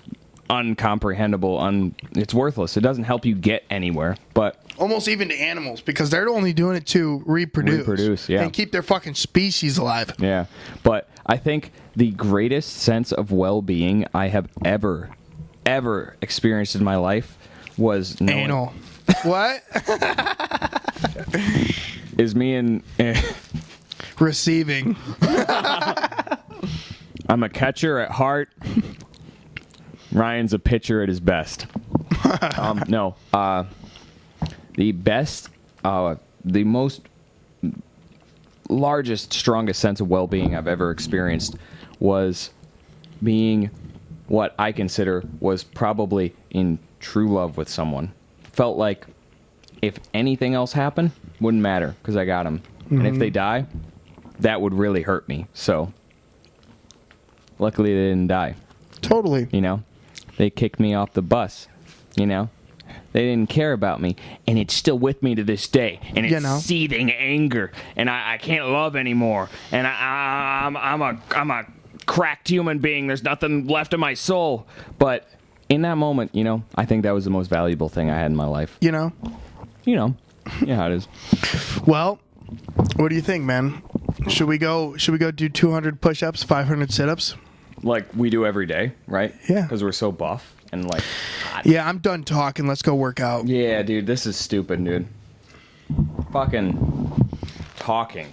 S1: uncomprehendable. It's worthless. It doesn't help you get anywhere. But
S2: Almost even to animals because they're only doing it to reproduce.
S1: Yeah.
S2: And keep their fucking species alive.
S1: yeah, but I think the greatest sense of well-being I have ever experienced in my life was knowing,
S2: Anal. What?
S1: is me and
S2: Receiving.
S1: I'm a catcher at heart. Ryan's a pitcher at his best. The best, the most largest, strongest sense of well-being I've ever experienced was being what I consider was probably in true love with someone. Felt like if anything else happened, wouldn't matter because I got them. And if they die, that would really hurt me. So, luckily they didn't die.
S2: Totally.
S1: They kicked me off the bus. They didn't care about me, and it's still with me to this day. And it's
S2: You know.
S1: seething anger, and I can't love anymore. And I'm a cracked human being. There's nothing left of my soul. But in that moment, you know, I think that was the most valuable thing I had in my life.
S2: You know.
S1: You know how it is.
S2: Well, what do you think, man? Should we go do 200 push-ups, 500 sit-ups?
S1: Like we do every day, right?
S2: Yeah.
S1: Because we're so buff and like.
S2: Yeah, I'm done talking. Let's go work out.
S1: Yeah, dude, this is stupid, dude. Fucking talking,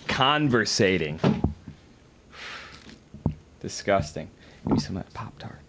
S1: conversating. Disgusting. Give me some of that Pop-Tart.